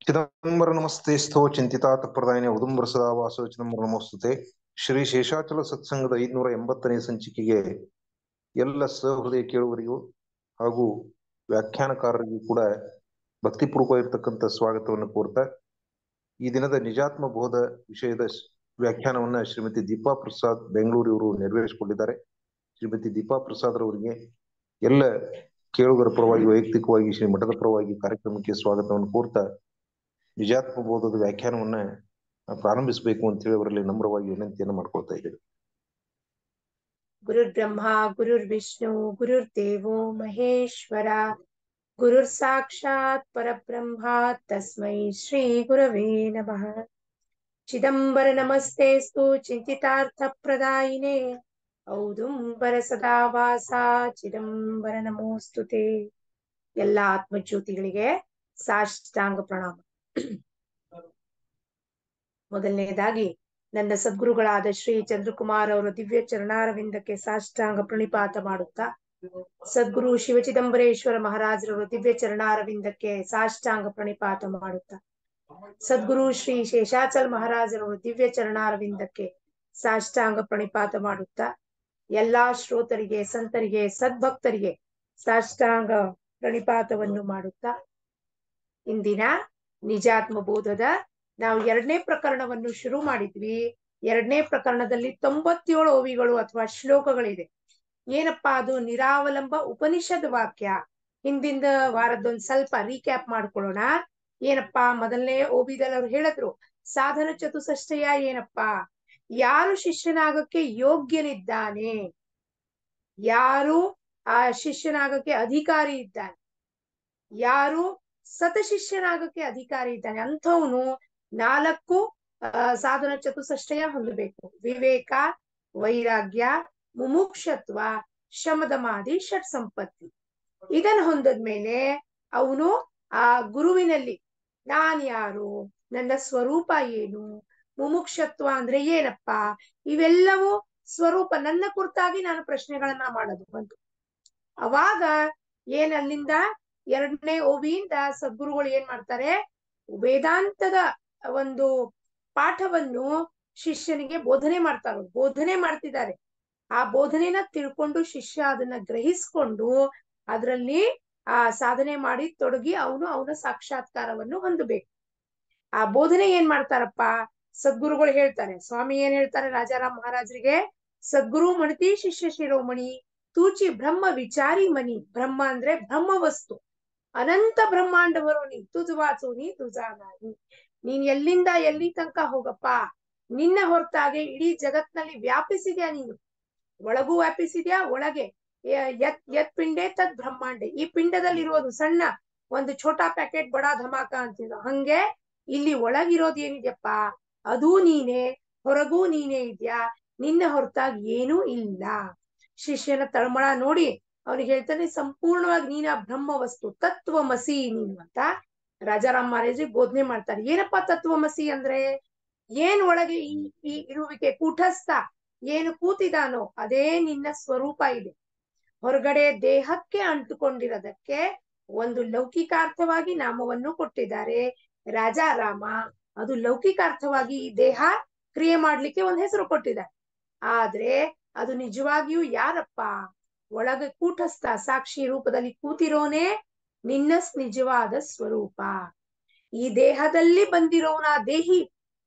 ಚಿದಂಬರ ನಮಸ್ತೆಸ್ಥೋ ಚಿಂತಿತಾತ ಪ್ರದಾಯನೆ ಉದುಂಬರ ಸದಾ ವಾಸೋ ಚಿದಂಬರ ನಮೋಸ್ತುತೆ. ಶ್ರೀ ಶೇಷಾಚಲ ಸತ್ಸಂಗದ 580ನೇ ಸಂಚಿಕೆಗೆ ಎಲ್ಲ ಸಹೃದಯ ಕೇಳುವರಿಗೂ ಹಾಗೂ ವ್ಯಾಖ್ಯಾನಕಾರರಿಗೂ ಕೂಡ ಭಕ್ತಿಪೂರ್ವಕವಾಗಿರ್ತಕ್ಕಂಥ ಸ್ವಾಗತವನ್ನು ಕೋರ್ತಾ, ಈ ದಿನದ ನಿಜಾತ್ಮ ಬೋಧ ವಿಷಯದ ವ್ಯಾಖ್ಯಾನವನ್ನ ಶ್ರೀಮತಿ ದೀಪಾ ಪ್ರಸಾದ್ ಬೆಂಗಳೂರಿವರು ನೆರವೇರಿಸಿಕೊಂಡಿದ್ದಾರೆ. ಶ್ರೀಮತಿ ದೀಪಾ ಪ್ರಸಾದ್ ರವರಿಗೆ ಎಲ್ಲ ಕೇಳುಗರ ಪರವಾಗಿ ವೈಯಕ್ತಿಕವಾಗಿ ಶ್ರೀ ಮಠದ ಪರವಾಗಿ ಕಾರ್ಯಕ್ರಮಕ್ಕೆ ಸ್ವಾಗತವನ್ನು ಕೋರ್ತಾ, ನಿಜಾತ್ಮ ಬೋಧದ ವ್ಯಾಖ್ಯಾನವನ್ನ ಪ್ರಾರಂಭಿಸಬೇಕು ಅಂತ ಹೇಳಿ ಅವರಲ್ಲಿ ನಮ್ರವಾಗಿ ವಿನಂತಿಯನ್ನು ಮಾಡ್ಕೊಳ್ತಾ ಇದ್ದೇವೆ. ಗುರುರ್ ಬ್ರಹ್ಮ ಗುರುರ್ ವಿಷ್ಣು ಗುರುರ್ ದೇವೋ ಮಹೇಶ್ವರ ಗುರುರ್ ಸಾಕ್ಷಾತ್ ಪರಬ್ರಹ್ಮ ತಸ್ಮೈ ಶ್ರೀ ಗುರವೇ ನಮಃ. ಚಿದಂಬರ ನಮಸ್ತೆಸ್ತು ಚಿಂತಿತಾರ್ಥ ಪ್ರದಾಯಿನೇ ಔದುಂಬರ ಸದಾ ವಾಸ ಚಿದಂಬರ ನಮೋಸ್ತುತೆ. ಎಲ್ಲ ಆತ್ಮಜ್ಯೋತಿಗಳಿಗೆ ಸಾಷ್ಟಾಂಗ ಪ್ರಣಾಮ. ಮೊದಲನೇದಾಗಿ ನನ್ನ ಸದ್ಗುರುಗಳಾದ ಶ್ರೀ ಚಂದ್ರಕುಮಾರ್ ಅವರ ದಿವ್ಯ ಚರಣಾರವಿಂದಕ್ಕೆ ಸಾಷ್ಟಾಂಗ ಪ್ರಣಿಪಾತ ಮಾಡುತ್ತಾ, ಸದ್ಗುರು ಶಿವಚಿದಂಬರೇಶ್ವರ ಮಹಾರಾಜರವರ ದಿವ್ಯ ಚರಣಾರವಿಂದಕ್ಕೆ ಸಾಷ್ಟಾಂಗ ಪ್ರಣಿಪಾತ ಮಾಡುತ್ತಾ, ಸದ್ಗುರು ಶ್ರೀ ಶೇಷಾಚಲ್ ಮಹಾರಾಜರವರ ದಿವ್ಯ ಚರಣಾರವಿಂದಕ್ಕೆ ಸಾಷ್ಟಾಂಗ ಪ್ರಣಿಪಾತ ಮಾಡುತ್ತಾ, ಎಲ್ಲಾ ಶ್ರೋತರಿಗೆ, ಸಂತರಿಗೆ, ಸದ್ಭಕ್ತರಿಗೆ ಸಾಷ್ಟಾಂಗ ಪ್ರಣಿಪಾತವನ್ನು ಮಾಡುತ್ತಾ, ಇಂದಿನ ನಿಜಾತ್ಮ ಬೋಧದ ನಾವು 2ನೇ ಪ್ರಕರಣವನ್ನು ಶುರು ಮಾಡಿದ್ವಿ. 2ನೇ ಪ್ರಕರಣದಲ್ಲಿ 97 ಓವಿಗಳು ಅಥವಾ ಶ್ಲೋಕಗಳಿದೆ. ಏನಪ್ಪಾ ಅದು? ನಿರಾವಲಂಬ ಉಪನಿಷದ್ ವಾಕ್ಯ. ಹಿಂದಿಂದ ವಾರದೊಂದು ಸ್ವಲ್ಪ ರೀಕ್ಯಾಪ್ ಮಾಡ್ಕೊಳ್ಳೋಣ. ಏನಪ್ಪಾ, ಮೊದಲನೇ ಓಬಿದಲ್ಲಿ ಅವ್ರು ಹೇಳಿದ್ರು ಸಾಧನ ಚತುಷ್ಟಯ ಏನಪ್ಪಾ, ಯಾರು ಶಿಷ್ಯನಾಗಕ್ಕೆ ಯೋಗ್ಯನಿದ್ದಾನೆ, ಯಾರು ಆ ಶಿಷ್ಯನಾಗಕ್ಕೆ ಅಧಿಕಾರಿ ಇದ್ದಾನೆ, ಯಾರು ಸತಶಿಷ್ಯನಾಗಕ್ಕೆ ಅಧಿಕಾರಿ ಇದ್ದಾನೆ ಅಂಥವನು 4 ಸಾಧನ ಚತುಷ್ಟಯ ಹೊಂದಬೇಕು. ವಿವೇಕ, ವೈರಾಗ್ಯ, ಮುಮುಕ್ಷತ್ವ, ಶಮದಮಾದಿ, ಷಟ್ ಸಂಪತ್ತಿ. ಇದನ್ನು ಹೊಂದದ್ಮೇಲೆ ಅವನು ಆ ಗುರುವಿನಲ್ಲಿ ನಾನ್ ಯಾರು, ನನ್ನ ಸ್ವರೂಪ ಏನು, ಮುಮುಕ್ಷತ್ವ ಅಂದ್ರೆ ಏನಪ್ಪಾ, ಇವೆಲ್ಲವೂ ಸ್ವರೂಪ ನನ್ನ ಕುರಿತಾಗಿ ನಾನು ಪ್ರಶ್ನೆಗಳನ್ನ ಮಾಡೋದು ಬಂತು. ಅವಾಗ ಅಲ್ಲಿಂದ 2ನೇ ಓವಿಯಿಂದ ಸದ್ಗುರುಗಳು ಏನ್ ಮಾಡ್ತಾರೆ, ವೇದಾಂತದ ಒಂದು ಪಾಠವನ್ನು ಶಿಷ್ಯನಿಗೆ ಬೋಧನೆ ಮಾಡ್ತಿದ್ದಾರೆ. ಆ ಬೋಧನೆನ ತಿಳ್ಕೊಂಡು ಶಿಷ್ಯ ಅದನ್ನ ಗ್ರಹಿಸ್ಕೊಂಡು ಅದರಲ್ಲಿ ಆ ಸಾಧನೆ ಮಾಡಿ ತೊಡಗಿ ಅವನ ಸಾಕ್ಷಾತ್ಕಾರವನ್ನು ಹೊಂದಬೇಕು. ಆ ಬೋಧನೆ ಏನ್ ಮಾಡ್ತಾರಪ್ಪ, ಸದ್ಗುರುಗಳು ಹೇಳ್ತಾರೆ. ಸ್ವಾಮಿ ಏನ್ ಹೇಳ್ತಾರೆ ರಾಜಾರಾಮ್ ಮಹಾರಾಜರಿಗೆ, ಸದ್ಗುರು ಮಣತಿ ಶಿಷ್ಯ ಶಿರೋಮಣಿ ತೂಚಿ ಬ್ರಹ್ಮ ವಿಚಾರಿ ಮನಿ. ಬ್ರಹ್ಮ ಅಂದ್ರೆ ಬ್ರಹ್ಮ ವಸ್ತು, ಅನಂತ ಬ್ರಹ್ಮಾಂಡವರು ನೀ ತುಜುವಾಚು ನೀ ತುಜಾನಾನಿ. ನೀನ್ ಎಲ್ಲಿಂದ ಎಲ್ಲಿ ತನಕ ಹೋಗಪ್ಪ, ನಿನ್ನ ಹೊರತಾಗೆ ಇಡೀ ಜಗತ್ನಲ್ಲಿ ವ್ಯಾಪಿಸಿದ್ಯಾ. ನೀನು ಒಳಗೂ ವ್ಯಾಪಿಸಿದ್ಯಾ, ಒಳಗೆ ಯತ್ ಪಿಂಡೆ ತದ್ ಬ್ರಹ್ಮಾಂಡೆ. ಈ ಪಿಂಡದಲ್ಲಿ ಇರೋದು ಸಣ್ಣ ಒಂದು ಛೋಟಾ ಪ್ಯಾಕೆಟ್ ಬಡಾ ಧಮಾಕ ಅಂತಿದ್ರು, ಹಂಗೆ ಇಲ್ಲಿ ಒಳಗಿರೋದು ಏನಿದ್ಯಪ್ಪ ಅದೂ ನೀನೇ, ಹೊರಗೂ ನೀನೇ ಇದ್ಯಾ, ನಿನ್ನ ಹೊರತಾಗಿ ಏನೂ ಇಲ್ಲ. ಶಿಷ್ಯನ ತಳಮಳ ನೋಡಿ ಅವ್ನಿಗೆ ಹೇಳ್ತಾನೆ, ಸಂಪೂರ್ಣವಾಗಿ ನೀನ ಬ್ರಹ್ಮ ವಸ್ತು, ತತ್ವಮಸಿ ನೀನು ಅಂತ ರಾಜಾರಾಮ್ ಮಹಾರಾಜ್ ಬೋಧನೆ ಮಾಡ್ತಾರೆ. ಏನಪ್ಪಾ ತತ್ವಮಸಿ ಅಂದ್ರೆ, ಏನ್ ಒಳಗೆ ಈ ಇರುವಿಕೆ ಕೂಟಸ್ಥ ಏನು ಕೂತಿದಾನೋ ಅದೇ ನಿನ್ನ ಸ್ವರೂಪ ಇದೆ. ಹೊರಗಡೆ ದೇಹಕ್ಕೆ ಅಂಟುಕೊಂಡಿರೋದಕ್ಕೆ ಒಂದು ಲೌಕಿಕಾರ್ಥವಾಗಿ ನಾಮವನ್ನು ಕೊಟ್ಟಿದ್ದಾರೆ ರಾಜಾರಾಮ. ಅದು ಲೌಕಿಕಾರ್ಥವಾಗಿ ಈ ದೇಹ ಕ್ರಿಯೆ ಮಾಡ್ಲಿಕ್ಕೆ ಒಂದು ಹೆಸರು ಕೊಟ್ಟಿದ್ದಾರೆ. ಆದ್ರೆ ಅದು ನಿಜವಾಗಿಯೂ ಯಾರಪ್ಪ, ಒಳಗೆ ಕೂಟಸ್ಥ ಸಾಕ್ಷಿ ರೂಪದಲ್ಲಿ ಕೂತಿರೋನೇ ನಿನ್ನ ನಿಜವಾದ ಸ್ವರೂಪ. ಈ ದೇಹದಲ್ಲಿ ಬಂದಿರೋನ ದೇಹಿ,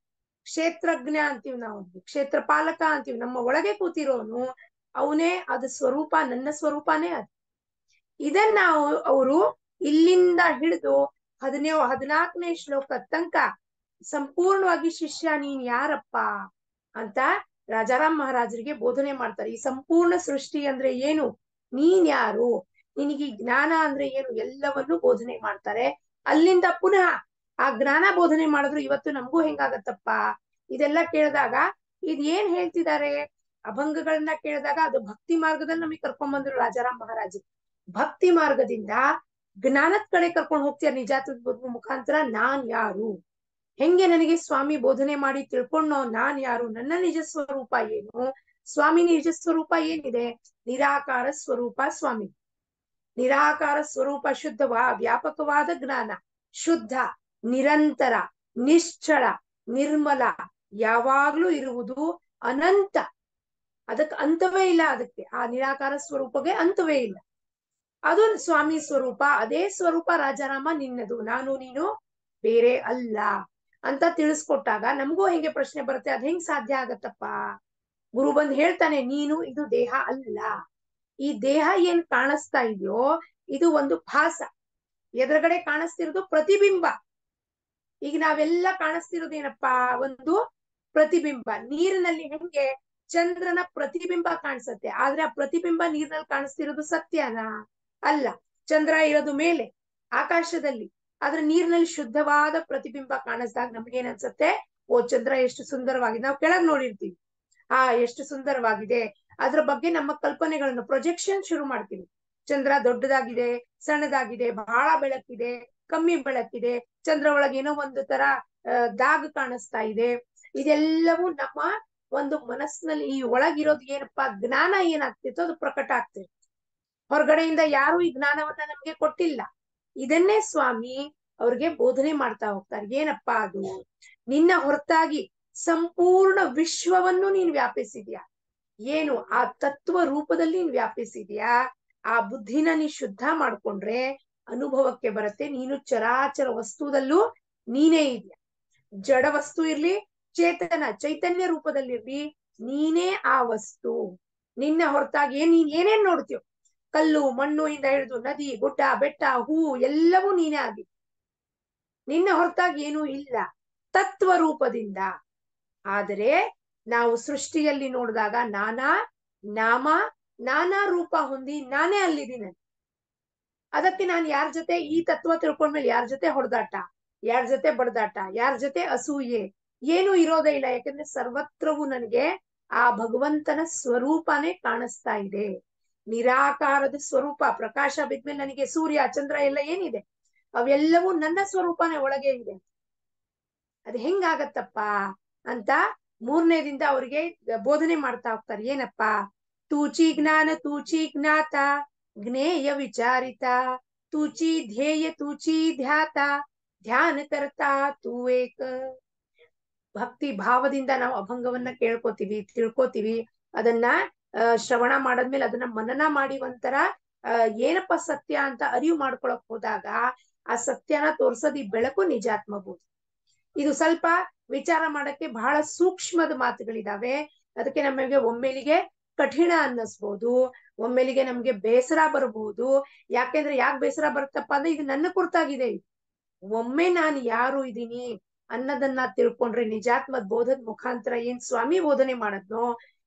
ಕ್ಷೇತ್ರಜ್ಞ ಅಂತೀವಿ ನಾವು, ಕ್ಷೇತ್ರ ಪಾಲಕ ಅಂತೀವಿ. ನಮ್ಮ ಒಳಗೆ ಕೂತಿರೋನು ಅವನೇ, ಅದು ಸ್ವರೂಪ, ನನ್ನ ಸ್ವರೂಪನೇ ಅದು. ಇದನ್ನ ಅವರು ಇಲ್ಲಿಂದ ಹಿಡಿದು 14ನೇ ಶ್ಲೋಕ ತನಕ ಸಂಪೂರ್ಣವಾಗಿ ಶಿಷ್ಯ ನೀನ್ ಯಾರಪ್ಪ ಅಂತ ರಾಜಾರಾಮ್ ಮಹಾರಾಜರಿಗೆ ಬೋಧನೆ ಮಾಡ್ತಾರೆ. ಈ ಸಂಪೂರ್ಣ ಸೃಷ್ಟಿ ಅಂದ್ರೆ ಏನು, ನೀನ್ ಯಾರು, ನಿನಗೆ ಜ್ಞಾನ ಅಂದ್ರೆ ಏನು, ಎಲ್ಲವನ್ನೂ ಬೋಧನೆ ಮಾಡ್ತಾರೆ. ಅಲ್ಲಿಂದ ಪುನಃ ಆ ಜ್ಞಾನ ಬೋಧನೆ ಮಾಡಿದ್ರು ಇವತ್ತು ನಮಗೂ ಹೆಂಗಾಗತ್ತಪ್ಪ, ಇದೆಲ್ಲ ಕೇಳಿದಾಗ ಇದ್ ಏನ್ ಹೇಳ್ತಿದ್ದಾರೆ, ಅಭಂಗಗಳನ್ನ ಕೇಳಿದಾಗ ಅದು ಭಕ್ತಿ ಮಾರ್ಗದಲ್ಲಿ ನಮಗೆ ಕರ್ಕೊಂಡ್ ಬಂದ್ರು ರಾಜಾರಾಮ್ ಮಹಾರಾಜ್. ಭಕ್ತಿ ಮಾರ್ಗದಿಂದ ಜ್ಞಾನದ ಕಡೆ ಕರ್ಕೊಂಡು ಹೋಗ್ತೀಯ ನಿಜಾತ್ಮ ಮುಖಾಂತರ. ನಾನ್ ಯಾರು, ಹೆಂಗೆ ನನಗೆ ಸ್ವಾಮಿ ಬೋಧನೆ ಮಾಡಿ ತಿಳ್ಕೊಂಡೋ ನಾನ್ ಯಾರು, ನನ್ನ ನಿಜ ಸ್ವರೂಪ ಏನು, ಸ್ವಾಮಿ ನಿಜ ಸ್ವರೂಪ ಏನಿದೆ, ನಿರಾಕಾರ ಸ್ವರೂಪ ಸ್ವಾಮಿ. ನಿರಾಕಾರ ಸ್ವರೂಪ ಶುದ್ಧವಾ ವ್ಯಾಪಕವಾದ ಜ್ಞಾನ, ಶುದ್ಧ, ನಿರಂತರ, ನಿಶ್ಚಳ, ನಿರ್ಮಲ, ಯಾವಾಗ್ಲೂ ಇರುವುದು, ಅನಂತ. ಅದಕ್ಕೆ ಅಂತವೇ ಇಲ್ಲ. ಅದಕ್ಕೆ ಆ ನಿರಾಕಾರ ಸ್ವರೂಪಗೆ ಅಂತವೇ ಇಲ್ಲ. ಅದು ಸ್ವಾಮಿ ಸ್ವರೂಪ. ಅದೇ ಸ್ವರೂಪ ರಾಜಾರಾಮ ನಿನ್ನದು, ನಾನು ನೀನು ಬೇರೆ ಅಲ್ಲ ಅಂತ ತಿಳಿಸ್ಕೊಟ್ಟಾಗ ನಮಗೂ ಹೆಂಗೆ ಪ್ರಶ್ನೆ ಬರುತ್ತೆ, ಅದ್ ಹೆಂಗ್ ಸಾಧ್ಯ ಆಗತ್ತಪ್ಪ? ಗುರು ಬಂದ್ ಹೇಳ್ತಾನೆ, ನೀನು ಇದು ದೇಹ ಅಲ್ಲ. ಈ ದೇಹ ಏನ್ ಕಾಣಿಸ್ತಾ ಇದೆಯೋ ಇದು ಒಂದು ಭಾಸ. ಎದುರುಗಡೆ ಕಾಣಿಸ್ತಿರೋದು ಪ್ರತಿಬಿಂಬ. ಈಗ ನಾವೆಲ್ಲ ಕಾಣಿಸ್ತಿರೋದೇನಪ್ಪಾ? ಒಂದು ಪ್ರತಿಬಿಂಬ. ನೀರಿನಲ್ಲಿ ಹೆಂಗೆ ಚಂದ್ರನ ಪ್ರತಿಬಿಂಬ ಕಾಣಿಸುತ್ತೆ, ಆದ್ರೆ ಆ ಪ್ರತಿಬಿಂಬ ನೀರಿನಲ್ಲಿ ಕಾಣಿಸ್ತಿರೋದು ಸತ್ಯನಾ? ಅಲ್ಲ. ಚಂದ್ರ ಇರೋದು ಮೇಲೆ ಆಕಾಶದಲ್ಲಿ, ಆದ್ರೆ ನೀರಿನಲ್ಲಿ ಶುದ್ಧವಾದ ಪ್ರತಿಬಿಂಬ ಕಾಣಿಸ್ದಾಗ ನಮ್ಗೇನ್ ಅನ್ಸುತ್ತೆ? ಓ, ಚಂದ್ರ ಎಷ್ಟು ಸುಂದರವಾಗಿದೆ. ನಾವು ಕೆಳಗ್ ನೋಡಿರ್ತೀವಿ, ಎಷ್ಟು ಸುಂದರವಾಗಿದೆ. ಅದ್ರ ಬಗ್ಗೆ ನಮ್ಮ ಕಲ್ಪನೆಗಳನ್ನು ಪ್ರೊಜೆಕ್ಷನ್ ಶುರು ಮಾಡ್ತೀವಿ. ಚಂದ್ರ ದೊಡ್ಡದಾಗಿದೆ, ಸಣ್ಣದಾಗಿದೆ, ಬಹಳ ಬೆಳಕಿದೆ, ಕಮ್ಮಿ ಬೆಳಕಿದೆ, ಚಂದ್ರ ಒಳಗೆ ಏನೋ ಒಂದು ತರ ದಾಗ್ ಕಾಣಿಸ್ತಾ ಇದೆ. ಇದೆಲ್ಲವೂ ನಮ್ಮ ಒಂದು ಮನಸ್ಸಿನಲ್ಲಿ ಈ ಒಳಗಿರೋದು ಏನಪ್ಪಾ ಜ್ಞಾನ ಏನಾಗ್ತಿತ್ತು ಅದು ಪ್ರಕಟ ಆಗ್ತಿತ್ತು. ಹೊರಗಡೆಯಿಂದ ಯಾರು ಈ ಜ್ಞಾನವನ್ನ ನಮ್ಗೆ ಕೊಟ್ಟಿಲ್ಲ. ಇದನ್ನೇ ಸ್ವಾಮಿ ಅವ್ರಿಗೆ ಬೋಧನೆ ಮಾಡ್ತಾ ಹೋಗ್ತಾರೆ. ಏನಪ್ಪಾ ಅದು? ನಿನ್ನ ಹೊರತಾಗಿ ಸಂಪೂರ್ಣ ವಿಶ್ವವನ್ನು ನೀನ್ ವ್ಯಾಪಿಸಿದ್ಯಾ. ಏನು ಆ ತತ್ವ ರೂಪದಲ್ಲಿ ನೀನ್ ವ್ಯಾಪಿಸಿದ್ಯಾ. ಆ ಬುದ್ಧಿನ ನೀ ಶುದ್ಧ ಮಾಡ್ಕೊಂಡ್ರೆ ಅನುಭವಕ್ಕೆ ಬರುತ್ತೆ. ನೀನು ಚರಾಚರ ವಸ್ತುದಲ್ಲೂ ನೀನೇ ಇದೆಯಾ. ಜಡ ವಸ್ತು ಇರ್ಲಿ, ಚೇತನ ಚೈತನ್ಯ ರೂಪದಲ್ಲಿರ್ಲಿ, ನೀನೇ ಆ ವಸ್ತು. ನಿನ್ನ ಹೊರತಾಗಿ ನೀನ್ ಏನೇನ್ ನೋಡ್ತೀಯೋ, ಕಲ್ಲು ಮಣ್ಣು ಇಂದ ಹಿಡಿದು ನದಿ, ಗುಡ್ಡ, ಬೆಟ್ಟ, ಹೂ, ಎಲ್ಲವೂ ನೀನೇ ಆಗಿ. ನಿನ್ನ ಹೊರತಾಗಿ ಏನೂ ಇಲ್ಲ ತತ್ವ ರೂಪದಿಂದ. ಆದರೆ ನಾವು ಸೃಷ್ಟಿಯಲ್ಲಿ ನೋಡಿದಾಗ ನಾನಾ ನಾಮ, ನಾನಾ ರೂಪ ಹೊಂದಿ ನಾನೇ ಅಲ್ಲಿದ್ದೀನಿ. ಅದಕ್ಕೆ ನಾನು ಯಾರ ಜೊತೆ ಈ ತತ್ವ ತಿಳ್ಕೊಂಡ್ಮೇಲೆ ಯಾರ ಜೊತೆ ಹೊಡೆದಾಟ, ಯಾರ ಜೊತೆ ಬಡದಾಟ, ಯಾರ ಜೊತೆ ಅಸೂಯೆ ಏನೂ ಇರೋದೇ ಇಲ್ಲ. ಯಾಕಂದ್ರೆ ಸರ್ವತ್ರವೂ ನನಗೆ ಆ ಭಗವಂತನ ಸ್ವರೂಪನೇ ಕಾಣಿಸ್ತಾ ಇದೆ. ನಿರಾಕಾರದ ಸ್ವರೂಪ. ಪ್ರಕಾಶ ಬಿದ್ಮೇಲೆ ನನಗೆ ಸೂರ್ಯ ಚಂದ್ರ ಎಲ್ಲ ಏನಿದೆ ಅವೆಲ್ಲವೂ ನನ್ನ ಸ್ವರೂಪನೇ ಒಳಗೆ ಇದೆ. ಅದ್ ಹೆಂಗಾಗತ್ತಪ್ಪ ಅಂತ ಮೂರನೇದಿಂದ ಅವ್ರಿಗೆ ಬೋಧನೆ ಮಾಡ್ತಾ ಹೋಗ್ತಾರೆ. ಏನಪ್ಪಾ? ತೂಚಿ ಜ್ಞಾನ ತೂಚಿ ಜ್ಞಾತ, ಜ್ಞೇಯ ವಿಚಾರಿತ, ತೂಚಿ ಧ್ಯೇಯ ತೂಚಿ ಧ್ಯಾತ, ಧ್ಯಾನ ಕರ್ತಾ ತೂ ಏಕ. ಭಕ್ತಿ ಭಾವದಿಂದ ನಾವು ಅಭಂಗವನ್ನ ಕೇಳ್ಕೊತೀವಿ, ತಿಳ್ಕೊತೀವಿ. ಅದನ್ನ ಶ್ರವಣ ಮಾಡಾದ್ಮೇಲೆ ಅದನ್ನ ಮನನ ಮಾಡಿ ಒಂಥರ ಏನಪ್ಪ ಸತ್ಯ ಅಂತ ಅರಿವು ಮಾಡ್ಕೊಳಕ್ ಹೋದಾಗ ಆ ಸತ್ಯನ ತೋರ್ಸೋದ್ ಈ ಬೆಳಕು ನಿಜಾತ್ಮ ಬೋಧಿ. ಇದು ಸ್ವಲ್ಪ ವಿಚಾರ ಮಾಡಕ್ಕೆ ಬಹಳ ಸೂಕ್ಷ್ಮದ ಮಾತುಗಳಿದಾವೆ. ಅದಕ್ಕೆ ನಮಗೆ ಒಮ್ಮೆಲಿಗೆ ಕಠಿಣ ಅನ್ನಿಸ್ಬೋದು, ಒಮ್ಮೆಲಿಗೆ ನಮ್ಗೆ ಬೇಸರ ಬರಬಹುದು. ಯಾಕೆಂದ್ರೆ ಯಾಕೆ ಬೇಸರ ಬರುತ್ತಪ್ಪ ಅಂದ್ರೆ ಇದು ನನ್ನ ಕುರಿತಾಗಿದೆ. ಒಮ್ಮೆ ನಾನು ಯಾರು ಇದೀನಿ ಅನ್ನೋದನ್ನ ತಿಳ್ಕೊಂಡ್ರೆ ನಿಜಾತ್ಮದ ಬೋಧದ ಮುಖಾಂತರ ಏನ್ ಸ್ವಾಮಿ ಬೋಧನೆ ಮಾಡದ್ನೋ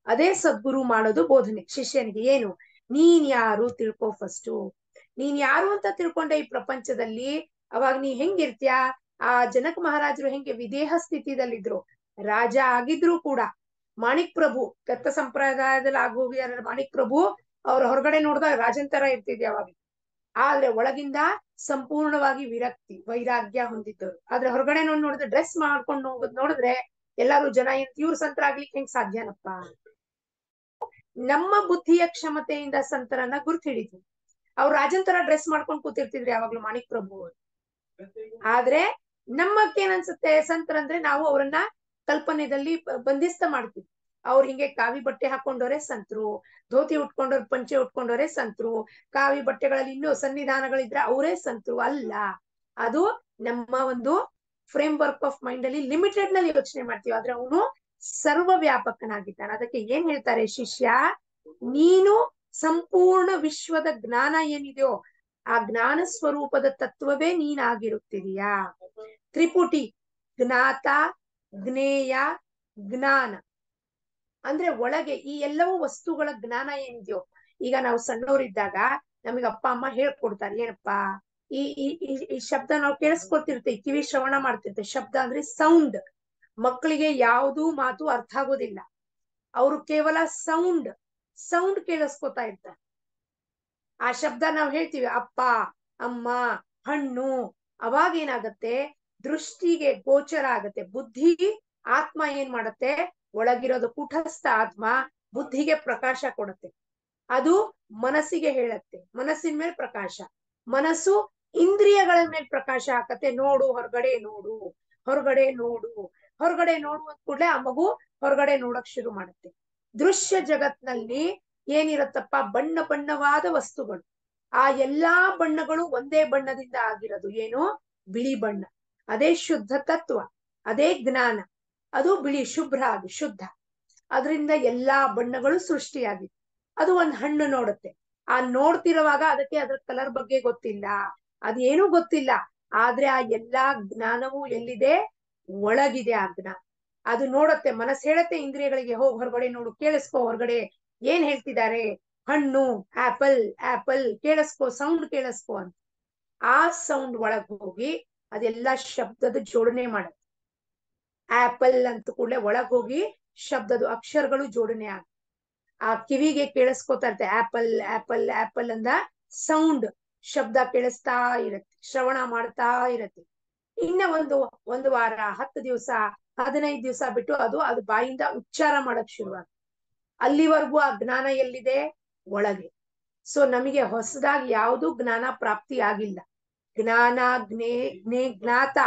ಅದೇ ಸದ್ಗುರು ಮಾಡೋದು ಬೋಧನೆ ಶಿಷ್ಯನಿಗೆ. ಏನು? ನೀನ್ ಯಾರು ತಿಳ್ಕೊ ಫಸ್ಟು. ನೀನ್ ಯಾರು ಅಂತ ತಿಳ್ಕೊಂಡೆ ಈ ಪ್ರಪಂಚದಲ್ಲಿ, ಅವಾಗ ನೀ ಹೆಂಗಿರ್ತ್ಯಾ? ಆ ಜನಕ ಮಹಾರಾಜರು ಹೆಂಗೆ ವಿದೇಹ ಸ್ಥಿತಿದಲ್ಲಿದ್ರು, ರಾಜ ಆಗಿದ್ರು ಕೂಡ. ಮಾಣಿಕ್ ಪ್ರಭು ದತ್ತ ಸಂಪ್ರದಾಯದಲ್ಲಿ ಆಗೋಗಿದಾರ ಮಾಣಿಕ್ ಪ್ರಭು. ಅವ್ರ ಹೊರಗಡೆ ನೋಡಿದಾಗ ರಾಜನ್ ತರ ಇರ್ತಿದ್ಯ ಅವಾಗ, ಆದ್ರೆ ಒಳಗಿಂದ ಸಂಪೂರ್ಣವಾಗಿ ವಿರಕ್ತಿ ವೈರಾಗ್ಯ ಹೊಂದಿದ್ದವರು. ಆದ್ರೆ ಹೊರಗಡೆ ನೋಡಿದ್ರೆ ಡ್ರೆಸ್ ಮಾಡ್ಕೊಂಡು ಹೋಗೋದ್ ನೋಡಿದ್ರೆ ಎಲ್ಲಾರು ಜನ ಇವ್ರ ಸಂತರ ಆಗ್ಲಿಕ್ಕೆ ಹೆಂಗ್ ಸಾಧ್ಯನಪ್ಪ? ನಮ್ಮ ಬುದ್ಧಿಯ ಕ್ಷಮತೆಯಿಂದ ಸಂತರನ್ನ ಗುರ್ತು ಹಿಡಿತೀವಿ. ಅವ್ರು ರಾಜನ್ ತರ ಡ್ರೆಸ್ ಮಾಡ್ಕೊಂಡು ಕೂತಿರ್ತಿದ್ರಿ ಯಾವಾಗ್ಲೂ ಮಾಣಿಕ್ ಪ್ರಭು ಅವರು. ಆದ್ರೆ ನಮ್ಮಕ್ಕೇನ್ ಅನ್ಸುತ್ತೆ? ಸಂತರಂದ್ರೆ ನಾವು ಅವ್ರನ್ನ ಕಲ್ಪನೆಯಲ್ಲಿ ಬಂಧಿಸ್ತ ಮಾಡ್ತೀವಿ. ಅವ್ರು ಹಿಂಗೆ ಕಾವಿ ಬಟ್ಟೆ ಹಾಕೊಂಡವ್ರೆ ಸಂತರು, ಧೋತಿ ಉಟ್ಕೊಂಡವ್ರು, ಪಂಚೆ ಉಟ್ಕೊಂಡವ್ರೆ ಸಂತರು, ಕಾವಿ ಬಟ್ಟೆಗಳಲ್ಲಿ ಇನ್ನೂ ಸನ್ನಿಧಾನಗಳಿದ್ರೆ ಅವರೇ ಸಂತರು. ಅಲ್ಲ, ಅದು ನಮ್ಮ ಒಂದು ಫ್ರೇಮ್ ವರ್ಕ್ ಆಫ್ ಮೈಂಡ್ ಅಲ್ಲಿ ಲಿಮಿಟೆಡ್ ನಲ್ಲಿ ಯೋಚನೆ ಮಾಡ್ತೀವಿ. ಆದ್ರೆ ಅವನು ಸರ್ವ ವ್ಯಾಪಕನಾಗಿದ್ದಾನೆ. ಅದಕ್ಕೆ ಏನ್ ಹೇಳ್ತಾರೆ ಶಿಷ್ಯ? ನೀನು ಸಂಪೂರ್ಣ ವಿಶ್ವದ ಜ್ಞಾನ ಏನಿದೆಯೋ ಆ ಜ್ಞಾನ ಸ್ವರೂಪದ ತತ್ವವೇ ನೀನಾಗಿರುತ್ತಿದೀಯಾ. ತ್ರಿಪುಟಿ ಜ್ಞಾತ, ಜ್ಞೇಯ, ಜ್ಞಾನ ಅಂದ್ರೆ ಒಳಗೆ ಈ ಎಲ್ಲವೂ ವಸ್ತುಗಳ ಜ್ಞಾನ ಏನಿದೆಯೋ. ಈಗ ನಾವು ಸಣ್ಣವರಿದ್ದಾಗ ನಮಗೆ ಅಪ್ಪ ಅಮ್ಮ ಹೇಳ್ಕೊಡ್ತಾರೆ. ಏನಪ್ಪಾ? ಈ ಈ ಶಬ್ದ ನಾವು ಕೇಳಿಸ್ಕೊತಿರ್ತೀವಿ, ಕಿವಿ ಶ್ರವಣ ಮಾಡ್ತಿರ್ತೀವಿ. ಶಬ್ದ ಅಂದ್ರೆ ಸೌಂಡ್. ಮಕ್ಕಳಿಗೆ ಯಾವುದೂ ಮಾತು ಅರ್ಥ ಆಗೋದಿಲ್ಲ. ಅವರು ಕೇವಲ ಸೌಂಡ್ ಕೇಳಿಸ್ಕೊತಾ ಇರ್ತಾರೆ. ಆ ಶಬ್ದ ನಾವು ಹೇಳ್ತೀವಿ ಅಪ್ಪ, ಅಮ್ಮ, ಹಣ್ಣು. ಅವಾಗ ಏನಾಗತ್ತೆ? ದೃಷ್ಟಿಗೆ ಗೋಚರ ಆಗತ್ತೆ. ಬುದ್ಧಿ ಆತ್ಮ ಏನ್ ಮಾಡತ್ತೆ? ಒಳಗಿರೋದು ಕೂಟಸ್ಥ ಆತ್ಮ ಬುದ್ಧಿಗೆ ಪ್ರಕಾಶ ಕೊಡುತ್ತೆ. ಅದು ಮನಸ್ಸಿಗೆ ಹೇಳತ್ತೆ. ಮನಸ್ಸಿನ ಮೇಲೆ ಪ್ರಕಾಶ. ಮನಸ್ಸು ಇಂದ್ರಿಯಗಳ ಮೇಲೆ ಪ್ರಕಾಶ ಹಾಕತ್ತೆ. ನೋಡು, ಹೊರಗಡೆ ನೋಡು, ಹೊರಗಡೆ ನೋಡು, ಹೊರಗಡೆ ನೋಡು ಅಂದ ಕೂಡಲೇ ಆ ಮಗು ಹೊರಗಡೆ ನೋಡಕ್ ಶುರು ಮಾಡುತ್ತೆ. ದೃಶ್ಯ ಜಗತ್ನಲ್ಲಿ ಏನಿರತ್ತಪ್ಪ, ಬಣ್ಣ ಬಣ್ಣವಾದ ವಸ್ತುಗಳು. ಆ ಎಲ್ಲಾ ಬಣ್ಣಗಳು ಒಂದೇ ಬಣ್ಣದಿಂದ ಆಗಿರೋದು. ಏನು? ಬಿಳಿ ಬಣ್ಣ. ಅದೇ ಶುದ್ಧ ತತ್ವ, ಅದೇ ಜ್ಞಾನ. ಅದು ಬಿಳಿ, ಶುಭ್ರ, ಅದು ಶುದ್ಧ. ಅದರಿಂದ ಎಲ್ಲಾ ಬಣ್ಣಗಳು ಸೃಷ್ಟಿಯಾಗಿದೆ. ಅದು ಒಂದ್ ಹಣ್ಣು ನೋಡುತ್ತೆ. ಆ ನೋಡ್ತಿರುವಾಗ ಅದಕ್ಕೆ ಅದ್ರ ಕಲರ್ ಬಗ್ಗೆ ಗೊತ್ತಿಲ್ಲ, ಅದೇನೂ ಗೊತ್ತಿಲ್ಲ. ಆದ್ರೆ ಆ ಎಲ್ಲಾ ಜ್ಞಾನವೂ ಎಲ್ಲಿದೆ? ಒಳಗಿದೆ ಆ ಜ್ಞಾನ. ಅದು ನೋಡತ್ತೆ, ಮನಸ್ಸು ಹೇಳತ್ತೆ ಇಂದ್ರಿಯಗಳಿಗೆ, ಹೋಗ್ ಹೊರಗಡೆ ನೋಡು, ಕೇಳಿಸ್ಕೋ, ಹೊರಗಡೆ ಏನ್ ಹೇಳ್ತಿದ್ದಾರೆ, ಹಣ್ಣು, ಆಪಲ್, ಆಪಲ್, ಕೇಳಿಸ್ಕೋ, ಸೌಂಡ್ ಕೇಳಿಸ್ಕೋ ಅಂತ. ಆ ಸೌಂಡ್ ಒಳಗ್ ಹೋಗಿ ಅದೆಲ್ಲ ಶಬ್ದದ ಜೋಡಣೆ ಮಾಡುತ್ತೆ. ಆಪಲ್ ಅಂತ ಕೂಡಲೇ ಒಳಗ್ ಹೋಗಿ ಶಬ್ದದ ಅಕ್ಷರಗಳು ಜೋಡಣೆ ಆಗ ಆ ಕಿವಿಗೆ ಕೇಳಿಸ್ಕೋತಾ ಇರುತ್ತೆ. ಆಪಲ್, ಆಪಲ್, ಆಪಲ್ ಅಂದ ಸೌಂಡ್, ಶಬ್ದ ಕೇಳಿಸ್ತಾ ಇರತ್ತೆ, ಶ್ರವಣ ಮಾಡ್ತಾ ಇರತ್ತೆ. ಇನ್ನ ಒಂದು ವಾರ, 10 ದಿವಸ, 15 ದಿವಸ ಬಿಟ್ಟು ಅದು ಬಾಯಿಂದ ಉಚ್ಚಾರ ಮಾಡಕ್ ಶುರುವಾಗ. ಅಲ್ಲಿವರೆಗೂ ಆ ಜ್ಞಾನ ಎಲ್ಲಿದೆ? ಒಳಗೆ. ಸೊ ನಮಗೆ ಹೊಸದಾಗಿ ಯಾವುದು ಜ್ಞಾನ ಪ್ರಾಪ್ತಿ ಆಗಿಲ್ಲ. ಜ್ಞಾನ, ಜ್ಞಾತ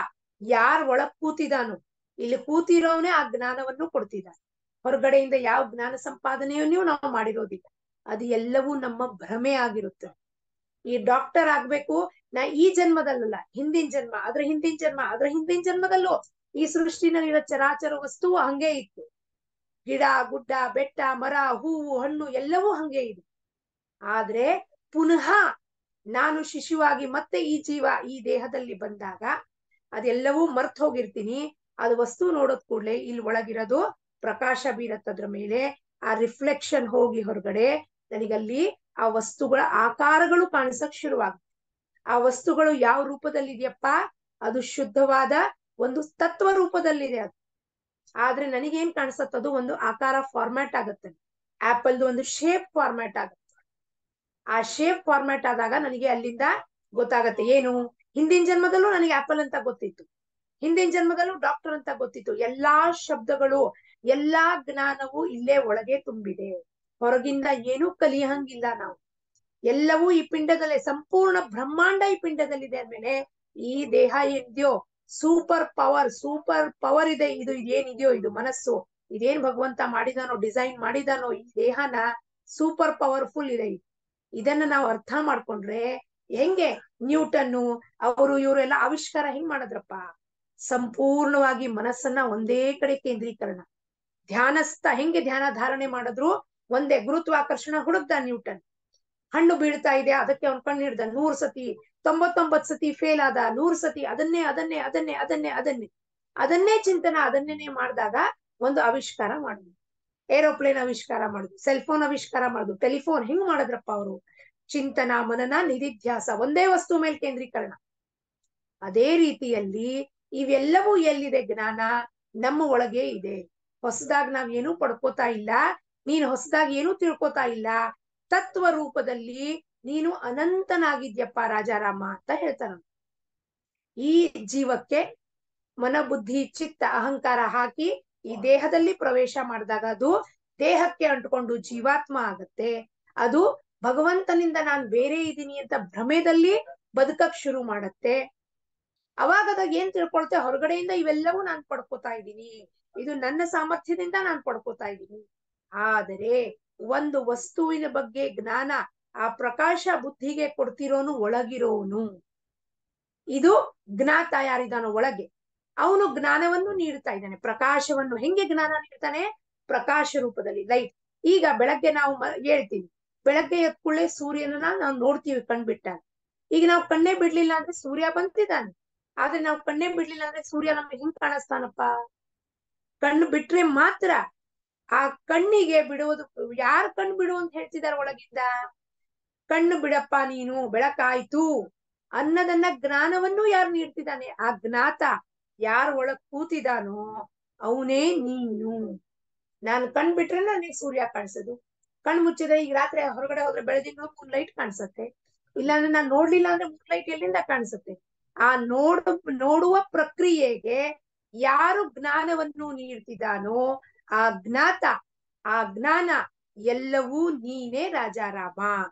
ಯಾರ್ ಒಳಗ್ ಕೂತಿದಾನೋ, ಇಲ್ಲಿ ಕೂತಿರೋನೇ ಆ ಜ್ಞಾನವನ್ನು ಕೊಡ್ತಿದ್ದಾನೆ. ಹೊರಗಡೆಯಿಂದ ಯಾವ ಜ್ಞಾನ ಸಂಪಾದನೆಯನ್ನೂ ನಾವು ಮಾಡಿರೋದಿಲ್ಲ. ಅದು ಎಲ್ಲವೂ ನಮ್ಮ ಭ್ರಮೆ ಆಗಿರುತ್ತೆ. ಈ ಡಾಕ್ಟರ್ ಆಗ್ಬೇಕು, ನಾ ಈ ಜನ್ಮದಲ್ಲ, ಹಿಂದಿನ ಜನ್ಮ, ಅದ್ರ ಹಿಂದಿನ ಜನ್ಮ, ಅದ್ರ ಹಿಂದಿನ ಜನ್ಮದಲ್ಲೂ ಈ ಸೃಷ್ಟಿನಲ್ಲಿರೋ ಚರಾಚರ ವಸ್ತು ಹಂಗೆ ಇತ್ತು. ಗಿಡ, ಗುಡ್ಡ, ಬೆಟ್ಟ, ಮರ, ಹೂವು, ಹಣ್ಣು ಎಲ್ಲವೂ ಹಂಗೆ ಇದೆ. ಆದ್ರೆ ಪುನಃ ನಾನು ಶಿಶುವಾಗಿ ಮತ್ತೆ ಈ ಜೀವ ಈ ದೇಹದಲ್ಲಿ ಬಂದಾಗ ಅದೆಲ್ಲವೂ ಮರ್ತ್ ಹೋಗಿರ್ತೀನಿ. ಅದು ವಸ್ತು ನೋಡೋದ್ ಕೂಡ್ಲೆ ಇಲ್ಲಿ ಒಳಗಿರೋದು ಪ್ರಕಾಶ ಬೀರತ್ತದ್ರ ಮೇಲೆ. ಆ ರಿಫ್ಲೆಕ್ಷನ್ ಹೋಗಿ ಹೊರಗಡೆ ನನಗಲ್ಲಿ ಆ ವಸ್ತುಗಳ ಆಕಾರಗಳು ಕಾಣಿಸಕ್ ಶುರುವಾಗುತ್ತೆ. ಆ ವಸ್ತುಗಳು ಯಾವ ರೂಪದಲ್ಲಿ ಇದೆಯಪ್ಪ? ಅದು ಶುದ್ಧವಾದ ಒಂದು ತತ್ವ ರೂಪದಲ್ಲಿದೆ ಅದು. ಆದ್ರೆ ನನಗೇನ್ ಕಾಣಿಸತ್ತದು? ಒಂದು ಆಕಾರ ಫಾರ್ಮ್ಯಾಟ್ ಆಗುತ್ತೆ. ಆಪಲ್ದು ಒಂದು ಶೇಪ್ ಫಾರ್ಮ್ಯಾಟ್ ಆಗುತ್ತೆ. ಆ ಶೇಪ್ ಫಾರ್ಮ್ಯಾಟ್ ಆದಾಗ ನನಗೆ ಅಲ್ಲಿಂದ ಗೊತ್ತಾಗತ್ತೆ, ಏನು? ಹಿಂದಿನ ಜನ್ಮದಲ್ಲೂ ನನಗೆ ಆಪಲ್ ಅಂತ ಗೊತ್ತಿತ್ತು, ಹಿಂದಿನ ಜನ್ಮದಲ್ಲೂ ಡಾಕ್ಟರ್ ಅಂತ ಗೊತ್ತಿತ್ತು. ಎಲ್ಲಾ ಶಬ್ದಗಳು, ಎಲ್ಲಾ ಜ್ಞಾನವು ಇಲ್ಲೇ ಒಳಗೆ ತುಂಬಿದೆ. ಹೊರಗಿಂದ ಏನೂ ಕಲಿಯಂಗಿಲ್ಲ ನಾವು. ಎಲ್ಲವೂ ಈ ಪಿಂಡದಲ್ಲೇ, ಸಂಪೂರ್ಣ ಬ್ರಹ್ಮಾಂಡ ಈ ಪಿಂಡದಲ್ಲಿದೆ ಅಂದ್ಮೇಲೆ ಈ ದೇಹ ಏನಿದೆಯೋ ಸೂಪರ್ ಪವರ್ ಇದೆ. ಇದು ಏನಿದೆಯೋ, ಇದು ಮನಸ್ಸು, ಇದೇನ್ ಭಗವಂತ ಮಾಡಿದಾನೋ, ಡಿಸೈನ್ ಮಾಡಿದಾನೋ ಈ ದೇಹನ, ಸೂಪರ್ ಪವರ್ಫುಲ್ ಇದೆ. ಇದನ್ನ ನಾವು ಅರ್ಥ ಮಾಡ್ಕೊಂಡ್ರೆ ಹೆಂಗೆ ನ್ಯೂಟನ್ನು ಅವರು ಇವರೆಲ್ಲ ಆವಿಷ್ಕಾರ ಹೆಂಗ್ ಮಾಡಿದ್ರಪ್ಪ? ಸಂಪೂರ್ಣವಾಗಿ ಮನಸ್ಸನ್ನ ಒಂದೇ ಕಡೆ ಕೇಂದ್ರೀಕರಣ. ಧ್ಯಾನಸ್ಥ ಹೆಂಗೆ ಧ್ಯಾನ ಧಾರಣೆ ಮಾಡಿದ್ರು? ಒಂದೇ ಗುರುತ್ವಾಕರ್ಷಣ ಹುಡುಕ್ದ ನ್ಯೂಟನ್. ಹಣ್ಣು ಬೀಳ್ತಾ ಇದೆ, ಅದಕ್ಕೆ ಅವ್ನ್ ಕಣ್ಣು ಹಿಡ್ದ 100 ಸತಿ, 99 ಸತಿ ಫೇಲ್ ಆದ, 100 ಸತಿ ಅದನ್ನೇ ಚಿಂತನ, ಅದನ್ನೇ ಮಾಡಿದಾಗ ಒಂದು ಆವಿಷ್ಕಾರ ಮಾಡಿದ್ರು. ಏರೋಪ್ಲೇನ್ ಆವಿಷ್ಕಾರ ಮಾಡುದು, ಸೆಲ್ ಫೋನ್ ಆವಿಷ್ಕಾರ ಮಾಡುದು, ಟೆಲಿಫೋನ್. ಹೆಂಗ್ ಮಾಡಿದ್ರಪ್ಪ ಅವರು? ಚಿಂತನ, ಮನನ, ನಿಧಿಧ್ಯಾಸ, ಒಂದೇ ವಸ್ತು ಮೇಲೆ ಕೇಂದ್ರೀಕರಣ. ಅದೇ ರೀತಿಯಲ್ಲಿ ಇವೆಲ್ಲವೂ ಎಲ್ಲಿದೆ ಜ್ಞಾನ? ನಮ್ಮ ಒಳಗೆ ಇದೆ. ಹೊಸದಾಗಿ ನಾವ್ ಏನೂ ಪಡ್ಕೋತಾ ಇಲ್ಲ, ನೀನು ಹೊಸದಾಗಿ ಏನೂ ತಿಳ್ಕೊತಾ ಇಲ್ಲ. ತತ್ವ ರೂಪದಲ್ಲಿ ನೀನು ಅನಂತನಾಗಿದ್ಯಪ್ಪ ರಾಜಾರಾಮ ಅಂತ ಹೇಳ್ತಾನ. ಈ ಜೀವಕ್ಕೆ ಮನ, ಬುದ್ಧಿ, ಚಿತ್ತ, ಅಹಂಕಾರ ಹಾಕಿ ಈ ದೇಹದಲ್ಲಿ ಪ್ರವೇಶ ಮಾಡಿದಾಗ ಅದು ದೇಹಕ್ಕೆ ಅಂಟ್ಕೊಂಡು ಜೀವಾತ್ಮ ಆಗತ್ತೆ. ಅದು ಭಗವಂತನಿಂದ ನಾನ್ ಬೇರೆ ಇದ್ದೀನಿ ಅಂತ ಭ್ರಮೆದಲ್ಲಿ ಬದುಕಕ್ ಶುರು ಮಾಡತ್ತೆ. ಅವಾಗದಾಗ ಏನ್ ತಿಳ್ಕೊಳ್ತೆ? ಹೊರಗಡೆಯಿಂದ ಇವೆಲ್ಲವೂ ನಾನ್ ಪಡ್ಕೋತಾ ಇದ್ದೀನಿ, ಇದು ನನ್ನ ಸಾಮರ್ಥ್ಯದಿಂದ ನಾನ್ ಪಡ್ಕೋತಾ ಇದ್ದೀನಿ. ಆದರೆ ಒಂದು ವಸ್ತುವಿನ ಬಗ್ಗೆ ಜ್ಞಾನ ಆ ಪ್ರಕಾಶ ಬುದ್ಧಿಗೆ ಕೊಡ್ತಿರೋನು ಒಳಗಿರೋನು. ಇದು ಜ್ಞಾತ ಯಾರಿದಾನೋ ಒಳಗೆ, ಅವನು ಜ್ಞಾನವನ್ನು ನೀಡ್ತಾ ಇದ್ದಾನೆ, ಪ್ರಕಾಶವನ್ನು. ಹೆಂಗೆ ಜ್ಞಾನ ನೀಡ್ತಾನೆ? ಪ್ರಕಾಶ ರೂಪದಲ್ಲಿ, ಲೈಟ್. ಈಗ ಬೆಳಗ್ಗೆ ನಾವು ಹೇಳ್ತೀವಿ, ಬೆಳಗ್ಗೆ ಎದ್ದ ಕೂಡಲೇ ಸೂರ್ಯನನ್ನ ನಾವು ನೋಡ್ತೀವಿ ಕಣ್ಬಿಟ್ಟ. ಈಗ ನಾವು ಕಣ್ಣೇ ಬಿಡ್ಲಿಲ್ಲ ಅಂದ್ರೆ ಸೂರ್ಯ ಬಂತಿದ್ದಾನೆ. ಆದ್ರೆ ನಾವು ಕಣ್ಣೇ ಬಿಡ್ಲಿಲ್ಲ ಅಂದ್ರೆ ಸೂರ್ಯ ನಮ್ಗೆ ಹೆಂಗ್ ಕಾಣಿಸ್ತಾನಪ್ಪ? ಕಣ್ಣು ಬಿಟ್ರೆ ಮಾತ್ರ. ಆ ಕಣ್ಣಿಗೆ ಬಿಡುವುದು, ಯಾರು ಕಣ್ಣು ಬಿಡು ಅಂತ ಹೇಳ್ತಿದಾರ ಒಳಗಿಂದ? ಕಣ್ಣು ಬಿಡಪ್ಪ ನೀನು, ಬೆಳಕಾಯ್ತು ಅನ್ನದನ್ನ ಜ್ಞಾನವನ್ನು ಯಾರು ನೀಡ್ತಿದ್ದಾನೆ? ಆ ಜ್ಞಾತ ಯಾರು ಒಳಗ್ ಕೂತಿದಾನೋ ಅವನೇ ನೀನು. ನಾನು ಕಣ್ ಬಿಟ್ರೆ ನನಗೆ ಸೂರ್ಯ ಕಾಣಿಸೋದು. ಕಣ್ ಮುಚ್ಚಿದ್ರೆ, ಈಗ ರಾತ್ರಿ ಹೊರಗಡೆ ಹೋದ್ರೆ ಬೆಳದಿಂಗಳು ಮೂನ್ ಲೈಟ್ ಕಾಣಿಸತ್ತೆ, ಇಲ್ಲಾಂದ್ರೆ ನಾನು ನೋಡ್ಲಿಲ್ಲ ಅಂದ್ರೆ ಮೂನ್ ಲೈಟ್ ಎಲ್ಲಿಂದ ಕಾಣಿಸುತ್ತೆ? ಆ ನೋಡುವ ಪ್ರಕ್ರಿಯೆಗೆ ಯಾರು ಜ್ಞಾನವನ್ನು ನೀಡ್ತಿದ್ದಾನೋ ಆ ಜ್ಞಾತ, ಆ ಜ್ಞಾನ ಎಲ್ಲವೂ ನೀನೇ ರಾಜಾರಾಮ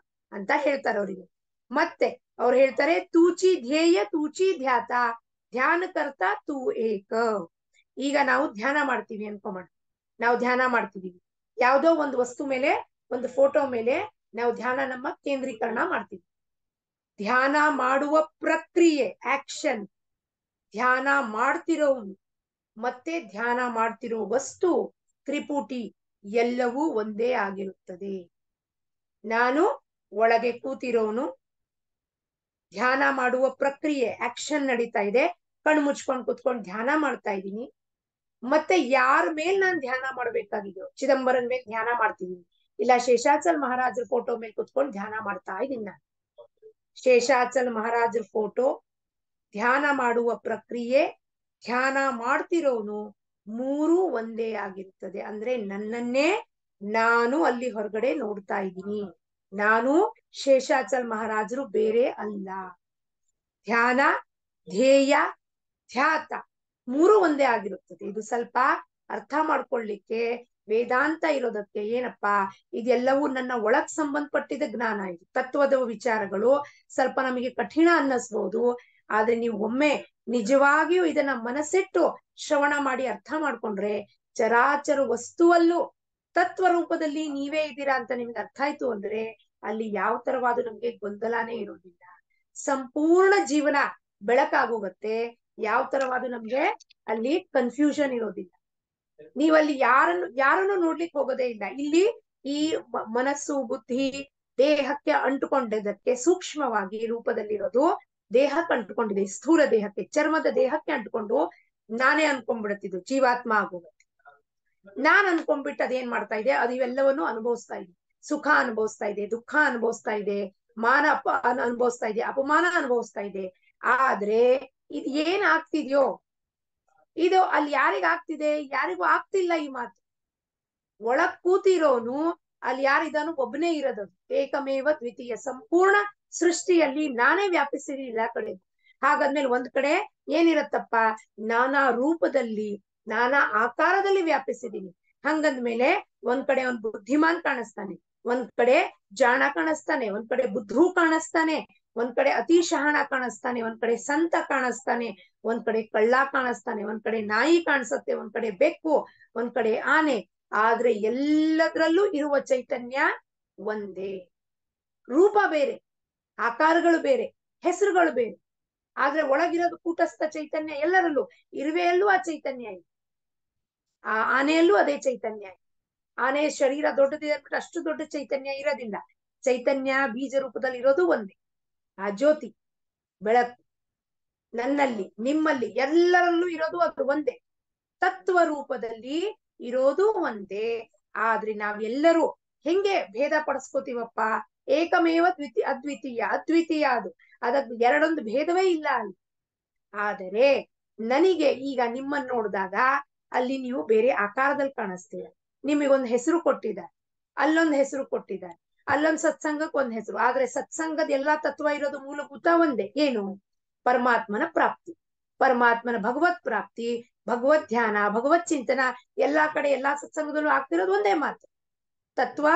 ಅಂತ ಹೇಳ್ತಾರೆ ಅವರಿಗೆ. ಮತ್ತೆ ಅವ್ರು ಹೇಳ್ತಾರೆ ತೂಚಿ ಧ್ಯೇಯ ತೂಚಿ ಧ್ಯಾತ ಧ್ಯಾನ ಕರ್ತ ತೂ ಏಕ. ಈಗ ನಾವು ಧ್ಯಾನ ಮಾಡ್ತೀವಿ ಅನ್ಕೊಂಡ್, ನಾವು ಧ್ಯಾನ ಮಾಡ್ತಿದೀವಿ, ಯಾವ್ದೋ ಒಂದು ವಸ್ತು ಮೇಲೆ, ಒಂದು ಫೋಟೋ ಮೇಲೆ ನಾವು ಧ್ಯಾನ ನಮ್ಮ ಕೇಂದ್ರೀಕರಣ ಮಾಡ್ತೀವಿ. ಧ್ಯಾನ ಮಾಡುವ ಪ್ರಕ್ರಿಯೆ ಆಕ್ಷನ್, ಧ್ಯಾನ ಮಾಡ್ತಿರೋನು ಮತ್ತೆ ಧ್ಯಾನ ಮಾಡ್ತಿರೋ ವಸ್ತು ತ್ರಿಪುಟಿ ಎಲ್ಲವೂ ಒಂದೇ ಆಗಿರುತ್ತದೆ. ನಾನು ಒಳಗೆ ಕೂತಿರೋನು, ಧ್ಯಾನ ಮಾಡುವ ಪ್ರಕ್ರಿಯೆ ಆಕ್ಷನ್ ನಡೀತಾ ಇದೆ, ಕಣ್ಣು ಮುಚ್ಕೊಂಡು ಕೂತ್ಕೊಂಡು ಧ್ಯಾನ ಮಾಡ್ತಾ ಇದ್ದೀನಿ. ಮತ್ತೆ ಯಾರ ಮೇಲ್ ನಾನು ಧ್ಯಾನ ಮಾಡ್ಬೇಕಾಗಿದೆಯೋ, ಚಿದಂಬರನ್ ಮೇಲೆ ಧ್ಯಾನ ಮಾಡ್ತಿದೀನಿ, ಇಲ್ಲ ಶೇಷಾಚಲ್ ಮಹಾರಾಜರ ಫೋಟೋ ಮೇಲೆ ಕುತ್ಕೊಂಡು ಧ್ಯಾನ ಮಾಡ್ತಾ ಇದ್ದೀನಿ ನಾನು. ಶೇಷಾಚಲ್ ಮಹಾರಾಜರ ಫೋಟೋ, ಧ್ಯಾನ ಮಾಡುವ ಪ್ರಕ್ರಿಯೆ, ಧ್ಯಾನ ಮಾಡ್ತಿರೋನು, ಮೂರು ಒಂದೇ ಆಗಿರುತ್ತದೆ. ಅಂದ್ರೆ ನನ್ನನ್ನೇ ನಾನು ಅಲ್ಲಿ ಹೊರಗಡೆ ನೋಡ್ತಾ ಇದ್ದೀನಿ. ನಾನು ಶೇಷಾಚಲ್ ಮಹಾರಾಜರು ಬೇರೆ ಅಲ್ಲ. ಧ್ಯಾನ, ಧ್ಯೇಯ, ಧ್ಯಾತ ಮೂರು ಒಂದೇ ಆಗಿರುತ್ತದೆ. ಇದು ಸ್ವಲ್ಪ ಅರ್ಥ ಮಾಡ್ಕೊಳ್ಳಿಕ್ಕೆ, ವೇದಾಂತ ಇರೋದಕ್ಕೆ ಏನಪ್ಪಾ, ಇದೆಲ್ಲವೂ ನನ್ನ ಒಳಗ್ ಸಂಬಂಧಪಟ್ಟಿದ ಜ್ಞಾನ. ಇದು ತತ್ವದ ವಿಚಾರಗಳು ಸ್ವಲ್ಪ ನಮಗೆ ಕಠಿಣ ಅನ್ನಿಸ್ಬೋದು, ಆದ್ರೆ ನೀವು ಒಮ್ಮೆ ನಿಜವಾಗಿಯೂ ಇದನ್ನ ಮನಸ್ಸಿಟ್ಟು ಶ್ರವಣ ಮಾಡಿ ಅರ್ಥ ಮಾಡ್ಕೊಂಡ್ರೆ, ಚರಾಚರ ವಸ್ತುವಲ್ಲೂ ತತ್ವ ರೂಪದಲ್ಲಿ ನೀವೇ ಇದ್ದೀರಾ ಅಂತ ನಿಮ್ಗೆ ಅರ್ಥ ಆಯ್ತು ಅಂದ್ರೆ ಅಲ್ಲಿ ಯಾವ ತರವಾದ ನಮ್ಗೆ ಗೊಂದಲಾನೇ ಇರೋದಿಲ್ಲ. ಸಂಪೂರ್ಣ ಜೀವನ ಬೆಳಕಾಗೋಗತ್ತೆ. ಯಾವ ತರವಾದ ನಮ್ಗೆ ಅಲ್ಲಿ ಕನ್ಫ್ಯೂಷನ್ ಇರೋದಿಲ್ಲ. ನೀವಲ್ಲಿ ಯಾರನ್ನು ನೋಡ್ಲಿಕ್ಕೆ ಹೋಗೋದೇ ಇಲ್ಲ. ಇಲ್ಲಿ ಈ ಮನಸ್ಸು ಬುದ್ಧಿ ದೇಹಕ್ಕೆ ಅಂಟುಕೊಂಡಿದ್ದಕ್ಕೆ ಸೂಕ್ಷ್ಮವಾಗಿ ರೂಪದಲ್ಲಿರೋದು ದೇಹಕ್ಕೆ ಅಂಟುಕೊಂಡಿದೆ, ಸ್ಥೂಲ ದೇಹಕ್ಕೆ, ಚರ್ಮದ ದೇಹಕ್ಕೆ ಅಂಟುಕೊಂಡು ನಾನೇ ಅನ್ಕೊಂಡ್ಬಿಡುತ್ತಿದ್ದು ಜೀವಾತ್ಮ ಆಗೋಗುತ್ತೆ. ನಾನ್ ಅನ್ಕೊಂಡ್ಬಿಟ್ಟು ಅದೇನ್ ಮಾಡ್ತಾ ಇದೆ, ಅದು ಇವೆಲ್ಲವನ್ನು ಅನುಭವಿಸ್ತಾ ಇದೆ. ಸುಖ ಅನುಭವಿಸ್ತಾ ಇದೆ, ದುಃಖ ಅನುಭವಿಸ್ತಾ ಇದೆ, ಮಾನ ಅನುಭವಿಸ್ತಾ ಇದೆ, ಅಪಮಾನ ಅನುಭವಿಸ್ತಾ ಇದೆ. ಆದ್ರೆ ಇದು ಏನ್ ಆಗ್ತಿದ್ಯೋ ಇದು ಅಲ್ಲಿ ಯಾರಿಗ ಆಗ್ತಿದೆ, ಯಾರಿಗೂ ಆಗ್ತಿಲ್ಲ. ಈ ಮಾತು ಒಳಗ್ ಕೂತಿರೋನು ಅಲ್ಲಿ ಯಾರಿದಾನು ಒಬ್ಬನೇ ಇರೋದು, ಏಕಮೇವ ದ್ವಿತೀಯ. ಸಂಪೂರ್ಣ ಸೃಷ್ಟಿಯಲ್ಲಿ ನಾನೇ ವ್ಯಾಪಿಸಿರಿ ಎಲ್ಲ ಕಡೆ. ಹಾಗಾದ್ಮೇಲೆ ಒಂದ್ ಕಡೆ ಏನಿರತ್ತಪ್ಪ, ನಾನಾ ರೂಪದಲ್ಲಿ ನಾನಾ ಆಕಾರದಲ್ಲಿ ವ್ಯಾಪಿಸಿದೀನಿ. ಹಂಗಂದ್ಮೇಲೆ ಒಂದ್ ಕಡೆ ಅವ್ನ್ ಬುದ್ಧಿಮಾನ್ ಕಾಣಿಸ್ತಾನೆ, ಒಂದ್ ಕಡೆ ಜಾಣ ಕಾಣಿಸ್ತಾನೆ, ಒಂದ್ ಕಡೆ ಬುದ್ಧು ಕಾಣಿಸ್ತಾನೆ, ಒಂದ್ ಕಡೆ ಅತಿ ಶಹಣ ಕಾಣಿಸ್ತಾನೆ, ಒಂದ್ ಕಡೆ ಸಂತ ಕಾಣಿಸ್ತಾನೆ, ಒಂದ್ ಕಡೆ ಕಳ್ಳ ಕಾಣಿಸ್ತಾನೆ, ಒಂದ್ ಕಡೆ ನಾಯಿ ಕಾಣಿಸತ್ತೆ, ಒಂದ್ ಕಡೆ ಬೆಕ್ಕು, ಒಂದ್ ಕಡೆ ಆನೆ. ಆದ್ರೆ ಎಲ್ಲದರಲ್ಲೂ ಇರುವ ಚೈತನ್ಯ ಒಂದೇ. ರೂಪ ಬೇರೆ, ಆಕಾರಗಳು ಬೇರೆ, ಹೆಸರುಗಳು ಬೇರೆ, ಆದ್ರೆ ಒಳಗಿರೋದು ಕೂಟಸ್ಥ ಚೈತನ್ಯ ಎಲ್ಲರಲ್ಲೂ. ಇರುವೆಯಲ್ಲೂ ಆ ಚೈತನ್ಯ ಇದೆ, ಆ ಆನೆಯಲ್ಲೂ ಅದೇ ಚೈತನ್ಯ ಇದೆ. ಆನೆಯ ಶರೀರ ದೊಡ್ಡದಿದೆ ಅಂದ್ಬಿಟ್ಟು ಅಷ್ಟು ದೊಡ್ಡ ಚೈತನ್ಯ ಇರೋದಿಲ್ಲ. ಚೈತನ್ಯ ಬೀಜ ರೂಪದಲ್ಲಿ ಇರೋದು ಒಂದೇ, ಆ ಜ್ಯೋತಿ ಬೆಳಕು ನನ್ನಲ್ಲಿ ನಿಮ್ಮಲ್ಲಿ ಎಲ್ಲರಲ್ಲೂ ಇರೋದು ಅದು ಒಂದೇ. ತತ್ವ ರೂಪದಲ್ಲಿ ಇರೋದು ಒಂದೇ. ಆದ್ರೆ ನಾವೆಲ್ಲರೂ ಹೆಂಗೆ ಭೇದ ಪಡಿಸ್ಕೋತೀವಪ್ಪ, ಏಕಮೇವ ಅದ್ವಿತೀಯ, ಅದ್ವಿತೀಯ. ಅದಕ್ಕೆ ಎರಡೊಂದು ಭೇದವೇ ಇಲ್ಲ ಅಲ್ಲಿ. ಆದರೆ ನನಗೆ ಈಗ ನಿಮ್ಮನ್ನ ನೋಡಿದಾಗ ಅಲ್ಲಿ ನೀವು ಬೇರೆ ಆಕಾರದಲ್ಲಿ ಕಾಣಿಸ್ತೀರ. ನಿಮಗೊಂದು ಹೆಸರು ಕೊಟ್ಟಿದ್ದಾರೆ, ಅಲ್ಲೊಂದು ಹೆಸರು ಕೊಟ್ಟಿದ್ದಾರೆ, ಅಲ್ಲೊಂದು ಸತ್ಸಂಗಕ್ಕೆ ಒಂದ್ ಹೆಸರು. ಆದ್ರೆ ಸತ್ಸಂಗದ ಎಲ್ಲಾ ತತ್ವ ಇರೋದು ಮೂಲಭೂತ ಒಂದೇ. ಏನು? ಪರಮಾತ್ಮನ ಪ್ರಾಪ್ತಿ, ಪರಮಾತ್ಮನ ಭಗವತ್ ಪ್ರಾಪ್ತಿ, ಭಗವತ್ ಧ್ಯಾನ, ಭಗವತ್ ಚಿಂತನ. ಎಲ್ಲಾ ಕಡೆ ಎಲ್ಲಾ ಸತ್ಸಂಗದಲ್ಲೂ ಆಗ್ತಿರೋದು ಒಂದೇ ಮಾತು, ತತ್ವ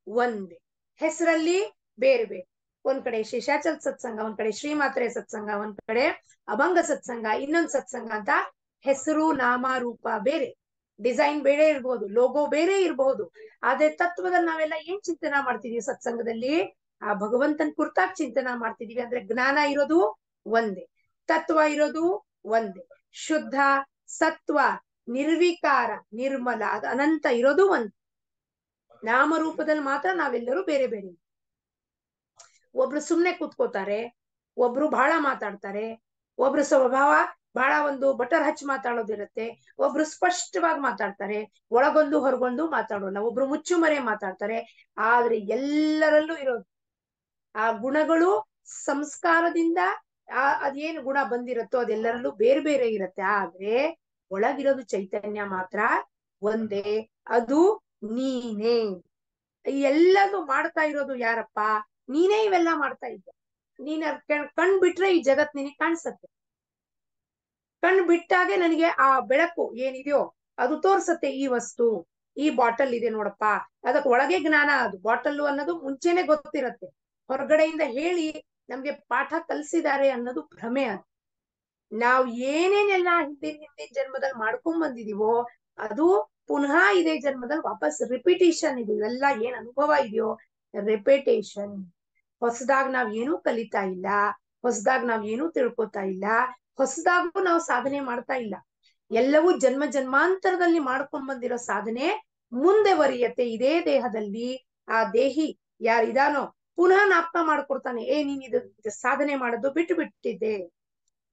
ಒಂದೇ. ಹೆಸರಲ್ಲಿ ಬೇರೆ ಬೇರೆ. ಒಂದ್ ಕಡೆ ಶೇಷಾಚಲ ಸತ್ಸಂಗ, ಒಂದ್ ಕಡೆ ಶ್ರೀಮಾತ್ರೆ ಸತ್ಸಂಗ, ಒಂದ್ ಕಡೆ ಅಭಂಗ ಸತ್ಸಂಗ, ಇನ್ನೊಂದ್ ಸತ್ಸಂಗ ಅಂತ ಹೆಸರು ನಾಮ ರೂಪ ಬೇರೆ, ಡಿಸೈನ್ ಬೇರೆ ಇರ್ಬೋದು, ಲೋಗೋ ಬೇರೆ ಇರಬಹುದು. ಆದ್ರೆ ತತ್ವದಲ್ಲಿ ನಾವೆಲ್ಲ ಏನ್ ಚಿಂತನ ಮಾಡ್ತಿದೀವಿ ಸತ್ಸಂಗದಲ್ಲಿ? ಆ ಭಗವಂತನ ಕುರಿತಾಗಿ ಚಿಂತನ ಮಾಡ್ತಿದೀವಿ. ಅಂದ್ರೆ ಜ್ಞಾನ ಇರೋದು ಒಂದೇ, ತತ್ವ ಇರೋದು ಒಂದೇ, ಶುದ್ಧ ಸತ್ವ ನಿರ್ವಿಕಾರ ನಿರ್ಮಲ ಅದು ಅನಂತ ಇರೋದು ಒಂದೇ. ನಾಮರೂಪದಲ್ಲಿ ಮಾತ್ರ ನಾವೆಲ್ಲರೂ ಬೇರೆ ಬೇರೆ. ಒಬ್ರು ಸುಮ್ನೆ ಕೂತ್ಕೋತಾರೆ, ಒಬ್ರು ಬಹಳ ಮಾತಾಡ್ತಾರೆ, ಒಬ್ರು ಸ್ವಭಾವ ಬಹಳ ಒಂದು ಬಟರ್ ಹಚ್ಚಿ ಮಾತಾಡೋದಿರುತ್ತೆ, ಒಬ್ರು ಸ್ಪಷ್ಟವಾಗಿ ಮಾತಾಡ್ತಾರೆ, ಒಳಗೊಂದು ಹೊರಗೊಂದು ಮಾತಾಡೋಲ್ಲ, ಒಬ್ರು ಮುಚ್ಚುಮರೆ ಮಾತಾಡ್ತಾರೆ. ಆದ್ರೆ ಎಲ್ಲರಲ್ಲೂ ಇರೋದು ಆ ಗುಣಗಳು ಸಂಸ್ಕಾರದಿಂದ ಅದೇನು ಗುಣ ಬಂದಿರತ್ತೋ ಅದೆಲ್ಲರಲ್ಲೂ ಬೇರೆ ಬೇರೆ ಇರತ್ತೆ. ಆದ್ರೆ ಒಳಗಿರೋದು ಚೈತನ್ಯ ಮಾತ್ರ ಒಂದೇ, ಅದು ನೀನೇ. ಎಲ್ಲದೂ ಮಾಡ್ತಾ ಇರೋದು ಯಾರಪ್ಪ? ನೀನೇ ಇವೆಲ್ಲ ಮಾಡ್ತಾ ಇದ್ದ. ನೀನ್ ಕಣ್ ಬಿಟ್ರೆ ಈ ಜಗತ್ ನಿನಗೆ ಕಾಣಿಸತ್ತೆ. ಕಣ್ ಬಿಟ್ಟಾಗೆ ನನಗೆ ಆ ಬೆಳಕು ಏನಿದೆಯೋ ಅದು ತೋರ್ಸತ್ತೆ. ಈ ವಸ್ತು, ಈ ಬಾಟಲ್ ಇದೆ ನೋಡಪ್ಪ, ಅದಕ್ಕೆ ಒಳಗೆ ಜ್ಞಾನ. ಅದು ಬಾಟಲ್ ಅನ್ನೋದು ಮುಂಚೆನೆ ಗೊತ್ತಿರತ್ತೆ, ಹೊರಗಡೆಯಿಂದ ಹೇಳಿ ನಮ್ಗೆ ಪಾಠ ಕಲಿಸಿದ್ದಾರೆ ಅನ್ನೋದು ಭ್ರಮೆ. ಅದು ನಾವ್ ಏನೇನೆಲ್ಲ ಹಿಂದಿನ ಜನ್ಮದಲ್ಲಿ ಮಾಡ್ಕೊಂಡ್ ಬಂದಿದೀವೋ ಅದು ಪುನಃ ಇದೇ ಜನ್ಮದಲ್ಲಿ ವಾಪಸ್ ರಿಪಿಟೇಷನ್. ಇದು ಇವೆಲ್ಲ ಏನ್ ಅನುಭವ ಇದೆಯೋ ರಿಪಿಟೇಷನ್. ಹೊಸದಾಗ್ ನಾವ್ ಏನೂ ಕಲಿತಾ ಇಲ್ಲ, ಹೊಸದಾಗ್ ನಾವ್ ಏನೂ ತಿಳ್ಕೊತಾ ಇಲ್ಲ, ಹೊಸದಾಗೂ ನಾವು ಸಾಧನೆ ಮಾಡ್ತಾ ಇಲ್ಲ. ಎಲ್ಲವೂ ಜನ್ಮ ಜನ್ಮಾಂತರದಲ್ಲಿ ಮಾಡ್ಕೊಂಡ್ ಬಂದಿರೋ ಸಾಧನೆ ಮುಂದೆ ಬರೆಯತ್ತೆ ಇದೇ ದೇಹದಲ್ಲಿ. ಆ ದೇಹಿ ಯಾರಿದಾನೋ ಪುನಃ ನಾಪ್ಕ ಮಾಡ್ಕೊಡ್ತಾನೆ, ನೀನ್ ಇದು ಸಾಧನೆ ಮಾಡೋದು ಬಿಟ್ಟು ಬಿಟ್ಟಿದ್ದೆ.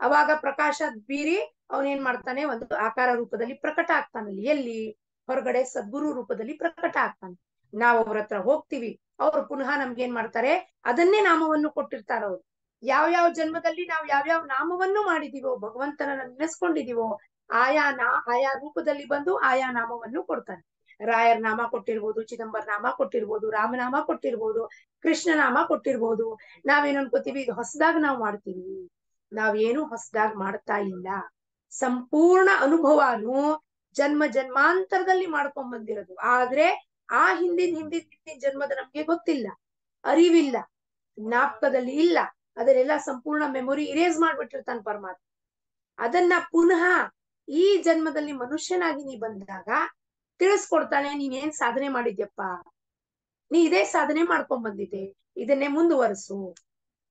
ಅವಾಗ ಪ್ರಕಾಶ ಬೀರಿ ಅವನೇನ್ ಮಾಡ್ತಾನೆ, ಒಂದು ಆಕಾರ ರೂಪದಲ್ಲಿ ಪ್ರಕಟ ಆಗ್ತಾನಲ್ಲಿ. ಎಲ್ಲಿ? ಹೊರಗಡೆ ಸದ್ಗುರು ರೂಪದಲ್ಲಿ ಪ್ರಕಟ ಆಗ್ತಾನೆ. ನಾವ್ ಅವ್ರ ಹತ್ರ ಹೋಗ್ತೀವಿ, ಅವ್ರು ಪುನಃ ನಮ್ಗೇನ್ ಮಾಡ್ತಾರೆ, ಅದನ್ನೇ ನಾಮವನ್ನು ಕೊಟ್ಟಿರ್ತಾರ. ಅವ್ರು ಯಾವ್ಯಾವ ಜನ್ಮದಲ್ಲಿ ನಾವ್ ಯಾವ್ಯಾವ ನಾಮವನ್ನು ಮಾಡಿದೀವೋ, ಭಗವಂತನ ನೆನೆಸ್ಕೊಂಡಿದೀವೋ, ಆಯಾ ರೂಪದಲ್ಲಿ ಬಂದು ಆಯಾ ನಾಮವನ್ನು ಕೊಡ್ತಾನೆ. ರಾಯರ್ ನಾಮ ಕೊಟ್ಟಿರ್ಬೋದು, ಚಿದಂಬರ ನಾಮ ಕೊಟ್ಟಿರ್ಬೋದು, ರಾಮನಾಮ ಕೊಟ್ಟಿರ್ಬೋದು, ಕೃಷ್ಣ ನಾಮ ಕೊಟ್ಟಿರ್ಬೋದು. ನಾವೇನ್ ಅನ್ಕೋತೀವಿ, ಇದು ಹೊಸದಾಗ್ ನಾವ್ ಮಾಡ್ತೀವಿ. ನಾವೇನು ಹೊಸದಾಗ್ ಮಾಡ್ತಾ ಇಲ್ಲ. ಸಂಪೂರ್ಣ ಅನುಭವನು ಜನ್ಮ ಜನ್ಮಾಂತರದಲ್ಲಿ ಮಾಡ್ಕೊಂಡ್ ಬಂದಿರೋದು. ಆದ್ರೆ ಆ ಹಿಂದಿನ ಜನ್ಮದ ನಮ್ಗೆ ಗೊತ್ತಿಲ್ಲ, ಅರಿವಿಲ್ಲ, ಜ್ಞಾಪಕದಲ್ಲಿ ಇಲ್ಲ. ಅದನ್ನೆಲ್ಲ ಸಂಪೂರ್ಣ ಮೆಮೊರಿ ಇರೇಸ್ ಮಾಡ್ಬಿಟ್ಟಿರ್ತಾನೆ ಪರಮಾತ್ಮ. ಅದನ್ನ ಪುನಃ ಈ ಜನ್ಮದಲ್ಲಿ ಮನುಷ್ಯನಾಗಿ ನೀ ಬಂದಾಗ ತಿಳಿಸ್ಕೊಡ್ತಾನೆ, ನೀನೇನ್ ಸಾಧನೆ ಮಾಡಿದ್ಯಪ್ಪ, ನೀ ಇದೇ ಸಾಧನೆ ಮಾಡ್ಕೊಂಡ್ ಬಂದಿದ್ದೆ, ಇದನ್ನೇ ಮುಂದುವರಿಸು.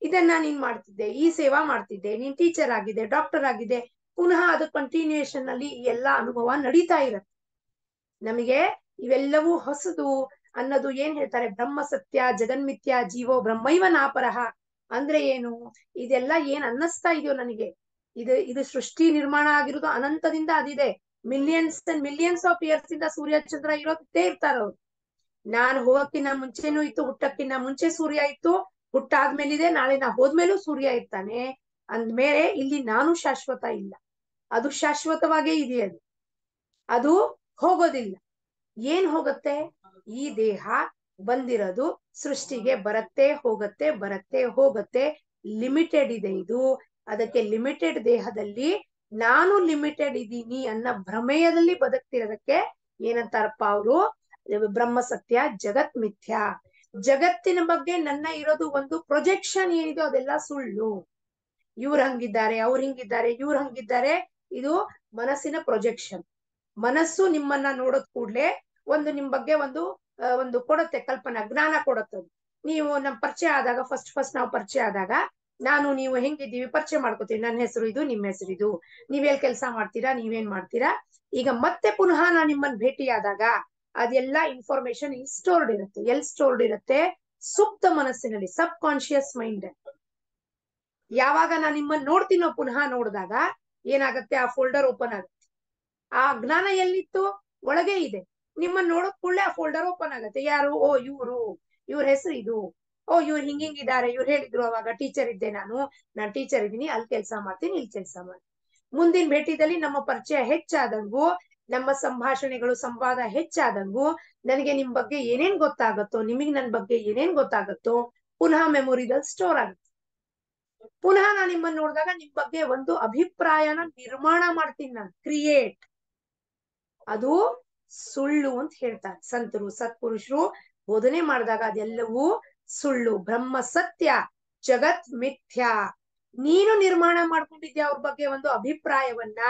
ಇದನ್ನ ನೀನ್ ಮಾಡ್ತಿದ್ದೆ, ಈ ಸೇವಾ ಮಾಡ್ತಿದ್ದೆ, ನೀನ್ ಟೀಚರ್ ಆಗಿದೆ, ಡಾಕ್ಟರ್ ಆಗಿದೆ. ಪುನಃ ಅದು ಕಂಟಿನ್ಯೂಯೇಷನ್ ಅಲ್ಲಿ ಈ ಎಲ್ಲಾ ಅನುಭವ ನಡೀತಾ ಇರತ್ತೆ. ನಮಗೆ ಇವೆಲ್ಲವೂ ಹೊಸದು ಅನ್ನೋದು ಏನ್ ಹೇಳ್ತಾರೆ, ಬ್ರಹ್ಮ ಸತ್ಯ ಜಗನ್ಮಿಥ್ಯ ಜೀವೋ ಬ್ರಹ್ಮೈವ ನಾಪರಹ ಅಂದ್ರೆ ಏನು? ಇದೆಲ್ಲ ಏನ್ ಅನ್ನಿಸ್ತಾ ಇದೆಯೋ ನನಗೆ, ಇದು ಸೃಷ್ಟಿ ನಿರ್ಮಾಣ ಆಗಿರೋದು ಅನಂತದಿಂದ ಅದಿದೆ. Millions and millions of years ಇಂದ ಸೂರ್ಯ ಚಂದ್ರ ಇರೋದೇ ಇರ್ತಾರ ಅವ್ರು. ನಾನ್ ಹೋಗಕ್ಕಿನ್ನ ಮುಂಚೆನೂ ಇತ್ತು, ಹುಟ್ಟಕ್ಕಿನ್ನ ಮುಂಚೆ ಸೂರ್ಯ ಇತ್ತು, ಹುಟ್ಟಾದ್ಮೇಲಿದೆ, ನಾಳೆ ನಾ ಹೋದ್ಮೇಲೂ ಸೂರ್ಯ ಇರ್ತಾನೆ. ಅಂದ್ಮೇಲೆ ಇಲ್ಲಿ ನಾನು ಶಾಶ್ವತ ಇಲ್ಲ, ಅದು ಶಾಶ್ವತವಾಗೇ ಇದೆ. ಅದು ಹೋಗೋದಿಲ್ಲ. ಏನ್ ಹೋಗತ್ತೆ? ಈ ದೇಹ ಬಂದಿರೋದು ಸೃಷ್ಟಿಗೆ ಬರತ್ತೆ ಹೋಗತ್ತೆ, ಬರತ್ತೆ ಹೋಗತ್ತೆ. ಲಿಮಿಟೆಡ್ ಇದೆ ಇದು. ಅದಕ್ಕೆ ಲಿಮಿಟೆಡ್ ದೇಹದಲ್ಲಿ ನಾನು ಲಿಮಿಟೆಡ್ ಇದ್ದೀನಿ ಅನ್ನೋ ಭ್ರಮೆಯದಲ್ಲಿ ಬದುಕ್ತಿರೋದಕ್ಕೆ ಏನಂತಾರಪ್ಪ ಅವರು, ಬ್ರಹ್ಮ ಸತ್ಯ ಜಗತ್ ಮಿಥ್ಯ. ಜಗತ್ತಿನ ಬಗ್ಗೆ ನನ್ನ ಇರೋದು ಒಂದು ಪ್ರೊಜೆಕ್ಷನ್ ಏನಿದೆ ಅದೆಲ್ಲ ಸುಳ್ಳು. ಇವ್ರು ಹಂಗಿದ್ದಾರೆ, ಅವ್ರು ಹಿಂಗಿದ್ದಾರೆ, ಇವ್ರು ಹಂಗಿದ್ದಾರೆ, ಇದು ಮನಸ್ಸಿನ ಪ್ರೊಜೆಕ್ಷನ್. ಮನಸ್ಸು ನಿಮ್ಮನ್ನ ನೋಡೋದ್ ಕೂಡ್ಲೆ ನಿಮ್ ಬಗ್ಗೆ ಒಂದು ಕೊಡುತ್ತೆ, ಕಲ್ಪನಾ ಜ್ಞಾನ ಕೊಡುತ್ತದು. ನೀವು ನಮ್ ಪರಿಚಯ ಆದಾಗ, ಫಸ್ಟ್ ನಾವು ಪರಿಚಯ ಆದಾಗ ನಾನು ನೀವು ಹೆಂಗಿದ್ದೀವಿ ಪರಿಚಯ ಮಾಡ್ಕೋತೀವಿ. ನನ್ನ ಹೆಸರು ಇದು, ನಿಮ್ಮ ಹೆಸರು ಇದು, ನೀವೆಲ್ ಕೆಲಸ ಮಾಡ್ತೀರಾ, ನೀವೇನ್ ಮಾಡ್ತೀರಾ. ಈಗ ಮತ್ತೆ ಪುನಃ ನಾನು ನಿಮ್ಮನ್ನ ಭೇಟಿ ಆದಾಗ ಅದೆಲ್ಲ ಇನ್ಫಾರ್ಮೇಶನ್ ಸ್ಟೋರ್ಡ್ ಇರುತ್ತೆ. ಎಲ್ಲಿ ಸ್ಟೋರ್ಡ್ ಇರುತ್ತೆ? ಸುಪ್ತ ಮನಸ್ಸಿನಲ್ಲಿ, ಸಬ್ ಕಾನ್ಶಿಯಸ್ ಮೈಂಡ್. ಯಾವಾಗ ನಾನು ನಿಮ್ಮನ್ನ ನೋಡ್ತೀನೋ, ಪುನಃ ನೋಡಿದಾಗ ಏನಾಗತ್ತೆ, ಆ ಫೋಲ್ಡರ್ ಓಪನ್ ಆಗುತ್ತೆ. ಆ ಜ್ಞಾನ ಎಲ್ಲಿತ್ತು? ಒಳಗೆ ಇದೆ. ನಿಮ್ಮನ್ನ ನೋಡೋದ್ ಕೂಡಲೇ ಆ ಫೋಲ್ಡರ್ ಓಪನ್ ಆಗತ್ತೆ. ಯಾರು? ಇವ್ರ ಹೆಸರು ಇದು, ಇವ್ರು ಹಿಂಗಿದ್ದಾರೆ, ಇವ್ರು ಹೇಳಿದ್ರು ಅವಾಗ ಟೀಚರ್ ಇದ್ದೆ, ನಾನು ಟೀಚರ್ ಇದ್ದೀನಿ, ಅಲ್ಲಿ ಕೆಲಸ ಮಾಡ್ತೀನಿ, ಇಲ್ಲಿ ಕೆಲಸ ಮಾಡ್ತೀನಿ. ಮುಂದಿನ ಭೇಟಿದಲ್ಲಿ ನಮ್ಮ ಪರಿಚಯ ಹೆಚ್ಚಾದಂಗೂ, ನಮ್ಮ ಸಂಭಾಷಣೆಗಳು ಸಂವಾದ ಹೆಚ್ಚಾದಂಗೂ ನನಗೆ ನಿಮ್ ಬಗ್ಗೆ ಏನೇನ್ ಗೊತ್ತಾಗತ್ತೋ, ನಿಮಗ್ ನನ್ ಬಗ್ಗೆ ಏನೇನ್ ಗೊತ್ತಾಗತ್ತೋ ಪುನಃ ಮೆಮೊರಿದಲ್ಲಿ ಸ್ಟೋರ್ ಆಗುತ್ತೆ. ಪುನಃ ನಾನು ನಿಮ್ಮನ್ನ ನೋಡಿದಾಗ ನಿಮ್ ಬಗ್ಗೆ ಒಂದು ಅಭಿಪ್ರಾಯನ ನಿರ್ಮಾಣ ಮಾಡ್ತೀನಿ ನಾನು, ಕ್ರಿಯೇಟ್. ಅದು ಸುಳ್ಳು ಅಂತ ಹೇಳ್ತಾರೆ ಸಂತರು, ಸತ್ಪುರುಷರು ಬೋಧನೆ ಮಾಡಿದಾಗ ಅದೆಲ್ಲವೂ ಸುಳ್ಳು. ಬ್ರಹ್ಮ ಸತ್ಯ ಜಗತ್ ಮಿಥ್ಯ. ನೀನು ನಿರ್ಮಾಣ ಮಾಡ್ಕೊಂಡಿದ್ಯಾ ಅವ್ರ ಬಗ್ಗೆ ಒಂದು ಅಭಿಪ್ರಾಯವನ್ನ,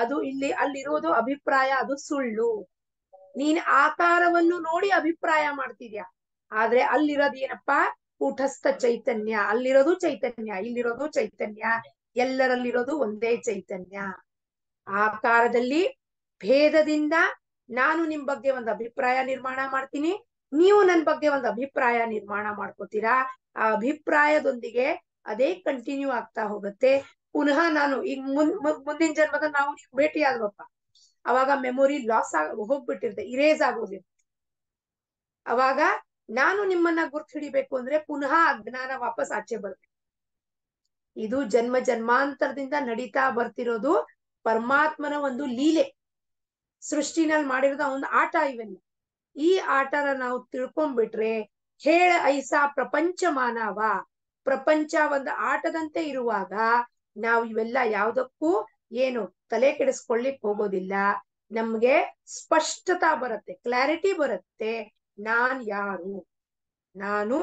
ಅದು ಅಲ್ಲಿರೋದು ಅಭಿಪ್ರಾಯ, ಅದು ಸುಳ್ಳು. ನೀನ್ ಆಕಾರವನ್ನು ನೋಡಿ ಅಭಿಪ್ರಾಯ ಮಾಡ್ತಿದ್ಯಾ, ಆದ್ರೆ ಅಲ್ಲಿರೋದು ಏನಪ್ಪಾ? ಕೂಟಸ್ಥ ಚೈತನ್ಯ. ಅಲ್ಲಿರೋದು ಚೈತನ್ಯ, ಇಲ್ಲಿರೋದು ಚೈತನ್ಯ, ಎಲ್ಲರಲ್ಲಿರೋದು ಒಂದೇ ಚೈತನ್ಯ. ಆಕಾರದಲ್ಲಿ ಭೇದದಿಂದ ನಾನು ನಿಮ್ ಬಗ್ಗೆ ಒಂದು ಅಭಿಪ್ರಾಯ ನಿರ್ಮಾಣ ಮಾಡ್ತೀನಿ, ನೀವು ನನ್ ಬಗ್ಗೆ ಒಂದು ಅಭಿಪ್ರಾಯ ನಿರ್ಮಾಣ ಮಾಡ್ಕೋತೀರಾ. ಆ ಅಭಿಪ್ರಾಯದೊಂದಿಗೆ ಅದೇ ಕಂಟಿನ್ಯೂ ಆಗ್ತಾ ಹೋಗುತ್ತೆ. ಪುನಃ ನಾನು ಈಗ ಮುಂದಿನ ಜನ್ಮದ ನಾವು ಭೇಟಿ ಆದ್ವಪ್ಪ, ಅವಾಗ ಮೆಮೊರಿ ಲಾಸ್ ಹೋಗ್ಬಿಟ್ಟಿರುತ್ತೆ, ಇರೇಸ್ ಆಗೋದಿರುತ್ತೆ. ಅವಾಗ ನಾನು ನಿಮ್ಮನ್ನ ಗುರ್ತು ಹಿಡಿಬೇಕು ಅಂದ್ರೆ ಪುನಃ ಅಜ್ಞಾನ ವಾಪಸ್ ಆಚೆ ಬರ್ಬೇಕು. ಇದು ಜನ್ಮ ಜನ್ಮಾಂತರದಿಂದ ನಡೀತಾ ಬರ್ತಿರೋದು ಪರಮಾತ್ಮನ ಒಂದು ಲೀಲೆ. ಸೃಷ್ಟಿನಲ್ಲಿ ಮಾಡಿರೋದು ಒಂದು ಆಟ ಇವೆಲ್ಲ. ಈ ಆಟನ ನಾವು ತಿಳ್ಕೊಂಡ್ಬಿಟ್ರೆ, ಹೇಳ ಐಸಾ ಪ್ರಪಂಚ ಮಾನವ, ಪ್ರಪಂಚ ಒಂದು ಆಟದಂತೆ ಇರುವಾಗ ನಾವು ಇವೆಲ್ಲ ಯಾವ್ದಕ್ಕೂ ಏನು ತಲೆ ಕೆಡಿಸ್ಕೊಳ್ಳಿಕ್ ಹೋಗೋದಿಲ್ಲ. ನಮ್ಗೆ ಸ್ಪಷ್ಟತಾ ಬರುತ್ತೆ, ಕ್ಲಾರಿಟಿ ಬರುತ್ತೆ. ನಾನ್ ಯಾರು? ನಾನು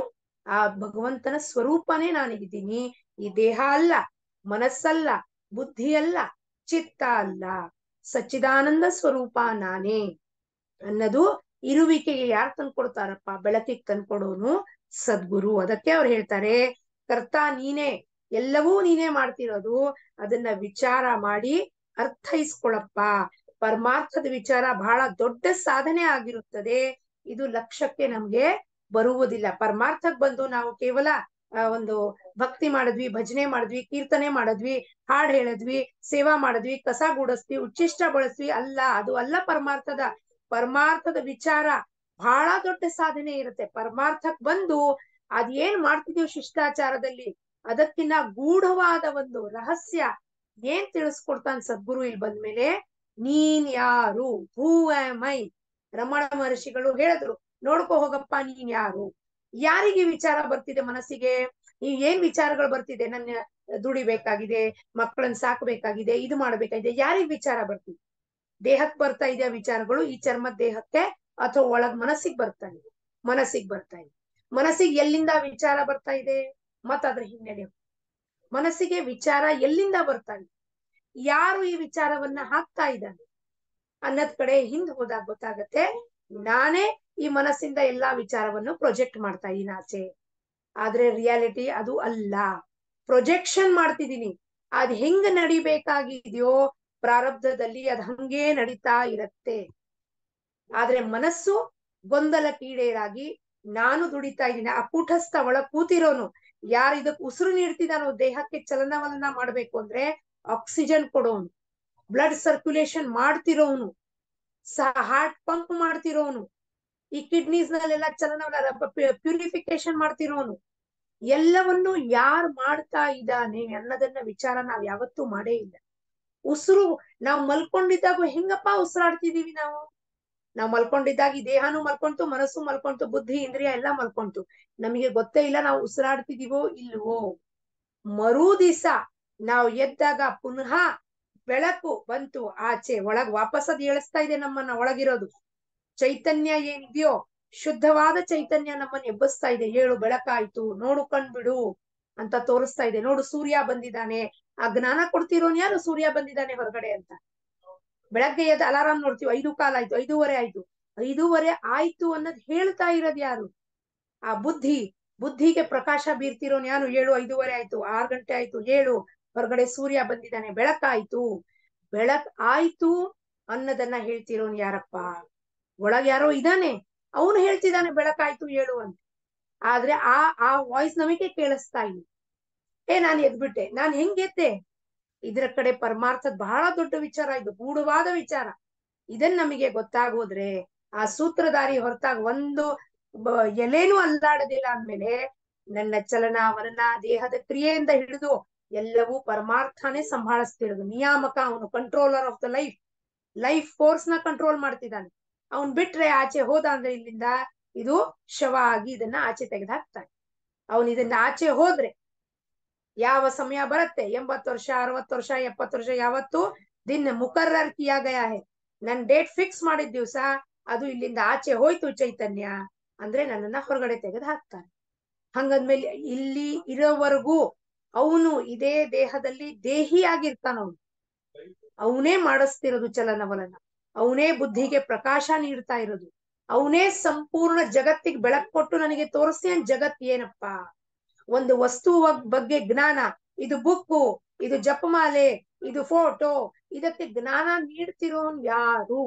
ಆ ಭಗವಂತನ ಸ್ವರೂಪನೇ ನಾನಿದ್ದೀನಿ. ಈ ದೇಹ ಅಲ್ಲ, ಮನಸ್ಸಲ್ಲ, ಬುದ್ಧಿ ಅಲ್ಲ, ಚಿತ್ತ ಅಲ್ಲ, ಸಚ್ಚಿದಾನಂದ ಸ್ವರೂಪ ನಾನೇ ಅನ್ನೋದು ಇರುವಿಕೆಗೆ ಯಾರು ತಂದ್ಕೊಡ್ತಾರಪ್ಪ? ಬೆಳಕಿಗೆ ತಂದ್ಕೊಡೋನು ಸದ್ಗುರು. ಅದಕ್ಕೆ ಅವ್ರು ಹೇಳ್ತಾರೆ, ಕರ್ತ ನೀನೇ, ಎಲ್ಲವೂ ನೀನೇ ಮಾಡ್ತಿರೋದು, ಅದನ್ನ ವಿಚಾರ ಮಾಡಿ ಅರ್ಥೈಸ್ಕೊಳಪ್ಪ. ಪರಮಾರ್ಥದ ವಿಚಾರ ಬಹಳ ದೊಡ್ಡ ಸಾಧನೆ ಆಗಿರುತ್ತದೆ. ಇದು ಲಕ್ಷ್ಯಕ್ಕೆ ನಮ್ಗೆ ಬರುವುದಿಲ್ಲ. ಪರಮಾರ್ಥಕ್ ಬಂದು ನಾವು ಕೇವಲ ಒಂದು ಭಕ್ತಿ ಮಾಡಿದ್ವಿ, ಭಜನೆ ಮಾಡಿದ್ವಿ, ಕೀರ್ತನೆ ಮಾಡಿದ್ವಿ, ಹಾಡ್ ಹೇಳಿದ್ವಿ, ಸೇವಾ ಮಾಡಿದ್ವಿ, ಕಸ ಗೂಡಿಸ್ವಿ, ಉಚ್ಚಿಷ್ಟ ಬಳಸ್ವಿ, ಅಲ್ಲ, ಅದು ಅಲ್ಲ ಪರಮಾರ್ಥದ ವಿಚಾರ ಬಹಳ ದೊಡ್ಡ ಸಾಧನೆ ಇರುತ್ತೆ. ಪರಮಾರ್ಥಕ್ ಬಂದು ಅದೇನ್ ಮಾಡ್ತಿದೀವಿ ಶಿಷ್ಟಾಚಾರದಲ್ಲಿ, ಅದಕ್ಕಿನ್ನ ಗೂಢವಾದ ಒಂದು ರಹಸ್ಯ ಏನ್ ತಿಳಿಸ್ಕೊಡ್ತಾನೆ ಸದ್ಗುರು ಇಲ್ಲಿ ಬಂದ್ಮೇಲೆ. ನೀನ್ ಯಾರು? ಹೂ ಆಮ್ ಐ? ರಮಣ ಮಹರ್ಷಿಗಳು ಹೇಳಿದ್ರು, ನೋಡ್ಕೊ ಹೋಗಪ್ಪ, ನೀನ್ ಯಾರು? ಯಾರಿಗೆ ವಿಚಾರ ಬರ್ತಿದೆ ಮನಸ್ಸಿಗೆ? ಈ ಏನ್ ವಿಚಾರಗಳು ಬರ್ತಿದೆ? ನನ್ನ ದುಡಿಬೇಕಾಗಿದೆ, ಮಕ್ಕಳನ್ನ ಸಾಕ್ಬೇಕಾಗಿದೆ, ಇದು ಮಾಡ್ಬೇಕಾಗಿದೆ, ಯಾರಿಗ್ ವಿಚಾರ ಬರ್ತಿದೆ? ದೇಹಕ್ಕೆ ಬರ್ತಾ ಇದೆ ವಿಚಾರಗಳು, ಈ ಚರ್ಮದ ದೇಹಕ್ಕೆ ಅಥವಾ ಒಳಗ್ ಮನಸ್ಸಿಗೆ ಬರ್ತಾ ಇದೆ. ಮನಸ್ಸಿಗೆ ಎಲ್ಲಿಂದ ವಿಚಾರ ಬರ್ತಾ ಇದೆ? ಮತ್ತ ಅದ್ರ ಹಿನ್ನೆಲೆ, ಮನಸ್ಸಿಗೆ ವಿಚಾರ ಎಲ್ಲಿಂದ ಬರ್ತಾ ಇದೆ, ಯಾರು ಈ ವಿಚಾರವನ್ನ ಹಾಕ್ತಾ ಇದ್ದಾನೆ ಅನ್ನೋದ್ ಕಡೆ ಹಿಂದ್ ಹೋದಾಗ ಗೊತ್ತಾಗತ್ತೆ, ನಾನೇ ಈ ಮನಸ್ಸಿಂದ ಎಲ್ಲಾ ವಿಚಾರವನ್ನು ಪ್ರೊಜೆಕ್ಟ್ ಮಾಡ್ತಾ ಇದೀನಿ ಆಚೆ. ಆದ್ರೆ ರಿಯಾಲಿಟಿ ಅದು ಅಲ್ಲ, ಪ್ರೊಜೆಕ್ಷನ್ ಮಾಡ್ತಿದೀನಿ. ಅದ್ ಹೆಂಗ್ ನಡಿಬೇಕಾಗಿದ್ಯೋ ಪ್ರಾರಬ್ಧದಲ್ಲಿ ಅದ್ ಹಂಗೇ ನಡೀತಾ ಇರತ್ತೆ. ಆದ್ರೆ ಮನಸ್ಸು ಗೊಂದಲಕ್ಕೀಡೇರಾಗಿ ನಾನು ದುಡಿತಾ ಇದ್ದೀನಿ. ಆ ಕೂಟಸ್ಥ ಒಳಗ್ ಕೂತಿರೋನು, ಯಾರು ಇದಕ್ ಉಸಿರು ನೀಡ್ತಿದಾನೋ, ದೇಹಕ್ಕೆ ಚಲನವಲನ ಮಾಡ್ಬೇಕು ಅಂದ್ರೆ ಆಕ್ಸಿಜನ್ ಕೊಡೋನು, ಬ್ಲಡ್ ಸರ್ಕ್ಯುಲೇಷನ್ ಮಾಡ್ತಿರೋನು, ಹಾರ್ಟ್ ಪಂಪ್ ಮಾಡ್ತಿರೋನು, ಈ ಕಿಡ್ನೀಸ್ ನಲ್ಲೆಲ್ಲ ಚಲನವಲನ ಪ್ಯೂರಿಫಿಕೇಶನ್ ಮಾಡ್ತಿರೋನು, ಎಲ್ಲವನ್ನು ಯಾರು ಮಾಡ್ತಾ ಇದ್ದಾನೆ ಅನ್ನೋದನ್ನ ವಿಚಾರ ನಾವ್ ಯಾವತ್ತೂ ಮಾಡೇ ಇಲ್ಲ. ಉಸಿರು ನಾವು ಮಲ್ಕೊಂಡಿದ್ದಾಗ ಹೆಂಗಪ್ಪ ಉಸಿರಾಡ್ತಿದೀವಿ? ನಾವು ಮಲ್ಕೊಂಡಿದ್ದಾಗ ಈ ದೇಹನೂ ಮಲ್ಕೊಂತು, ಮನಸ್ಸು ಮಲ್ಕೊಂತು, ಬುದ್ಧಿ ಇಂದ್ರಿಯ ಎಲ್ಲ ಮಲ್ಕೊಂತು. ನಮಗೆ ಗೊತ್ತೇ ಇಲ್ಲ ನಾವು ಉಸಿರಾಡ್ತಿದೀವೋ ಇಲ್ವೋ. ಮರು ದಿವಸ ನಾವು ಎದ್ದಾಗ ಪುನಃ ಬೆಳಕು ಬಂತು ಆಚೆ, ಒಳಗ್ ವಾಪಸ್ ಅದ್ ಏಳಿಸ್ತಾ ಇದೆ ನಮ್ಮನ್ನ. ಒಳಗಿರೋದು ಚೈತನ್ಯ ಏನಿದೆಯೋ, ಶುದ್ಧವಾದ ಚೈತನ್ಯ ನಮ್ಮನ್ನ ಎಬ್ಬಿಸ್ತಾ ಇದೆ. ಏಳು, ಬೆಳಕಾಯ್ತು, ನೋಡು ಕಣ್ಬಿಡು ಅಂತ ತೋರಿಸ್ತಾ ಇದೆ. ನೋಡು ಸೂರ್ಯ ಬಂದಿದ್ದಾನೆ. ಆ ಜ್ಞಾನ ಕೊಡ್ತಿರೋನ್ ಯಾರು? ಸೂರ್ಯ ಬಂದಿದ್ದಾನೆ ಹೊರಗಡೆ ಅಂತ. ಬೆಳಗ್ಗೆ ಎದ್ದು ಅಲಾರಾಮ್ ನೋಡ್ತೀವಿ, 5 ಕಾಲ ಆಯ್ತು, 5:15 ಆಯ್ತು. 5:15 ಆಯ್ತು ಅನ್ನೋದ್ ಹೇಳ್ತಾ ಇರೋದ್ ಯಾರು? ಆ ಬುದ್ಧಿಗೆ ಪ್ರಕಾಶ ಬೀರ್ತಿರೋನ್ ಯಾರು? 7, 5:15 ಆಯ್ತು, 6 ಗಂಟೆ ಆಯ್ತು, 7, ಹೊರಗಡೆ ಸೂರ್ಯ ಬಂದಿದ್ದಾನೆ, ಬೆಳಕಾಯ್ತು. ಆಯ್ತು ಅನ್ನೋದನ್ನ ಹೇಳ್ತಿರೋನ್ ಯಾರಪ್ಪ? ಒಳಗ್ ಯಾರೋ ಇದಾನೆ, ಅವನು ಹೇಳ್ತಿದ್ದಾನೆ ಬೆಳಕಾಯ್ತು 7 ಅಂತ. ಆದ್ರೆ ಆ ವಾಯ್ಸ್ ನಮಗೆ ಕೇಳಿಸ್ತಾ ಇಲ್ಲ. ನಾನ್ ಎದ್ಬಿಟ್ಟೆ, ನಾನ್ ಹೆಂಗೆದ್ದೆ? ಇದ್ರ ಕಡೆ ಪರಮಾರ್ಥದ ಬಹಳ ದೊಡ್ಡ ವಿಚಾರ, ಇದು ಗೂಢವಾದ ವಿಚಾರ. ಇದನ್ ನಮಗೆ ಗೊತ್ತಾಗೋದ್ರೆ ಆ ಸೂತ್ರಧಾರಿ ಹೊರತಾಗ ಒಂದು ಎಲೇನೂ ಅಲ್ಲಾಡದಿಲ್ಲ ಅಂದ್ಮೇಲೆ ನನ್ನ ಚಲನ ವಲನ ದೇಹದ ಕ್ರಿಯೆಯಿಂದ ಹಿಡಿದು ಎಲ್ಲವೂ ಪರಮಾರ್ಥನೇ ಸಂಭಾಳಿಸ್ತಿರೋದು. ನಿಯಾಮಕ ಅವನು, controller of the life force ನ ಕಂಟ್ರೋಲ್ ಮಾಡ್ತಿದ್ದಾನೆ. ಅವನ್ ಬಿಟ್ರೆ ಆಚೆ ಹೋದ ಅಂದ್ರೆ ಇಲ್ಲಿಂದ ಇದು ಶವ ಆಗಿ ಇದನ್ನ ಆಚೆ ತೆಗೆದು ಹಾಕ್ತಾನೆ. ಅವನ್ ಇದನ್ನ ಆಚೆ ಹೋದ್ರೆ ಯಾವ ಸಮಯ ಬರುತ್ತೆ, 80 ವರ್ಷ, 60 ವರ್ಷ, 70 ವರ್ಷ, ಯಾವತ್ತು ದಿನ ಮುಕರ್ರರ್ ಕಿಯಾ ಗಯಾ ಹೈ, ನನ್ ಡೇಟ್ ಫಿಕ್ಸ್ ಮಾಡಿದ ದಿವ್ಸ ಅದು ಇಲ್ಲಿಂದ ಆಚೆ ಹೋಯ್ತು ಚೈತನ್ಯ ಅಂದ್ರೆ ನನ್ನನ್ನ ಹೊರಗಡೆ ತೆಗೆದು ಹಾಕ್ತಾನೆ. ಹಂಗಂದ್ಮೇಲೆ ಇಲ್ಲಿ ಇರೋವರೆಗೂ ಅವನು ಇದೇ ದೇಹದಲ್ಲಿ ದೇಹಿಯಾಗಿರ್ತಾನವನು. ಅವನೇ ಮಾಡಿಸ್ತಿರೋದು ಚಲನವಲನ, ಅವನೇ ಬುದ್ಧಿಗೆ ಪ್ರಕಾಶ ನೀಡ್ತಾ ಇರೋದು, ಅವನೇ ಸಂಪೂರ್ಣ ಜಗತ್ತಿಗೆ ಬೆಳಕು ಕೊಟ್ಟು ನನಗೆ ತೋರಿಸ್ತೇನೆ ಜಗತ್ ಏನಪ್ಪ. ಒಂದು ವಸ್ತು ಬಗ್ಗೆ ಜ್ಞಾನ, ಇದು ಬುಕ್ಕು, ಇದು ಜಪಮಾಲೆ, ಇದು ಫೋಟೋ, ಇದಕ್ಕೆ ಜ್ಞಾನ ನೀಡ್ತಿರೋನ್ ಯಾರು?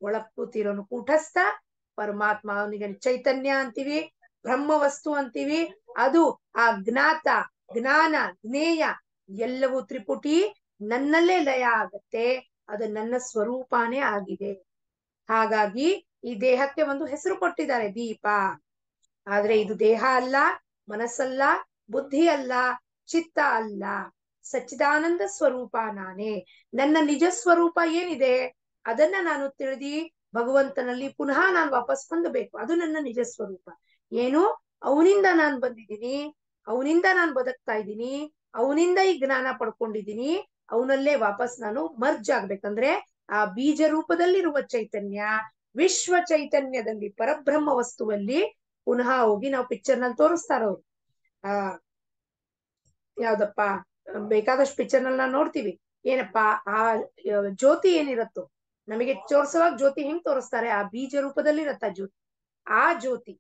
ಒಳಗ್ ಕೂತಿರೋನು ಕೂಟಸ್ಥ ಪರಮಾತ್ಮ. ಅವನಿಗೆ ಚೈತನ್ಯ ಅಂತೀವಿ, ಬ್ರಹ್ಮ ವಸ್ತು ಅಂತೀವಿ. ಅದು ಆ ಜ್ಞಾತ, ಜ್ಞಾನ, ಜ್ಞೇಯ ಎಲ್ಲವೂ ತ್ರಿಪುಟಿ ನನ್ನಲ್ಲೇ ಲಯ ಆಗತ್ತೆ. ಅದು ನನ್ನ ಸ್ವರೂಪಾನೇ ಆಗಿದೆ. ಹಾಗಾಗಿ ಈ ದೇಹಕ್ಕೆ ಒಂದು ಹೆಸರು ಕೊಟ್ಟಿದ್ದಾರೆ, ದೀಪ. ಆದ್ರೆ ಇದು ದೇಹ ಅಲ್ಲ, ಮನಸ್ಸಲ್ಲ, ಬುದ್ಧಿ ಅಲ್ಲ, ಚಿತ್ತ ಅಲ್ಲ, ಸಚ್ಚಿದಾನಂದ ಸ್ವರೂಪ ನಾನೇ. ನನ್ನ ನಿಜ ಸ್ವರೂಪ ಏನಿದೆ ಅದನ್ನ ನಾನು ತಿಳಿದಿ ಭಗವಂತನಲ್ಲಿ ಪುನಃ ನಾನು ವಾಪಸ್ ಹೊಂದಬೇಕು. ಅದು ನನ್ನ ನಿಜ ಸ್ವರೂಪ. ಏನು? ಅವನಿಂದ ನಾನು ಬಂದಿದ್ದೀನಿ, ಅವನಿಂದ ನಾನು ಬದುಕ್ತಾ ಇದ್ದೀನಿ, ಅವನಿಂದ ಈ ಜ್ಞಾನ ಪಡ್ಕೊಂಡಿದ್ದೀನಿ. ಅವನಲ್ಲೇ ವಾಪಸ್ ನಾನು ಮರ್ಜ್ ಆಗ್ಬೇಕಂದ್ರೆ ಆ ಬೀಜ ರೂಪದಲ್ಲಿರುವ ಚೈತನ್ಯ ವಿಶ್ವ ಚೈತನ್ಯದಲ್ಲಿ ಪರಬ್ರಹ್ಮ ವಸ್ತುವಲ್ಲಿ ಪುನಃ ಹೋಗಿ ನಾವು ಪಿಕ್ಚರ್ ನಲ್ಲಿ ತೋರಿಸ್ತಾರ ಅವ್ರು. ಆ ಯಾವ್ದಪ್ಪ, ಬೇಕಾದಷ್ಟು ಪಿಕ್ಚರ್ ನಲ್ಲಿ ನಾವು ನೋಡ್ತೀವಿ. ಏನಪ್ಪಾ ಆ ಜ್ಯೋತಿ ಏನಿರತ್ತೋ, ನಮಗೆ ತೋರ್ಸುವಾಗ ಜ್ಯೋತಿ ಹೆಂಗ್ ತೋರಿಸ್ತಾರೆ, ಆ ಬೀಜ ರೂಪದಲ್ಲಿ ಇರತ್ತ ಜ್ಯೋತಿ. ಆ ಜ್ಯೋತಿ,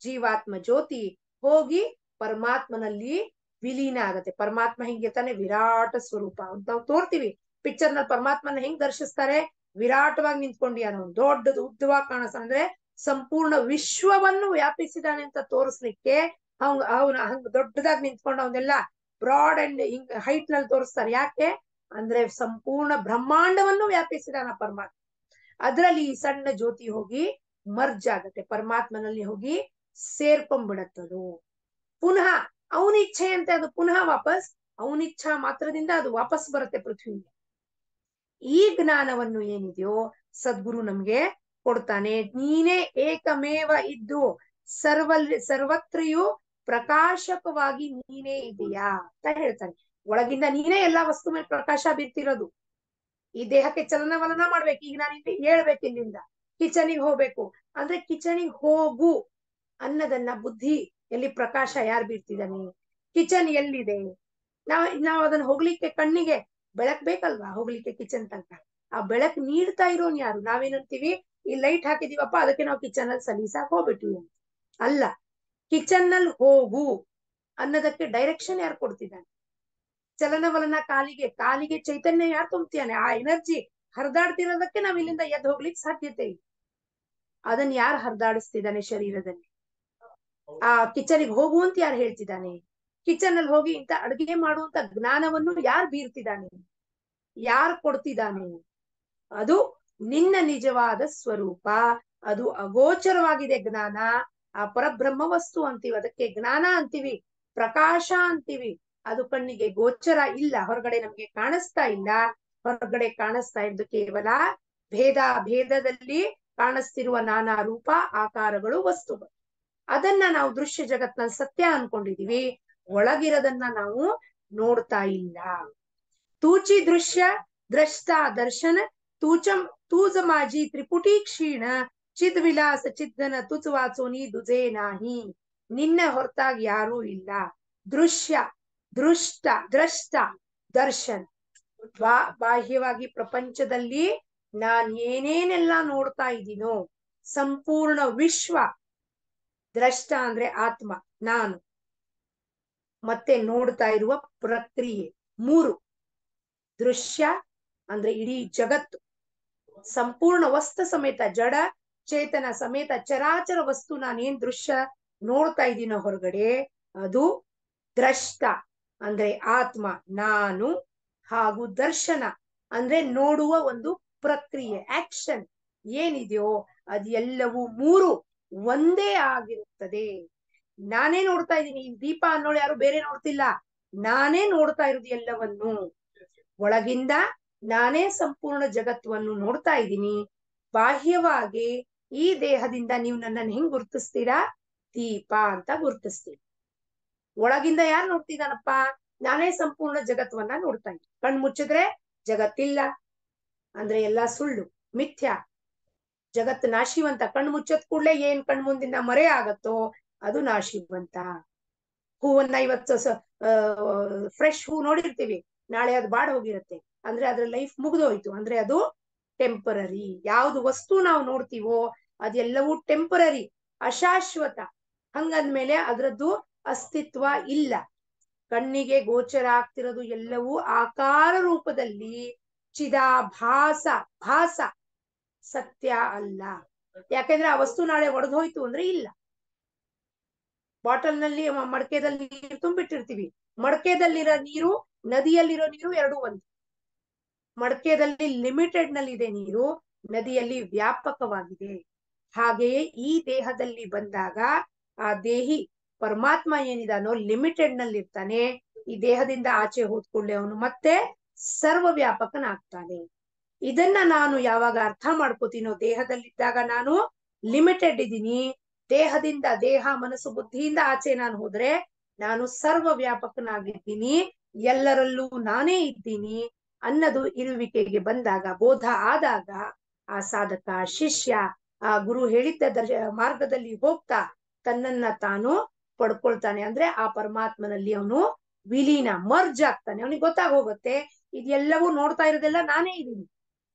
ಜೀವಾತ್ಮ ಜ್ಯೋತಿ ಹೋಗಿ ಪರಮಾತ್ಮನಲ್ಲಿ ವಿಲೀನ ಆಗತ್ತೆ. ಪರಮಾತ್ಮ ಹೆಂಗಿರ್ತಾನೆ, ವಿರಾಟ ಸ್ವರೂಪ ಅಂತ ನಾವು ತೋರ್ತೀವಿ ಪಿಕ್ಚರ್ ನಲ್ಲಿ. ಪರಮಾತ್ಮನ ಹೆಂಗ್ ದರ್ಶಿಸ್ತಾರೆ, ವಿರಾಟವಾಗಿ ನಿಂತ್ಕೊಂಡಿಯಾನ, ದೊಡ್ಡದು ಉದ್ದವಾಗಿ ಕಾಣಿಸ್ತಾನೆ. ಅಂದ್ರೆ ಸಂಪೂರ್ಣ ವಿಶ್ವವನ್ನು ವ್ಯಾಪಿಸಿದಾನೆ ಅಂತ ತೋರಿಸ್ಲಿಕ್ಕೆ ಅವನ ಹಂಗ ದೊಡ್ಡದಾಗಿ ನಿಂತ್ಕೊಂಡು ಅವನ್ನೆಲ್ಲ ಬ್ರಾಡ್ ಅಂಡ್ ಹಿಂಗ್ ಹೈಟ್ ನಲ್ಲಿ ತೋರಿಸ್ತಾರೆ. ಯಾಕೆ ಅಂದ್ರೆ ಸಂಪೂರ್ಣ ಬ್ರಹ್ಮಾಂಡವನ್ನು ವ್ಯಾಪಿಸಿದಾನ ಪರಮಾತ್ಮ. ಅದ್ರಲ್ಲಿ ಈ ಸಣ್ಣ ಜ್ಯೋತಿ ಹೋಗಿ ಮರ್ಜ್ ಆಗತ್ತೆ, ಪರಮಾತ್ಮನಲ್ಲಿ ಹೋಗಿ ಸೇರ್ಕೊಂಡ್ಬಿಡತ್ತದು. ಪುನಃ ಅವನ ಇಚ್ಛೆ ಅಂತೆ ಅದು ಪುನಃ ವಾಪಸ್, ಅವನಿಚ್ಛಾ ಮಾತ್ರದಿಂದ ಅದು ವಾಪಸ್ ಬರುತ್ತೆ ಪೃಥ್ವಿಗೆ. ಈ ಜ್ಞಾನವನ್ನು ಏನಿದೆಯೋ ಸದ್ಗುರು ನಮ್ಗೆ ಕೊಡ್ತಾನೆ. ನೀನೇ ಏಕಮೇವ ಇದ್ದು ಸರ್ವತ್ರೆಯೂ ಪ್ರಕಾಶಕವಾಗಿ ನೀನೇ ಇದೆಯಾ ಅಂತ ಹೇಳ್ತಾನೆ. ಒಳಗಿಂದ ನೀನೇ ಎಲ್ಲಾ ವಸ್ತು ಮೇಲೆ ಪ್ರಕಾಶ ಬೀರ್ತಿರೋದು. ಈ ದೇಹಕ್ಕೆ ಚಲನವಲನ ಮಾಡ್ಬೇಕು. ಈಗ ನಾನು ಇಲ್ಲಿ ಹೇಳ್ಬೇಕು, ಇಲ್ಲಿಂದ ಕಿಚನಿಗೆ ಹೋಗ್ಬೇಕು ಅಂದ್ರೆ ಕಿಚನಿಗೆ ಹೋಗು ಅನ್ನೋದನ್ನ ಬುದ್ಧಿ ಎಲ್ಲಿ ಪ್ರಕಾಶ ಯಾರು ಬೀರ್ತಿದ್ದಾನೆ, ಕಿಚನ್ ಎಲ್ಲಿದೆ, ನಾವ್ ಅದನ್ನ ಹೋಗ್ಲಿಕ್ಕೆ ಕಣ್ಣಿಗೆ ಬೆಳಕ್ ಬೇಕಲ್ವಾ ಹೋಗ್ಲಿಕ್ಕೆ ಕಿಚನ್ ತನಕ. ಆ ಬೆಳಕ್ ನೀಡ್ತಾ ಇರೋನ್ ಯಾರು? ನಾವೇನಂತೀವಿ, ಈ ಲೈಟ್ ಹಾಕಿದೀವಪ್ಪ ಅದಕ್ಕೆ ನಾವು ಕಿಚನ್ ಅಲ್ಲಿ ಸಲೀಸಾಕ್ ಹೋಗ್ಬಿಟ್ವಿ ಅಂತ. ಅಲ್ಲ, ಕಿಚನ್ ನಲ್ಲಿ ಹೋಗು ಅನ್ನೋದಕ್ಕೆ ಡೈರೆಕ್ಷನ್ ಯಾರು ಕೊಡ್ತಿದ್ದಾನೆ? ಚಲನವಲನ ಕಾಲಿಗೆ ಚೈತನ್ಯ ಯಾರು ತುಂಬ್ತಿಯಾನೆ? ಆ ಎನರ್ಜಿ ಹರಿದಾಡ್ತಿರೋದಕ್ಕೆ ನಾವ್ ಇಲ್ಲಿಂದ ಎದ್ದು ಹೋಗ್ಲಿಕ್ಕೆ ಸಾಧ್ಯತೆ ಇದೆ. ಅದನ್ನ ಯಾರು ಹರಿದಾಡಿಸ್ತಿದ್ದಾನೆ ಶರೀರದಲ್ಲಿ? ಆ ಕಿಚನಿಗೆ ಹೋಗು ಅಂತ ಯಾರು ಹೇಳ್ತಿದ್ದಾನೆ? ಕಿಚನ್ ಅಲ್ಲಿ ಹೋಗಿ ಇಂತ ಅಡುಗೆ ಮಾಡುವಂತ ಜ್ಞಾನವನ್ನು ಯಾರು ಬೀರ್ತಿದ್ದಾನೆ, ಯಾರು ಕೊಡ್ತಿದ್ದಾನೆ? ಅದು ನಿನ್ನ ನಿಜವಾದ ಸ್ವರೂಪ. ಅದು ಅಗೋಚರವಾಗಿದೆ ಜ್ಞಾನ. ಆ ಪರಬ್ರಹ್ಮ ವಸ್ತು ಅಂತೀವಿ, ಅದಕ್ಕೆ ಜ್ಞಾನ ಅಂತೀವಿ, ಪ್ರಕಾಶ ಅಂತೀವಿ. ಅದು ಕಣ್ಣಿಗೆ ಗೋಚರ ಇಲ್ಲ, ಹೊರಗಡೆ ನಮ್ಗೆ ಕಾಣಿಸ್ತಾ ಇಲ್ಲ. ಹೊರಗಡೆ ಕಾಣಿಸ್ತಾ ಇದ್ದು ಕೇವಲ ಭೇದದಲ್ಲಿ ಕಾಣಿಸ್ತಿರುವ ನಾನಾ ರೂಪ ಆಕಾರಗಳು ವಸ್ತುಗಳು. ಅದನ್ನ ನಾವು ದೃಶ್ಯ ಜಗತ್ನಲ್ಲಿ ಸತ್ಯ ಅನ್ಕೊಂಡಿದೀವಿ, ಒಳಗಿರೋದನ್ನ ನಾವು ನೋಡ್ತಾ ಇಲ್ಲ. ತೂಚಿ ದೃಶ್ಯ ದ್ರಷ್ಟ ದರ್ಶನ ತೂಜ ಮಾಜಿ ತ್ರಿಪುಟಿ ಕ್ಷೀಣ ಚಿದ್ ವಿಲಾಸ ಚಿದ್ದನ ತುಚ್ ವಾಚೋನಿ ದುಜೆ ನಾಹಿ. ನಿನ್ನ ಹೊರತಾಗಿ ಯಾರೂ ಇಲ್ಲ. ದೃಶ್ಯ ದ್ರಷ್ಟ ದರ್ಶನ್, ಬಾಹ್ಯವಾಗಿ ಪ್ರಪಂಚದಲ್ಲಿ ನಾನ್ ಏನೇನೆಲ್ಲ ನೋಡ್ತಾ ಇದ್ದೀನೋ ಸಂಪೂರ್ಣ ವಿಶ್ವ. ದ್ರಷ್ಟ ಅಂದ್ರೆ ಆತ್ಮ, ನಾನು, ಮತ್ತೆ ನೋಡ್ತಾ ಇರುವ ಪ್ರಕ್ರಿಯೆ. ಮೂರು. ದೃಶ್ಯ ಅಂದ್ರೆ ಇಡೀ ಜಗತ್ತು, ಸಂಪೂರ್ಣ ವಸ್ತು ಸಮೇತ, ಜಡ ಚೇತನ ಸಮೇತ ಚರಾಚರ ವಸ್ತು ನಾನೇನ್ ದೃಶ್ಯ ನೋಡ್ತಾ ಇದ್ದೀನೋ ಹೊರಗಡೆ, ಅದು ದ್ರಷ್ಟ ಅಂದ್ರೆ ಆತ್ಮ, ನಾನು. ಹಾಗೂ ದರ್ಶನ ಅಂದ್ರೆ ನೋಡುವ ಒಂದು ಪ್ರಕ್ರಿಯೆ, ಆಕ್ಷನ್ ಏನಿದೆಯೋ ಅದೆಲ್ಲವೂ ಮೂರು ಒಂದೇ ಆಗಿರುತ್ತದೆ. ನಾನೇ ನೋಡ್ತಾ ಇದ್ದೀನಿ. ಈ ದೀಪ ಅನ್ನೋಳು ಯಾರು ಬೇರೆ ನೋಡ್ತಿಲ್ಲ, ನಾನೇ ನೋಡ್ತಾ ಇರೋದು ಎಲ್ಲವನ್ನು. ಒಳಗಿಂದ ನಾನೇ ಸಂಪೂರ್ಣ ಜಗತ್ತನ್ನು ನೋಡ್ತಾ ಇದ್ದೀನಿ. ಬಾಹ್ಯವಾಗಿ ಈ ದೇಹದಿಂದ ನೀವು ನನ್ನನ್ನು ಹೆಂಗ್ ಗುರ್ತಿಸ್ತೀರಾ? ದೀಪ ಅಂತ ಗುರ್ತಿಸ್ತೀರಿ. ಒಳಗಿಂದ ಯಾರು ನೋಡ್ತಿದ್ದಾನಪ್ಪ? ನಾನೇ ಸಂಪೂರ್ಣ ಜಗತ್ತನ್ನ ನೋಡ್ತಾ ಇದ್ದೀನಿ. ಕಣ್ ಮುಚ್ಚಿದ್ರೆ ಜಗತ್ತಿಲ್ಲ ಅಂದ್ರೆ ಎಲ್ಲಾ ಸುಳ್ಳು, ಮಿಥ್ಯ. ಜಗತ್ತು ನಾಶಿವಂತ. ಕಣ್ಣು ಮುಚ್ಚದ್ ಕೂಡ್ಲೆ ಏನ್ ಕಣ್ ಮುಂದಿನ ಮರೆ ಆಗತ್ತೋ ಅದು ನಾಶಿವಂತ. ಹೂವನ್ನ ಇವತ್ತು ಫ್ರೆಶ್ ಹೂ ನೋಡಿರ್ತೀವಿ, ನಾಳೆ ಅದು ಬಾಡ್ ಹೋಗಿರುತ್ತೆ ಅಂದ್ರೆ ಅದ್ರ ಲೈಫ್ ಮುಗಿದೋಯ್ತು ಅಂದ್ರೆ ಅದು ಟೆಂಪರರಿ. ಯಾವ್ದು ವಸ್ತು ನಾವು ನೋಡ್ತೀವೋ ಅದೆಲ್ಲವೂ ಟೆಂಪರರಿ, ಅಶಾಶ್ವತ. ಹಂಗಂದ್ಮೇಲೆ ಅದ್ರದ್ದು ಅಸ್ತಿತ್ವ ಇಲ್ಲ. ಕಣ್ಣಿಗೆ ಗೋಚರ ಆಗ್ತಿರೋದು ಎಲ್ಲವೂ ಆಕಾರ ರೂಪದಲ್ಲಿ ಚಿದಾಭಾಸ, ಭಾಸ, ಸತ್ಯ ಅಲ್ಲ. ಯಾಕೆಂದ್ರೆ ಆ ವಸ್ತು ನಾಳೆ ಒಡೆದೋಯ್ತು ಅಂದ್ರೆ ಇಲ್ಲ. ಬಾಟಲ್ ನಲ್ಲಿ ಮಡಕೆದಲ್ಲಿ ನೀರು ತುಂಬಿಟ್ಟಿರ್ತೀವಿ, ಮಡಕೆದಲ್ಲಿರೋ ನೀರು ನದಿಯಲ್ಲಿರೋ ನೀರು ಎರಡೂ ಒಂದು. ಮಡಕೆದಲ್ಲಿ ಲಿಮಿಟೆಡ್ ನಲ್ಲಿ ಇದೆ ನೀರು, ನದಿಯಲ್ಲಿ ವ್ಯಾಪಕವಾಗಿದೆ. ಹಾಗೆಯೇ ಈ ದೇಹದಲ್ಲಿ ಬಂದಾಗ ಆ ದೇಹಿ ಪರಮಾತ್ಮ ಏನಿದಾನೋ ಲಿಮಿಟೆಡ್ ನಲ್ಲಿ ಇರ್ತಾನೆ. ಈ ದೇಹದಿಂದ ಆಚೆ ಹೋದ್ಕೊಳ್ಳೆ ಅವನು ಮತ್ತೆ ಸರ್ವ ವ್ಯಾಪಕನಾಗ್ತಾನೆ. ಇದನ್ನ ನಾನು ಯಾವಾಗ ಅರ್ಥ ಮಾಡ್ಕೋತೀನೋ, ದೇಹದಲ್ಲಿದ್ದಾಗ ನಾನು ಲಿಮಿಟೆಡ್ ಇದ್ದೀನಿ, ದೇಹದಿಂದ ದೇಹ ಮನಸ್ಸು ಬುದ್ಧಿಯಿಂದ ಆಚೆ ನಾನು ಹೋದ್ರೆ ನಾನು ಸರ್ವ ವ್ಯಾಪಕನಾಗಿದ್ದೀನಿ, ಎಲ್ಲರಲ್ಲೂ ನಾನೇ ಇದ್ದೀನಿ ಅನ್ನೋದು ಇರುವಿಕೆಗೆ ಬಂದಾಗ, ಬೋಧ ಆದಾಗ, ಆ ಸಾಧಕ ಶಿಷ್ಯ ಆ ಗುರು ಹೇಳಿದ್ದ ಮಾರ್ಗದಲ್ಲಿ ಹೋಗ್ತಾ ತನ್ನನ್ನ ತಾನು ಪಡ್ಕೊಳ್ತಾನೆ. ಅಂದ್ರೆ ಆ ಪರಮಾತ್ಮನಲ್ಲಿ ಅವನು ವಿಲೀನ ಮರ್ಜ್ ಆಗ್ತಾನೆ. ಅವನಿಗೆ ಗೊತ್ತಾಗೋಗುತ್ತೆ ಇದೆಲ್ಲವೂ ನೋಡ್ತಾ ಇರೋದೆಲ್ಲ ನಾನೇ ಇದ್ದೀನಿ,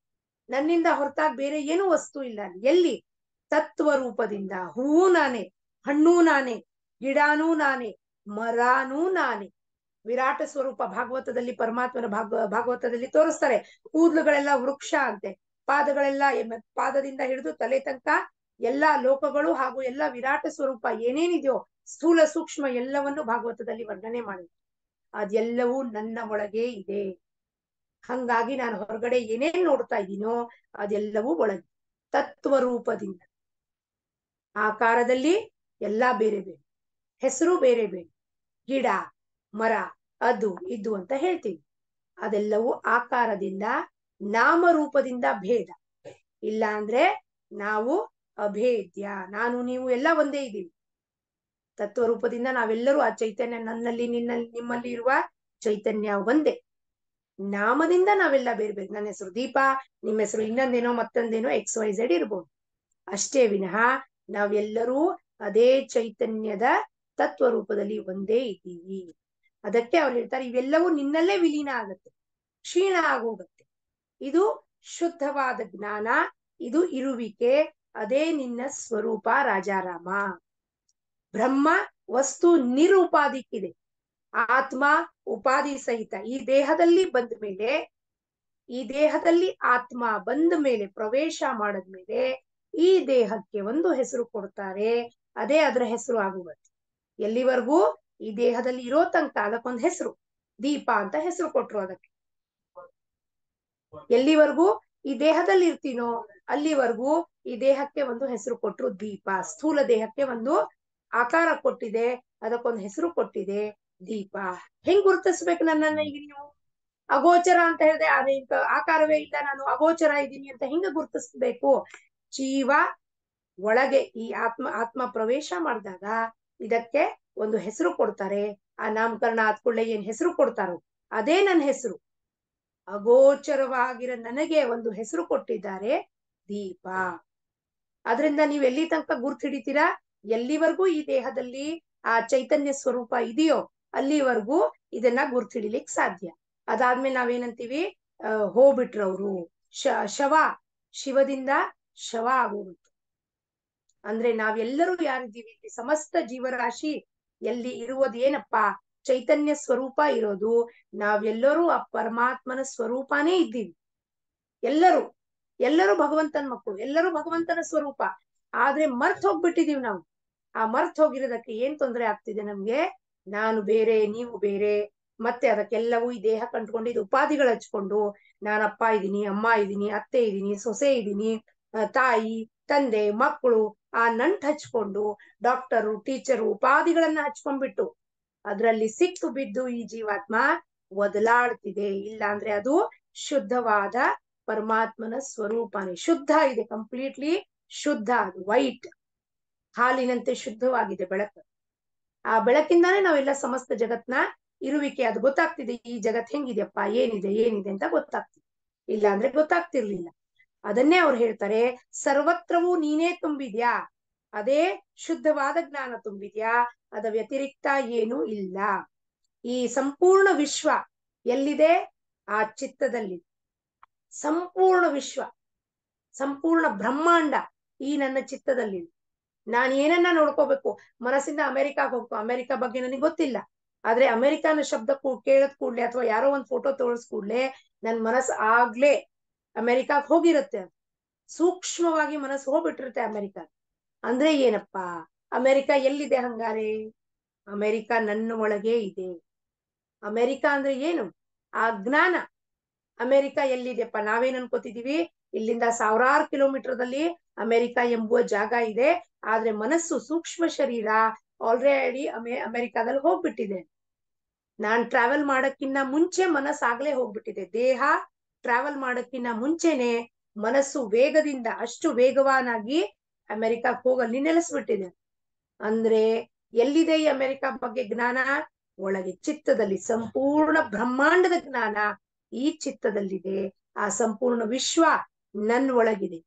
ನನ್ನಿಂದ ಹೊರತಾಗಿ ಬೇರೆ ಏನೂ ವಸ್ತು ಇಲ್ಲ. ಎಲ್ಲಿ? ತತ್ವ ರೂಪದಿಂದ ಹೂವು ನಾನೇ, ಹಣ್ಣು ನಾನೇ, ಗಿಡಾನೂ ನಾನೇ, ಮರಾನೂ ನಾನೇ. ವಿರಾಟ ಸ್ವರೂಪ ಭಾಗವತದಲ್ಲಿ ಪರಮಾತ್ಮನ ಭಾಗವತದಲ್ಲಿ ತೋರಿಸ್ತಾರೆ. ಕೂದಲುಗಳೆಲ್ಲ ವೃಕ್ಷ ಅಂತೆ, ಪಾದಗಳೆಲ್ಲ ಪಾದದಿಂದ ಹಿಡಿದು ತಲೆ ತನಕ ಎಲ್ಲಾ ಲೋಕಗಳು ಹಾಗೂ ಎಲ್ಲಾ ವಿರಾಟ ಸ್ವರೂಪ ಏನೇನಿದೆಯೋ ಸ್ಥೂಲ ಸೂಕ್ಷ್ಮ ಎಲ್ಲವನ್ನು ಭಾಗವತದಲ್ಲಿ ವರ್ಣನೆ ಮಾಡಿದೆ. ಅದೆಲ್ಲವೂ ನನ್ನ ಒಳಗೆ ಇದೆ. ಹಂಗಾಗಿ ನಾನು ಹೊರಗಡೆ ಏನೇನ್ ನೋಡ್ತಾ ಇದ್ದೀನೋ ಅದೆಲ್ಲವೂ ಒಳಗೆ ತತ್ವ ರೂಪದಿಂದ. ಆಕಾರದಲ್ಲಿ ಎಲ್ಲಾ ಬೇರೆ ಬೇರೆ, ಹೆಸರು ಬೇರೆ ಬೇರೆ, ಗಿಡ ಮರ ಅದು ಇದು ಅಂತ ಹೇಳ್ತೀವಿ. ಅದೆಲ್ಲವೂ ಆಕಾರದಿಂದ ನಾಮರೂಪದಿಂದ ಭೇದ. ಇಲ್ಲ ಅಂದ್ರೆ ನಾವು ಅಭೇದ್ಯ, ನಾನು ನೀವು ಎಲ್ಲ ಒಂದೇ ಇದ್ದೀವಿ. ತತ್ವ ರೂಪದಿಂದ ನಾವೆಲ್ಲರೂ ಆ ಚೈತನ್ಯ, ನನ್ನಲ್ಲಿ ನಿನ್ನಲ್ಲಿ ನಿಮ್ಮಲ್ಲಿ ಇರುವ ಚೈತನ್ಯ ಒಂದೇ. ನಾಮದಿಂದ ನಾವೆಲ್ಲ ಬೇರೆ ಬೇರೆ. ನನ್ನ ಹೆಸರು ದೀಪಾ, ನಿಮ್ಮ ಹೆಸರು ಇನ್ನೊಂದೇನೋ ಮತ್ತೊಂದೇನೋ XYZ ಇರ್ಬೋದು. ಅಷ್ಟೇ ವಿನಃ ನಾವೆಲ್ಲರೂ ಅದೇ ಚೈತನ್ಯದ ತತ್ವ ರೂಪದಲ್ಲಿ ಒಂದೇ ಇದ್ದೀವಿ. ಅದಕ್ಕೆ ಅವ್ರು ಹೇಳ್ತಾರೆ ಇವೆಲ್ಲವೂ ನಿನ್ನಲ್ಲೇ ವಿಲೀನ ಆಗತ್ತೆ, ಕ್ಷೀಣ ಆಗೋಗತ್ತೆ. ಇದು ಶುದ್ಧವಾದ ಜ್ಞಾನ, ಇದು ಇರುವಿಕೆ, ಅದೇ ನಿನ್ನ ಸ್ವರೂಪ ರಾಜಾರಾಮ. ಬ್ರಹ್ಮ ವಸ್ತು ನಿರುಪಾದಿಕ್ಕಿದೆ, ಆತ್ಮ ಉಪಾಧಿ ಸಹಿತ. ಈ ದೇಹದಲ್ಲಿ ಬಂದ ಮೇಲೆ, ಈ ದೇಹದಲ್ಲಿ ಆತ್ಮ ಬಂದ ಮೇಲೆ, ಪ್ರವೇಶ ಮಾಡದ್ಮೇಲೆ ಈ ದೇಹಕ್ಕೆ ಒಂದು ಹೆಸರು ಕೊಡ್ತಾರೆ, ಅದೇ ಅದರ ಹೆಸರು ಆಗುವುದು. ಎಲ್ಲಿವರೆಗೂ ಈ ದೇಹದಲ್ಲಿ ಇರೋ ತನಕ ಅದಕ್ಕೊಂದು ಹೆಸರು, ದೀಪ ಅಂತ ಹೆಸರು ಕೊಟ್ರು ಅದಕ್ಕೆ. ಎಲ್ಲಿವರೆಗೂ ಈ ದೇಹದಲ್ಲಿ ಇರ್ತೀನೋ ಅಲ್ಲಿವರೆಗೂ ಈ ದೇಹಕ್ಕೆ ಒಂದು ಹೆಸರು ಕೊಟ್ರು, ದೀಪ. ಸ್ಥೂಲ ದೇಹಕ್ಕೆ ಒಂದು ಆಕಾರ ಕೊಟ್ಟಿದೆ, ಅದಕ್ಕೊಂದು ಹೆಸರು ಕೊಟ್ಟಿದೆ, ದೀಪ. ಹೆಂಗ್ ಗುರುತಿಸ್ಬೇಕು ನನ್ನನ್ನ? ಈಗ ನೀವು ಅಗೋಚರ ಅಂತ ಹೇಳಿದೆ, ಅದೇ ಆಕಾರವೇ ಇಲ್ಲ, ನಾನು ಅಗೋಚರ ಇದ್ದೀನಿ ಅಂತ ಹೆಂಗ ಗುರುತಿಸ್ಬೇಕು? ಜೀವ ಒಳಗೆ ಈ ಆತ್ಮ ಪ್ರವೇಶ ಮಾಡಿದಾಗ ಇದಕ್ಕೆ ಒಂದು ಹೆಸರು ಕೊಡ್ತಾರೆ. ಆ ನಾಮಕರಣ ಆದ್ಕೊಳ್ಳೆ ಏನ್ ಹೆಸರು ಕೊಡ್ತಾರೋ ಅದೇ ನನ್ನ ಹೆಸರು. ಅಗೋಚರವಾಗಿರೋ ನನಗೆ ಒಂದು ಹೆಸರು ಕೊಟ್ಟಿದ್ದಾರೆ, ದೀಪ. ಅದರಿಂದ ನೀವ್ ಎಲ್ಲಿ ತನಕ ಗುರ್ತು ಹಿಡಿತೀರಾ? ಎಲ್ಲಿವರೆಗೂ ಈ ದೇಹದಲ್ಲಿ ಆ ಚೈತನ್ಯ ಸ್ವರೂಪ ಇದೆಯೋ ಅಲ್ಲಿವರೆಗೂ ಇದನ್ನ ಗುರ್ತು ಹಿಡಿಲಿಕ್ ಸಾಧ್ಯ. ಅದಾದ್ಮೇಲೆ ನಾವೇನಂತೀವಿ? ಹೋಗ್ಬಿಟ್ರವ್ರು, ಶವ, ಶಿವದಿಂದ ಶವ ಆಗೋಗ್ಬಿಟ್ಟು. ಅಂದ್ರೆ ನಾವೆಲ್ಲರೂ ಯಾರಿದ್ದೀವಿ ಇಲ್ಲಿ, ಸಮಸ್ತ ಜೀವರಾಶಿ ಎಲ್ಲಿ ಇರುವುದು ಏನಪ್ಪಾ? ಚೈತನ್ಯ ಸ್ವರೂಪ ಇರೋದು. ನಾವೆಲ್ಲರೂ ಆ ಪರಮಾತ್ಮನ ಸ್ವರೂಪನೇ ಇದ್ದೀವಿ. ಎಲ್ಲರೂ ಭಗವಂತನ ಮಕ್ಕಳು, ಎಲ್ಲರೂ ಭಗವಂತನ ಸ್ವರೂಪ. ಆದ್ರೆ ಮರ್ತ್ ಹೋಗ್ಬಿಟ್ಟಿದೀವಿ ನಾವು. ಆ ಮರ್ತ್ ಹೋಗಿರೋದಕ್ಕೆ ಏನ್ ತೊಂದರೆ ಆಗ್ತಿದೆ ನಮ್ಗೆ? ನಾನು ಬೇರೆ, ನೀವು ಬೇರೆ, ಮತ್ತೆ ಅದಕ್ಕೆಲ್ಲವೂ ಈ ದೇಹ ಕಂಡ್ಕೊಂಡಿದ್ದು ಉಪಾಧಿಗಳು ಹಚ್ಕೊಂಡು, ನಾನಪ್ಪ ಇದ್ದೀನಿ, ಅಮ್ಮ ಇದ್ದೀನಿ, ಅತ್ತೆ ಇದ್ದೀನಿ, ಸೊಸೆ ಇದ್ದೀನಿ, ತಾಯಿ ತಂದೆ ಮಕ್ಕಳು, ಆ ನಂಟ್ ಹಚ್ಕೊಂಡು ಡಾಕ್ಟರು ಟೀಚರು ಉಪಾಧಿಗಳನ್ನ ಹಚ್ಕೊಂಡ್ಬಿಟ್ಟು ಅದ್ರಲ್ಲಿ ಸಿಕ್ಕು ಬಿದ್ದು ಈ ಜೀವಾತ್ಮ ಒದಲಾಡ್ತಿದೆ. ಇಲ್ಲ ಅಂದ್ರೆ ಅದು ಶುದ್ಧವಾದ ಪರಮಾತ್ಮನ ಸ್ವರೂಪನೇ, ಶುದ್ಧ ಇದೆ, ಕಂಪ್ಲೀಟ್ಲಿ ಶುದ್ಧ. ಅದು ವೈಟ್ ಹಾಲಿನಂತೆ ಶುದ್ಧವಾಗಿದೆ ಬೆಳಕು. ಆ ಬೆಳಕಿಂದಾನೇ ನಾವೆಲ್ಲ ಸಮಸ್ತ ಜಗತ್ನ ಇರುವಿಕೆ ಅದು ಗೊತ್ತಾಗ್ತಿದೆ. ಈ ಜಗತ್ ಹೆಂಗಿದೆಯಪ್ಪ, ಏನಿದೆ ಅಂತ ಗೊತ್ತಾಗ್ತಿದೆ. ಇಲ್ಲ ಅಂದ್ರೆ ಗೊತ್ತಾಗ್ತಿರ್ಲಿಲ್ಲ. ಅದನ್ನೇ ಅವ್ರು ಹೇಳ್ತಾರೆ, ಸರ್ವತ್ರವೂ ನೀನೇ ತುಂಬಿದ್ಯಾ, ಅದೇ ಶುದ್ಧವಾದ ಜ್ಞಾನ ತುಂಬಿದ್ಯಾ, ಅದ ವ್ಯತಿರಿಕ್ತ ಏನೂ ಇಲ್ಲ. ಈ ಸಂಪೂರ್ಣ ವಿಶ್ವ ಎಲ್ಲಿದೆ? ಆ ಚಿತ್ತದಲ್ಲಿ. ಸಂಪೂರ್ಣ ವಿಶ್ವ, ಸಂಪೂರ್ಣ ಬ್ರಹ್ಮಾಂಡ ಈ ನನ್ನ ಚಿತ್ತದಲ್ಲಿ. ನಾನು ಏನನ್ನ ನೋಡ್ಕೋಬೇಕು? ಮನಸ್ಸಿಂದ ಅಮೆರಿಕಾಗ್ ಹೋಗ್ಬೇಕು, ಅಮೆರಿಕ ಬಗ್ಗೆ ನನಗೆ ಗೊತ್ತಿಲ್ಲ, ಆದ್ರೆ ಅಮೆರಿಕಾನ ಶಬ್ದ ಕೇಳದ್ ಕೂಡ್ಲೆ ಅಥವಾ ಯಾರೋ ಒಂದ್ ಫೋಟೋ ತೋರಿಸ್ ಕೂಡ್ಲೆ ನನ್ ಮನಸ್ಸು ಆಗ್ಲೇ ಅಮೆರಿಕಾಗ್ ಹೋಗಿರುತ್ತೆ. ಸೂಕ್ಷ್ಮವಾಗಿ ಮನಸ್ಸು ಹೋಗ್ಬಿಟ್ಟಿರುತ್ತೆ ಅಮೆರಿಕ. ಅಂದ್ರೆ ಏನಪ್ಪಾ? ಅಮೆರಿಕ ಎಲ್ಲಿದೆ ಹಂಗಾರೆ? ಅಮೆರಿಕ ನನ್ನ ಒಳಗೆ ಇದೆ. ಅಮೆರಿಕ ಅಂದ್ರೆ ಏನು? ಆ ಜ್ಞಾನ. ಅಮೆರಿಕ ಎಲ್ಲಿದೆಪ್ಪ? ನಾವೇನ್ ಅನ್ಕೋತಿದೀವಿ, ಇಲ್ಲಿಂದ 1000 ಕಿಲೋಮೀಟರ್ದಲ್ಲಿ ಅಮೆರಿಕ ಎಂಬುವ ಜಾಗ ಇದೆ. ಆದ್ರೆ ಮನಸ್ಸು, ಸೂಕ್ಷ್ಮ ಶರೀರ ಆಲ್ರೆಡಿ ಅಮೆರಿಕಾದಲ್ಲಿ ಹೋಗ್ಬಿಟ್ಟಿದೆ. ನಾನ್ ಟ್ರಾವೆಲ್ ಮಾಡಕ್ಕಿನ್ನ ಮುಂಚೆ ಮನಸ್ಸಾಗ್ಲೇ ಹೋಗ್ಬಿಟ್ಟಿದೆ. ದೇಹ ಟ್ರಾವೆಲ್ ಮಾಡಕ್ಕಿನ್ನ ಮುಂಚೆನೆ ಮನಸ್ಸು ವೇಗದಿಂದ, ಅಷ್ಟು ವೇಗವಾನಾಗಿ ಅಮೆರಿಕಕ್ಕೆ ಹೋಗಲ್ಲಿ ನೆಲೆಸ್ಬಿಟ್ಟಿದೆ. ಅಂದ್ರೆ ಎಲ್ಲಿದೆ ಈ ಅಮೆರಿಕ ಬಗ್ಗೆ ಜ್ಞಾನ? ಒಳಗೆ ಚಿತ್ತದಲ್ಲಿ. ಸಂಪೂರ್ಣ ಬ್ರಹ್ಮಾಂಡದ ಜ್ಞಾನ ಈ ಚಿತ್ತದಲ್ಲಿದೆ. ಆ ಸಂಪೂರ್ಣ ವಿಶ್ವ ನನ್ನ ಒಳಗಿದೆ.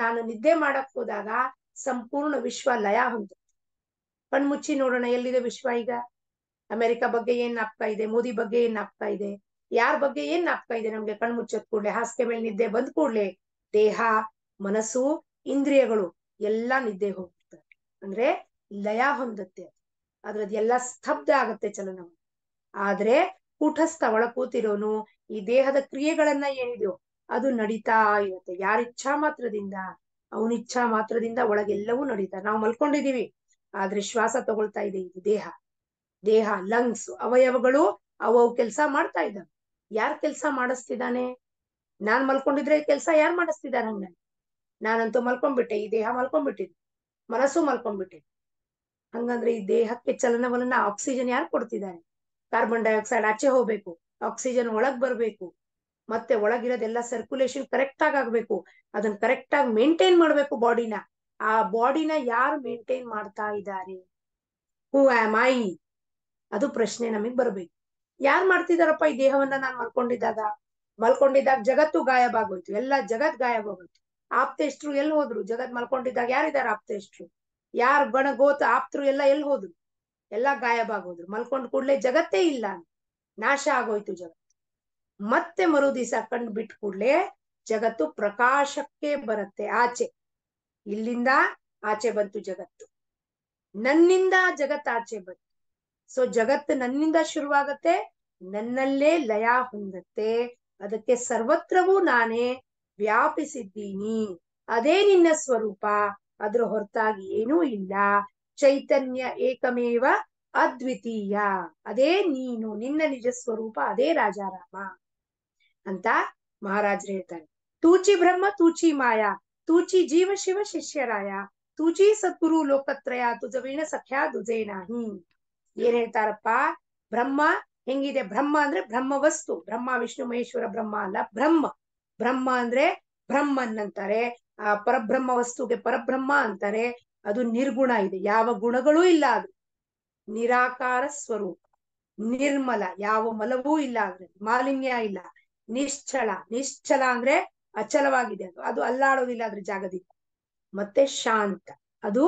ನಾನು ನಿದ್ದೆ ಮಾಡಕ್ ಹೋದಾಗ ಸಂಪೂರ್ಣ ವಿಶ್ವ ಲಯ ಹೊಂದುತ್ತೆ. ಕಣ್ಮುಚ್ಚಿ ನೋಡೋಣ, ಎಲ್ಲಿದೆ ವಿಶ್ವ ಈಗ? ಅಮೆರಿಕ ಬಗ್ಗೆ ಏನ್ ಆಗ್ತಾ ಇದೆ, ಮೋದಿ ಬಗ್ಗೆ ಏನ್ ಆಗ್ತಾ ಇದೆ, ಯಾರ ಬಗ್ಗೆ ಏನ್ ಆಗ್ತಾ ಇದೆ ನಮ್ಗೆ ಕಣ್ಮುಚ್ಚದ್ ಕೂಡ್ಲೆ, ಹಾಸಿಗೆ ಮೇಲೆ ನಿದ್ದೆ ಬಂದ್ ಕೂಡ್ಲೆ ದೇಹ, ಮನಸ್ಸು, ಇಂದ್ರಿಯಗಳು ಎಲ್ಲಾ ನಿದ್ದೆ ಹೋಗ್ಬಿಡ್ತವೆ. ಅಂದ್ರೆ ಲಯ ಹೊಂದುತ್ತೆ, ಅದ್ರದ್ದೆಲ್ಲ ಸ್ತಬ್ಧ ಆಗತ್ತೆ ಚಲನ. ಆದ್ರೆ ಕೂಟಸ್ಥ ಒಳ ಕೂತಿರೋನು ಈ ದೇಹದ ಕ್ರಿಯೆಗಳನ್ನ ಏನಿದೆಯೋ ಅದು ನಡೀತಾ ಇರುತ್ತೆ. ಯಾರ ಇಚ್ಛಾ ಮಾತ್ರದಿಂದ, ಅವನ ಇಚ್ಛಾ ಮಾತ್ರದಿಂದ ಒಳಗೆಲ್ಲವೂ ನಡೀತಾ. ನಾವು ಮಲ್ಕೊಂಡಿದೀವಿ, ಆದ್ರೆ ಶ್ವಾಸ ತಗೊಳ್ತಾ ಇದೆ ಇದು ದೇಹ, ಲಂಗ್ಸ್, ಅವಯವಗಳು ಅವು ಕೆಲಸ ಮಾಡ್ತಾ ಇದ್ದಾವೆ. ಯಾರ್ ಕೆಲಸ ಮಾಡಿಸ್ತಿದ್ದಾನೆ? ನಾನ್ ಮಲ್ಕೊಂಡಿದ್ರೆ ಕೆಲಸ ಯಾರು ಮಾಡಿಸ್ತಿದ್ದಾರೆ ಹಂಗ? ನಾನಂತೂ ಮಲ್ಕೊಂಡ್ಬಿಟ್ಟೆ, ಈ ದೇಹ ಮಲ್ಕೊಂಡ್ಬಿಟ್ಟಿದೆ, ಮನಸ್ಸು ಮಲ್ಕೊಂಡ್ಬಿಟ್ಟೆ. ಹಂಗಂದ್ರೆ ಈ ದೇಹಕ್ಕೆ ಚಲನವಲನ ಆಕ್ಸಿಜನ್ ಯಾರು ಕೊಡ್ತಿದ್ದಾರೆ? ಕಾರ್ಬನ್ ಡೈಆಕ್ಸೈಡ್ ಆಚೆ ಹೋಗ್ಬೇಕು, ಆಕ್ಸಿಜನ್ ಒಳಗ್ ಬರ್ಬೇಕು, ಮತ್ತೆ ಒಳಗಿರೋದೆಲ್ಲ ಸರ್ಕ್ಯುಲೇಷನ್ ಕರೆಕ್ಟ್ ಆಗಿ ಆಗ್ಬೇಕು. ಅದನ್ನ ಕರೆಕ್ಟ್ ಆಗಿ ಮೇಂಟೈನ್ ಮಾಡ್ಬೇಕು ಬಾಡಿನ. ಆ ಬಾಡಿನ ಯಾರು ಮೇಂಟೈನ್ ಮಾಡ್ತಾ ಇದ್ದಾರೆ? ಹೂ ಆಮ್ ಐ? ಅದು ಪ್ರಶ್ನೆ ನಮಗ್ ಬರ್ಬೇಕು. ಯಾರು ಮಾಡ್ತಿದಾರಪ್ಪ ಈ ದೇಹವನ್ನ? ನಾನ್ ಮಲ್ಕೊಂಡಿದ್ದಾಗ ಜಗತ್ತು ಗಾಯಬ ಆಗೋಯ್ತು, ಎಲ್ಲ ಜಗತ್ ಗಾಯಬ ಆಗೋಯ್ತು. ಆಪ್ತೇಷ್ಟ್ರು ಎಲ್ಲಿ ಹೋದ್ರು? ಜಗತ್ ಮಲ್ಕೊಂಡಿದ್ದಾಗ ಯಾರಿದ್ದಾರೆ ಆಪ್ತೇಷ್ಟ್ರು? ಯಾರು ಗಣಗೋತ ಆಪ್ತರು ಎಲ್ಲ ಎಲ್ಲಿ ಹೋದ್ರು? ಎಲ್ಲ ಗಾಯಬ ಆಗೋದ್ರು. ಮಲ್ಕೊಂಡ್ ಕೂಡ್ಲೆ ಜಗತ್ತೇ ಇಲ್ಲ, ನಾಶ ಆಗೋಯ್ತು ಜಗತ್ತು. ಮತ್ತೆ ಮರು ದಿವಸ ಕಣ್ ಬಿಟ್ಟ ಕೂಡ್ಲೆ ಜಗತ್ತು ಪ್ರಕಾಶಕ್ಕೆ ಬರುತ್ತೆ ಆಚೆ. ಇಲ್ಲಿಂದ ಆಚೆ ಬಂತು ಜಗತ್ತು, ನನ್ನಿಂದ ಜಗತ್ ಆಚೆ ಬಂತು. ಸೊ ಜಗತ್ತು ನನ್ನಿಂದ ಶುರುವಾಗತ್ತೆ, ನನ್ನಲ್ಲೇ ಲಯ ಹೊಂದತ್ತೆ. ಅದಕ್ಕೆ ಸರ್ವತ್ರವೂ ನಾನೇ ವ್ಯಾಪಿಸಿದ್ದೀನಿ, ಅದೇ ನಿನ್ನ ಸ್ವರೂಪ, ಅದ್ರ ಹೊರತಾಗಿ ಏನೂ ಇಲ್ಲ. ಚೈತನ್ಯ ಏಕಮೇವ ಅದ್ವಿತೀಯ, ಅದೇ ನೀನು, ನಿನ್ನ ನಿಜ ಸ್ವರೂಪ ಅದೇ ರಾಜಾರಾಮ ಅಂತ ಮಹಾರಾಜರು ಹೇಳ್ತಾರೆ. ತೂಚಿ ಬ್ರಹ್ಮ ತೂಚಿ ಮಾಯಾ, ತೂಚಿ ಜೀವ ಶಿವ ಶಿಷ್ಯರಾಯ, ತೂಚಿ ಸದ್ಗುರು ಲೋಕತ್ರಯ, ತುಜವೀಣ ಸಖ್ಯಾ ದುಜೇನಾಹಿ. ಏನ್ ಹೇಳ್ತಾರಪ್ಪ? ಬ್ರಹ್ಮ ಹೆಂಗಿದೆ? ಬ್ರಹ್ಮ ಅಂದ್ರೆ ಬ್ರಹ್ಮ ವಸ್ತು, ಬ್ರಹ್ಮ ವಿಷ್ಣು ಮಹೇಶ್ವರ ಬ್ರಹ್ಮ ಅಲ್ಲ, ಬ್ರಹ್ಮ ಅಂದ್ರೆ ಬ್ರಹ್ಮನ್ ಅಂತಾರೆ. ಆ ಪರಬ್ರಹ್ಮ ವಸ್ತುಗೆ ಪರಬ್ರಹ್ಮ ಅಂತಾರೆ. ಅದು ನಿರ್ಗುಣ ಇದೆ, ಯಾವ ಗುಣಗಳೂ ಇಲ್ಲ, ಅದು ನಿರಾಕಾರ ಸ್ವರೂಪ, ನಿರ್ಮಲ, ಯಾವ ಮಲವೂ ಇಲ್ಲ, ಅದ್ರಲ್ಲಿ ಮಾಲಿನ್ಯ ಇಲ್ಲ. ನಿಶ್ಚಲ ಅಂದ್ರೆ ಅಚಲವಾಗಿದೆ, ಅದು ಅಲ್ಲಾಡೋದಿಲ್ಲ ಅದ್ರ ಜಾಗದಿಂದ. ಮತ್ತೆ ಶಾಂತ, ಅದು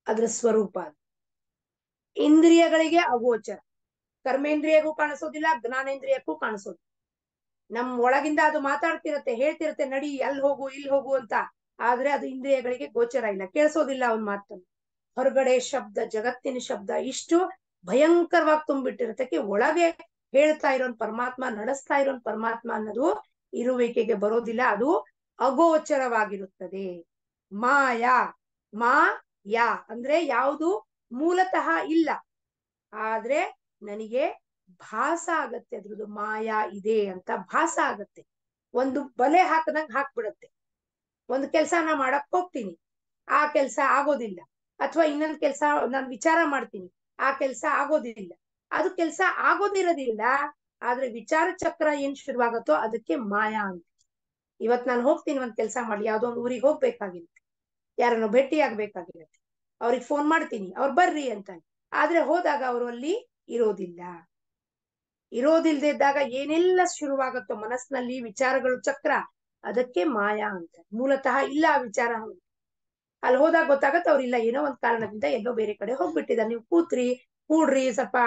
ಅದ್ರ ಸ್ವರೂಪ. ಅದು ಇಂದ್ರಿಯಗಳಿಗೆ ಅಗೋಚರ, ಕರ್ಮೇಂದ್ರಿಯಗೂ ಕಾಣಿಸೋದಿಲ್ಲ, ಜ್ಞಾನೇಂದ್ರಿಯಕ್ಕೂ ಕಾಣಿಸೋದಿಲ್ಲ. ನಮ್ ಒಳಗಿಂದ ಅದು ಮಾತಾಡ್ತಿರತ್ತೆ, ಹೇಳ್ತಿರತ್ತೆ ನಡಿ, ಅಲ್ಲಿ ಹೋಗು ಇಲ್ಲಿ ಹೋಗು ಅಂತ. ಆದ್ರೆ ಅದು ಇಂದ್ರಿಯಗಳಿಗೆ ಗೋಚರ ಇಲ್ಲ, ಕೇಳಿಸೋದಿಲ್ಲ ಅವನ್ ಮಾತನ್ನು. ಹೊರಗಡೆ ಶಬ್ದ, ಜಗತ್ತಿನ ಶಬ್ದ ಇಷ್ಟು ಭಯಂಕರವಾಗಿ ತುಂಬಿಟ್ಟಿರತಕ್ಕೆ ಒಳಗೆ ಹೇಳ್ತಾ ಇರೋನ್ ಪರಮಾತ್ಮ, ನಡೆಸ್ತಾ ಇರೋನ್ ಪರಮಾತ್ಮ ಅನ್ನೋದು ಇರುವಿಕೆಗೆ ಬರೋದಿಲ್ಲ, ಅದು ಅಗೋಚರವಾಗಿರುತ್ತದೆ. ಮಾಯಾ ಅಂದ್ರೆ ಯಾವುದು ಮೂಲತಃ ಇಲ್ಲ, ಆದ್ರೆ ನನಗೆ ಭಾಸ ಆಗತ್ತೆ, ಅದ್ರದ್ದು ಮಾಯಾ ಇದೆ ಅಂತ ಭಾಸ ಆಗತ್ತೆ. ಒಂದು ಬಲೆ ಹಾಕದಂಗ್ ಹಾಕ್ಬಿಡತ್ತೆ. ಒಂದು ಕೆಲಸ ನಾ ಮಾಡಕ್ ಹೋಗ್ತೀನಿ, ಆ ಕೆಲಸ ಆಗೋದಿಲ್ಲ. ಅಥವಾ ಇನ್ನೊಂದು ಕೆಲಸ ನಾನು ವಿಚಾರ ಮಾಡ್ತೀನಿ, ಆ ಕೆಲಸ ಆಗೋದಿಲ್ಲ. ಅದು ಕೆಲಸ ಆಗೋದಿರೋದಿಲ್ಲ, ಆದ್ರೆ ವಿಚಾರ ಚಕ್ರ ಏನ್ ಶುರುವಾಗತ್ತೋ ಅದಕ್ಕೆ ಮಾಯಾ ಅಂತ. ಇವತ್ ನಾನು ಹೋಗ್ತೀನಿ ಒಂದ್ ಕೆಲಸ ಮಾಡಿ, ಯಾವ್ದೋ ಒಂದು ಊರಿಗೆ ಹೋಗ್ಬೇಕಾಗಿರುತ್ತೆ, ಯಾರನ್ನು ಭೇಟಿ ಆಗ್ಬೇಕಾಗಿರುತ್ತೆ, ಅವ್ರಿಗೆ ಫೋನ್ ಮಾಡ್ತೀನಿ, ಅವ್ರು ಬರ್ರಿ ಅಂತ. ಆದ್ರೆ ಹೋದಾಗ ಅವರು ಅಲ್ಲಿ ಇರೋದಿಲ್ದೇ ಇದ್ದಾಗ ಏನೆಲ್ಲ ಶುರುವಾಗುತ್ತೋ ಮನಸ್ಸಿನಲ್ಲಿ ವಿಚಾರಗಳು ಚಕ್ರ, ಅದಕ್ಕೆ ಮಾಯಾ ಅಂತ. ಮೂಲತಃ ಇಲ್ಲ ಆ ವಿಚಾರ. ಅಲ್ಲಿ ಹೋದಾಗ ಗೊತ್ತಾಗತ್ತೆ ಅವ್ರಿಲ್ಲ, ಏನೋ ಒಂದ್ ಕಾರಣದಿಂದ ಎಲ್ಲೋ ಬೇರೆ ಕಡೆ ಹೋಗ್ಬಿಟ್ಟಿದ, ನೀವು ಕೂಡ್ರಿ ಸ್ವಲ್ಪ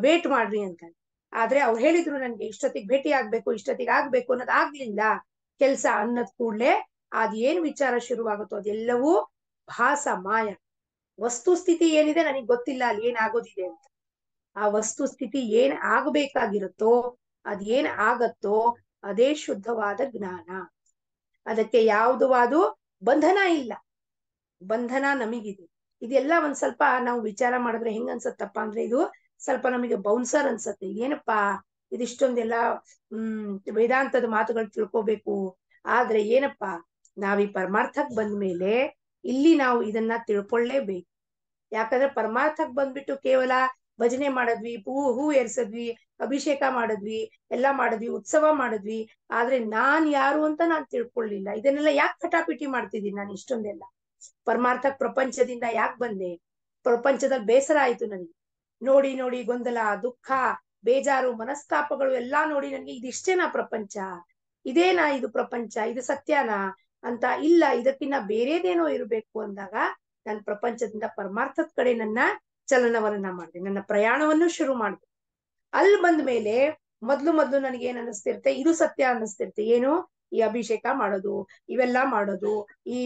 ವೇಟ್ ಮಾಡ್ರಿ ಅಂತ. ಆದ್ರೆ ಅವ್ರು ಹೇಳಿದ್ರು ನನ್ಗೆ ಇಷ್ಟೊತ್ತಿಗೆ ಭೇಟಿ ಆಗ್ಬೇಕು, ಇಷ್ಟೊತ್ತಿಗೆ ಆಗ್ಬೇಕು ಅನ್ನೋದು ಆಗ್ಲಿಲ್ಲ. ಕೆಲ್ಸ ಅನ್ನದ್ ಕೂಡ್ಲೆ ಅದೇನ್ ವಿಚಾರ ಶುರುವಾಗುತ್ತೋ ಅದೆಲ್ಲವೂ ಭಾಸ, ಮಾಯ. ವಸ್ತು ಸ್ಥಿತಿ ಏನಿದೆ ನನಗ್ ಗೊತ್ತಿಲ್ಲ ಅಲ್ಲಿ ಏನ್ ಆಗೋದಿದೆ ಅಂತ. ಆ ವಸ್ತು ಸ್ಥಿತಿ ಏನ್ ಆಗ್ಬೇಕಾಗಿರುತ್ತೋ ಅದೇನ್ ಆಗತ್ತೋ ಅದೇ ಶುದ್ಧವಾದ ಜ್ಞಾನ. ಅದಕ್ಕೆ ಯಾವುದವಾದು ಬಂಧನ ಇಲ್ಲ, ಬಂಧನ ನಮಗಿದೆ. ಇದೆಲ್ಲ ಒಂದ್ ಸ್ವಲ್ಪ ನಾವು ವಿಚಾರ ಮಾಡಿದ್ರೆ ಹೆಂಗ್ ಅನ್ಸತ್ತಪ್ಪ ಅಂದ್ರೆ, ಇದು ಸ್ವಲ್ಪ ನಮಗೆ ಬೌನ್ಸರ್ ಅನ್ಸತ್ತೆ. ಏನಪ್ಪಾ ಇದಿಷ್ಟೊಂದೆಲ್ಲ ವೇದಾಂತದ ಮಾತುಗಳು ತಿಳ್ಕೋಬೇಕು. ಆದ್ರೆ ಏನಪ್ಪಾ, ನಾವೀ ಪರಮಾರ್ಥಕ್ ಬಂದ್ಮೇಲೆ ಇಲ್ಲಿ ನಾವು ಇದನ್ನ ತಿಳ್ಕೊಳ್ಳೇಬೇಕು. ಯಾಕಂದ್ರೆ ಪರಮಾರ್ಥಕ್ ಬಂದ್ಬಿಟ್ಟು ಕೇವಲ ಭಜನೆ ಮಾಡಿದ್ವಿ, ಹೂ ಏರ್ಸದ್ವಿ, ಅಭಿಷೇಕ ಮಾಡಿದ್ವಿ, ಎಲ್ಲಾ ಮಾಡಿದ್ವಿ, ಉತ್ಸವ ಮಾಡಿದ್ವಿ, ಆದ್ರೆ ನಾನ್ ಯಾರು ಅಂತ ನಾನ್ ತಿಳ್ಕೊಳ್ಳಿಲ್ಲ. ಇದನ್ನೆಲ್ಲ ಯಾಕೆ ಕಟಾಪಿಟಿ ಮಾಡ್ತಿದ್ದೀನಿ ನಾನು? ಇಷ್ಟೊಂದೆಲ್ಲ ಪರಮಾರ್ಥಕ್ ಪ್ರಪಂಚದಿಂದ ಯಾಕೆ ಬಂದೆ? ಪ್ರಪಂಚದಲ್ಲಿ ಬೇಸರ ಆಯ್ತು ನನಗೆ, ನೋಡಿ ನೋಡಿ ಗೊಂದಲ, ದುಃಖ, ಬೇಜಾರು, ಮನಸ್ತಾಪಗಳು ಎಲ್ಲಾ ನೋಡಿ ನನಗೆ ಇದಿಷ್ಟೇನಾ ಪ್ರಪಂಚ? ಇದೇನಾ ಇದು ಪ್ರಪಂಚ? ಇದು ಸತ್ಯನಾ ಅಂತ? ಇಲ್ಲ, ಇದಕ್ಕಿನ್ನ ಬೇರೆದೇನೋ ಇರಬೇಕು ಅಂದಾಗ ನಾನು ಪ್ರಪಂಚದಿಂದ ಪರಮಾರ್ಥದ ಕಡೆ ನನ್ನ ಚಲನವಲನ ಮಾಡಿದೆ, ನನ್ನ ಪ್ರಯಾಣವನ್ನು ಶುರು ಮಾಡಿದೆ. ಅಲ್ಲಿ ಬಂದ ಮೇಲೆ ಮೊದ್ಲು ನನಗೆ ಏನ್ ಅನ್ನಿಸ್ತಿರುತ್ತೆ, ಇದು ಸತ್ಯ ಅನ್ನಿಸ್ತಿರುತ್ತೆ. ಏನು, ಈ ಅಭಿಷೇಕ ಮಾಡೋದು, ಇವೆಲ್ಲ ಮಾಡೋದು, ಈ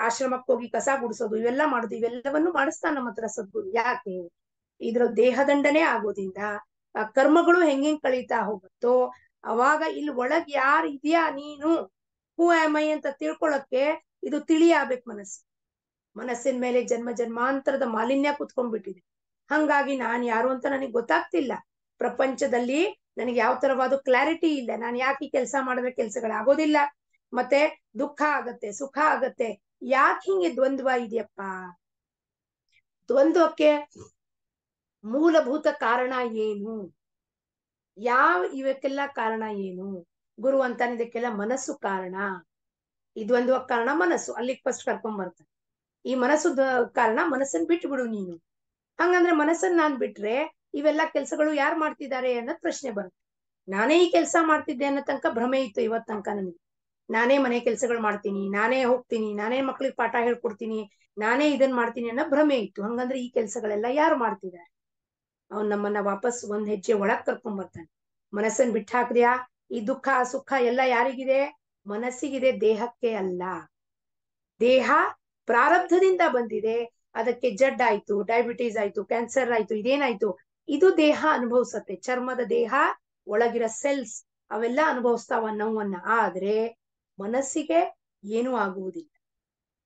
ಆಶ್ರಮಕ್ಕೆ ಹೋಗಿ ಕಸ ಗುಡಿಸೋದು, ಇವೆಲ್ಲ ಮಾಡೋದು, ಇವೆಲ್ಲವನ್ನು ಮಾಡಿಸ್ತಾನ ನಮ್ಮ ಹತ್ರ ಸದ್ಗುರು. ಯಾಕೆ? ಇದ್ರ ದೇಹದಂಡನೆ ಆಗೋದ್ರಿಂದ ಆ ಕರ್ಮಗಳು ಹೆಂಗ್ ಕಳೀತಾ ಹೋಗುತ್ತೋ ಅವಾಗ ಇಲ್ಲಿ ಒಳಗ್ ಯಾರು ಇದೆಯಾ ನೀನು, ಹೂ ಆಮ್ ಐ ಅಂತ ತಿಳ್ಕೊಳಕ್ಕೆ ಇದು ತಿಳಿಯಾಗ್ಬೇಕು. ಮನಸ್ಸಿನ ಮೇಲೆ ಜನ್ಮ ಜನ್ಮಾಂತರದ ಮಾಲಿನ್ಯ ಕುತ್ಕೊಂಡ್ಬಿಟ್ಟಿದೆ. ಹಂಗಾಗಿ ನಾನ್ ಯಾರು ಅಂತ ನನಗೆ ಗೊತ್ತಾಗ್ತಿಲ್ಲ. ಪ್ರಪಂಚದಲ್ಲಿ ನನಗೆ ಯಾವ ತರವಾದ ಕ್ಲಾರಿಟಿ ಇಲ್ಲ. ನಾನು ಯಾಕೆ ಈ ಕೆಲಸ ಮಾಡಿದ್ರೆ ಕೆಲಸಗಳಾಗೋದಿಲ್ಲ, ಮತ್ತೆ ದುಃಖ ಆಗತ್ತೆ, ಸುಖ ಆಗತ್ತೆ, ಯಾಕೆ ಹಿಂಗೆ ದ್ವಂದ್ವ ಇದೆಯಪ್ಪ? ದ್ವಂದ್ವಕ್ಕೆ ಮೂಲಭೂತ ಕಾರಣ ಏನು? ಇವಕ್ಕೆಲ್ಲ ಕಾರಣ ಏನು? ಗುರು ಅಂತಾನೆ ಇದಕ್ಕೆಲ್ಲ ಮನಸ್ಸು ಕಾರಣ. ಈ ದ್ವಂದ್ವ ಕಾರಣ ಮನಸ್ಸು. ಅಲ್ಲಿಗೆ ಫಸ್ಟ್ ಕರ್ಕೊಂಡ್ ಬರ್ತಾನೆ. ಈ ಮನಸ್ಸು ಕಾರಣ. ಮನಸ್ಸನ್ನ ಬಿಟ್ಟು ಬಿಡು ನೀನು. ಹಂಗಂದ್ರೆ ಮನಸ್ಸನ್ನ ನಾನ್ ಬಿಟ್ರೆ ಇವೆಲ್ಲ ಕೆಲ್ಸಗಳು ಯಾರು ಮಾಡ್ತಿದ್ದಾರೆ ಅನ್ನೋದ್ ಪ್ರಶ್ನೆ ಬರುತ್ತೆ. ನಾನೇ ಈ ಕೆಲಸ ಮಾಡ್ತಿದ್ದೆ ಅನ್ನೋ ತನಕ ಭ್ರಮೆ ಇತ್ತು ಇವತ್ ತನಕ ನನಗೆ. ನಾನೇ ಮನೆ ಕೆಲ್ಸಗಳು ಮಾಡ್ತೀನಿ, ನಾನೇ ಹೋಗ್ತೀನಿ, ನಾನೇ ಮಕ್ಳಿಗೆ ಪಾಠ ಹೇಳ್ಕೊಡ್ತೀನಿ, ನಾನೇ ಇದನ್ ಮಾಡ್ತೀನಿ ಅನ್ನೋ ಭ್ರಮೆ ಇತ್ತು. ಹಂಗಂದ್ರೆ ಈ ಕೆಲ್ಸಗಳೆಲ್ಲ ಯಾರು ಮಾಡ್ತಿದ್ದಾರೆ? ಅವ್ನ್ ನಮ್ಮನ್ನ ವಾಪಸ್ ಒಂದ್ ಹೆಜ್ಜೆ ಒಳಗ್ ಕರ್ಕೊಂಡ್ ಬರ್ತಾನೆ. ಮನಸ್ಸನ್ ಬಿಟ್ಟು ಹಾಕ್ದ್ಯಾ? ಈ ದುಃಖ ಸುಖ ಎಲ್ಲ ಯಾರಿಗಿದೆ? ಮನಸ್ಸಿಗಿದೆ, ದೇಹಕ್ಕೆ ಅಲ್ಲ. ದೇಹ ಪ್ರಾರಬ್ಧದಿಂದ ಬಂದಿದೆ, ಅದಕ್ಕೆ ಜಡ್ಡಾಯ್ತು, ಡಯಾಬಿಟೀಸ್ ಆಯ್ತು, ಕ್ಯಾನ್ಸರ್ ಆಯ್ತು, ಇದೇನಾಯ್ತು, ಇದು ದೇಹ ಅನುಭವಿಸತ್ತೆ. ಚರ್ಮದ ದೇಹ, ಒಳಗಿರೋ ಸೆಲ್ಸ್ ಅವೆಲ್ಲ ಅನುಭವಿಸ್ತಾವ ನೋವನ್ನ. ಆದ್ರೆ ಮನಸ್ಸಿಗೆ ಏನೂ ಆಗುವುದಿಲ್ಲ.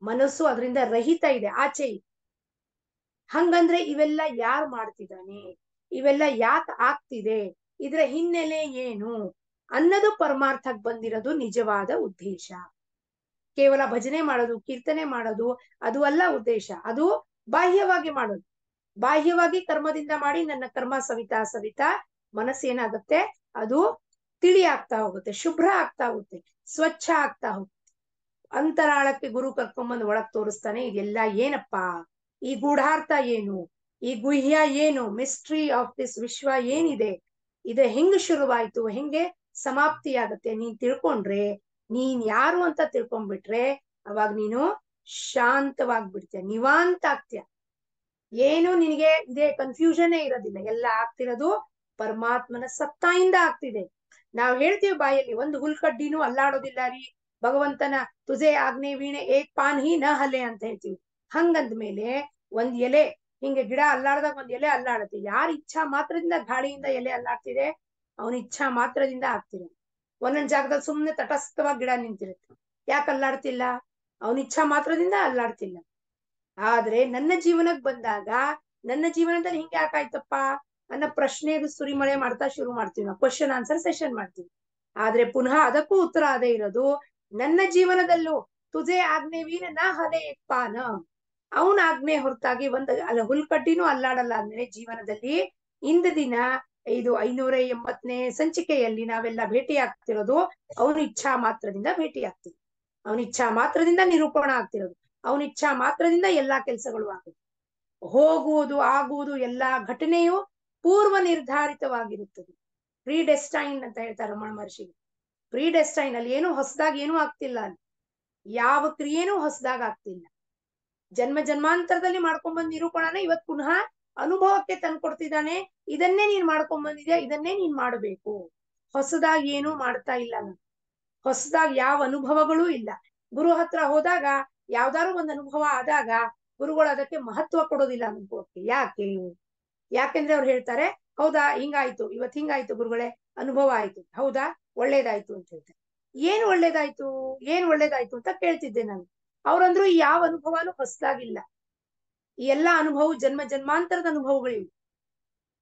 ಮನಸ್ಸು ಅದರಿಂದ ರಹಿತ ಇದೆ, ಆಚೆ ಇದೆ. ಹಂಗಂದ್ರೆ ಇವೆಲ್ಲ ಯಾರು ಮಾಡ್ತಿದ್ದಾನೆ, ಇವೆಲ್ಲ ಯಾಕೆ ಆಗ್ತಿದೆ, ಇದರ ಹಿನ್ನೆಲೆ ಏನು ಅನ್ನೋದು ಪರಮಾರ್ಥಕ್ಕೆ ಬಂದಿರೋದು ನಿಜವಾದ ಉದ್ದೇಶ. ಕೇವಲ ಭಜನೆ ಮಾಡೋದು, ಕೀರ್ತನೆ ಮಾಡೋದು ಅದು ಅಲ್ಲ ಉದ್ದೇಶ. ಅದು ಬಾಹ್ಯವಾಗಿ ಮಾಡೋದು. ಬಾಹ್ಯವಾಗಿ ಕರ್ಮದಿಂದ ಮಾಡಿ ನನ್ನ ಕರ್ಮ ಸವಿತಾ ಸವಿತಾ ಮನಸ್ಸೇನಾಗುತ್ತೆ, ಅದು ತಿಳಿ ಆಗ್ತಾ ಹೋಗುತ್ತೆ, ಶುಭ್ರ ಆಗ್ತಾ ಹೋಗುತ್ತೆ, ಸ್ವಚ್ಛ ಆಗ್ತಾ ಹೋಗುತ್ತೆ. ಅಂತರಾಳಕ್ಕೆ ಗುರು ಕರ್ಕೊಂಬಂದು ಒಳಗ್ ತೋರಿಸ್ತಾನೆ. ಇದೆಲ್ಲ ಏನಪ್ಪಾ, ಈ ಗೂಢಾರ್ಥ ಏನು, ಈ ಗುಹ್ಯ ಏನು, ಮಿಸ್ಟ್ರಿ ಆಫ್ ದಿಸ್ ವಿಶ್ವ ಏನಿದೆ, ಇದು ಹೆಂಗ್ ಶುರುವಾಯ್ತು, ಹೆಂಗೆ ಸಮಾಪ್ತಿ ಆಗತ್ತೆ, ನೀನ್ ತಿಳ್ಕೊಂಡ್ರೆ, ನೀನ್ ಯಾರು ಅಂತ ತಿಳ್ಕೊಂಡ್ಬಿಟ್ರೆ ಅವಾಗ ನೀನು ಶಾಂತವಾಗ್ಬಿಡ್ತೀಯ, ನಿವಾಂತ ಆಗ್ತೀಯ. ಏನು ನಿನಗೆ ಇದೇ ಕನ್ಫ್ಯೂಷನ್ನೇ ಇರೋದಿಲ್ಲ. ಎಲ್ಲ ಆಗ್ತಿರೋದು ಪರಮಾತ್ಮನ ಸತ್ತಾಯಿಂದ ಆಗ್ತಿದೆ. ನಾವ್ ಹೇಳ್ತೀವಿ ಬಾಯಲ್ಲಿ, ಒಂದು ಹುಲ್ಕಡ್ಡಿನೂ ಅಲ್ಲಾಡೋದಿಲ್ಲ ರೀ ಭಗವಂತನ ತುಜೆ ಆಜ್ಞೆ ವೀಣೆ ಏಕ್ ಪಾನ್ ಹಿ ನ ಹಲೆ ಅಂತ ಹೇಳ್ತೀವಿ. ಹಂಗಂದ್ಮೇಲೆ ಒಂದ್ ಎಲೆ ಹಿಂಗೆ ಗಿಡ ಅಲ್ಲಾಡ್ದಾಗ ಒಂದ್ ಎಲೆ ಅಲ್ಲಾಡುತ್ತೆ. ಯಾರ ಇಚ್ಛಾ ಮಾತ್ರದಿಂದ ಗಾಳಿಯಿಂದ ಎಲೆ ಅಲ್ಲಾಡ್ತಿದೆ? ಅವನ ಇಚ್ಛಾ ಮಾತ್ರದಿಂದ ಆಗ್ತಿದೆ. ಒಂದೊಂದ್ ಜಾಗದಲ್ಲಿ ಸುಮ್ನೆ ತಟಸ್ಥವಾಗಿ ಗಿಡ ನಿಂತಿರುತ್ತೆ. ಯಾಕೆ ಅಲ್ಲಾಡ್ತಿಲ್ಲ? ಅವನ ಇಚ್ಛಾ ಮಾತ್ರದಿಂದ ಅಲ್ಲಾಡ್ತಿಲ್ಲ. ಆದ್ರೆ ನನ್ನ ಜೀವನಕ್ಕೆ ಬಂದಾಗ ನನ್ನ ಜೀವನದಲ್ಲಿ ಹಿಂಗೆ ಯಾಕಾಯ್ತಪ್ಪ ಅನ್ನೋ ಪ್ರಶ್ನೆಗೆ ಸುರಿಮಳೆ ಮಾಡ್ತಾ ಶುರು ಮಾಡ್ತೀವಿ ನಾವು. ಕ್ವಶನ್ ಆನ್ಸರ್ ಸೆಷನ್ ಮಾಡ್ತೀವಿ. ಆದ್ರೆ ಪುನಃ ಅದಕ್ಕೂ ಉತ್ತರ ಅದೇ ಇರೋದು. ನನ್ನ ಜೀವನದಲ್ಲೂ ತುಜೆ ಆಜ್ಞೆ ವೀರ ನಾ ಹಲೆ ಪಾನ, ಅವನ ಆಜ್ಞೆ ಹೊರತಾಗಿ ಅಲ್ಲ ಹುಲ್ಕಡ್ಡಿನೂ ಅಲ್ಲಾಡಲ್ಲ. ಅಂದ್ರೆ ಜೀವನದಲ್ಲಿ ಇಂದ ದಿನ ಇದು 580ನೇ ಸಂಚಿಕೆಯಲ್ಲಿ ನಾವೆಲ್ಲ ಭೇಟಿ ಆಗ್ತಿರೋದು ಅವನ ಇಚ್ಛಾ ಮಾತ್ರದಿಂದ ಭೇಟಿ ಆಗ್ತೀವಿ. ಅವನ ಇಚ್ಛಾ ಮಾತ್ರದಿಂದ ನಿರೂಪಣ ಆಗ್ತಿರೋದು. ಅವನ ಇಚ್ಛಾ ಮಾತ್ರದಿಂದ ಎಲ್ಲಾ ಕೆಲಸಗಳು ಆಗುತ್ತೆ. ಹೋಗುವುದು ಆಗುವುದು ಎಲ್ಲಾ ಘಟನೆಯು ಪೂರ್ವ ನಿರ್ಧಾರಿತವಾಗಿರುತ್ತದೆ. ಪ್ರೀಡೆಸ್ಟೈನ್ ಅಂತ ಹೇಳ್ತಾರೆ ರಮಣ ಮಹರ್ಷಿಗೆ. ಪ್ರೀಡೆಸ್ಟೈನ್ ಅಲ್ಲಿ ಏನು ಹೊಸದಾಗಿ ಏನೂ ಆಗ್ತಿಲ್ಲ. ಅಲ್ಲಿ ಯಾವ ಕ್ರಿಯೆನೂ ಹೊಸದಾಗ ಆಗ್ತಿಲ್ಲ. ಜನ್ಮ ಜನ್ಮಾಂತರದಲ್ಲಿ ಮಾಡ್ಕೊಂಡ್ಬಂದ್ ನಿರೂಪಣನ ಇವತ್ ಪುನಃ ಅನುಭವಕ್ಕೆ ತಂದ್ಕೊಡ್ತಿದ್ದಾನೆ. ಇದನ್ನೇ ನೀನ್ ಮಾಡ್ಕೊಂಡ್ ಬಂದಿದ್ಯಾ, ಇದನ್ನೇ ನೀನ್ ಮಾಡಬೇಕು. ಹೊಸದಾಗಿ ಏನೂ ಮಾಡ್ತಾ ಇಲ್ಲ ನಾನು. ಹೊಸದಾಗಿ ಯಾವ ಅನುಭವಗಳೂ ಇಲ್ಲ. ಗುರು ಹತ್ರ ಹೋದಾಗ ಯಾವ್ದಾದ್ರು ಒಂದು ಅನುಭವ ಆದಾಗ ಗುರುಗಳು ಅದಕ್ಕೆ ಮಹತ್ವ ಕೊಡೋದಿಲ್ಲ ಅನುಭವಕ್ಕೆ. ಯಾಕೆಂದ್ರೆ ಅವ್ರು ಹೇಳ್ತಾರೆ, ಹೌದಾ ಹಿಂಗಾಯ್ತು, ಇವತ್ ಹಿಂಗಾಯ್ತು ಗುರುಗಳೇ, ಅನುಭವ ಆಯ್ತು, ಹೌದಾ ಒಳ್ಳೇದಾಯ್ತು ಅಂತ ಹೇಳ್ತಾರೆ. ಏನ್ ಒಳ್ಳೇದಾಯ್ತು ಅಂತ ಕೇಳ್ತಿದ್ದೆ ನಾನು. ಅವ್ರಂದ್ರು ಈ ಯಾವ ಅನುಭವನೂ ಹೊಸದಾಗಿಲ್ಲ. ಈ ಎಲ್ಲಾ ಅನುಭವ ಜನ್ಮ ಜನ್ಮಾಂತರದ ಅನುಭವಗಳಿವೆ.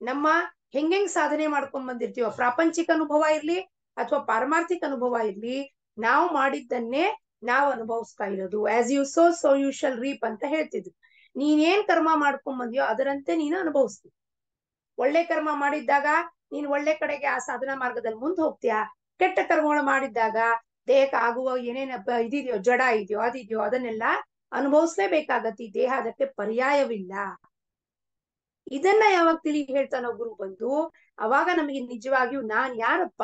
ನಮ್ಮ ಹೆಂಗ್ ಸಾಧನೆ ಮಾಡ್ಕೊಂಡ್ ಬಂದಿರ್ತೀವ, ಪ್ರಾಪಂಚಿಕ ಅನುಭವ ಇರ್ಲಿ ಅಥವಾ ಪಾರಮಾರ್ಥಿಕ ಅನುಭವ ಇರ್ಲಿ, ನಾವು ಮಾಡಿದ್ದನ್ನೇ ನಾವು ಅನುಭವಿಸ್ತಾ ಇರೋದು. As you sow you shall reap ಅಂತ ಹೇಳ್ತಿದ್ರು. ನೀನೇನ್ ಕರ್ಮ ಮಾಡ್ಕೊಂಡ್ ಬಂದ್ಯೋ ಅದರಂತೆ ನೀನು ಅನುಭವಿಸ್ತೀವಿ. ಒಳ್ಳೆ ಕರ್ಮ ಮಾಡಿದ್ದಾಗ ನೀನ್ ಒಳ್ಳೆ ಕಡೆಗೆ ಆ ಸಾಧನಾ ಮಾರ್ಗದಲ್ಲಿ ಮುಂದೆ ಹೋಗ್ತೀಯಾ. ಕೆಟ್ಟ ಕರ್ಮಗಳು ಮಾಡಿದ್ದಾಗ ದೇಹಕ್ಕೆ ಆಗುವ ಏನೇನ ಇದಿದೆಯೋ, ಜಡ ಇದೆಯೋ, ಅದಿದೆಯೋ ಅದನ್ನೆಲ್ಲ ಅನುಭವಿಸ್ಲೇಬೇಕಾಗತ್ತೆ. ಈ ದೇಹ ಅದಕ್ಕೆ ಪರ್ಯಾಯವಿಲ್ಲ. ಇದನ್ನ ಯಾವಾಗ ತಿಳಿ ಹೇಳ್ತಾನೋ ಗುರು ಬಂದು, ಅವಾಗ ನಮಗೆ ನಿಜವಾಗಿಯೂ ನಾನ್ ಯಾರಪ್ಪ,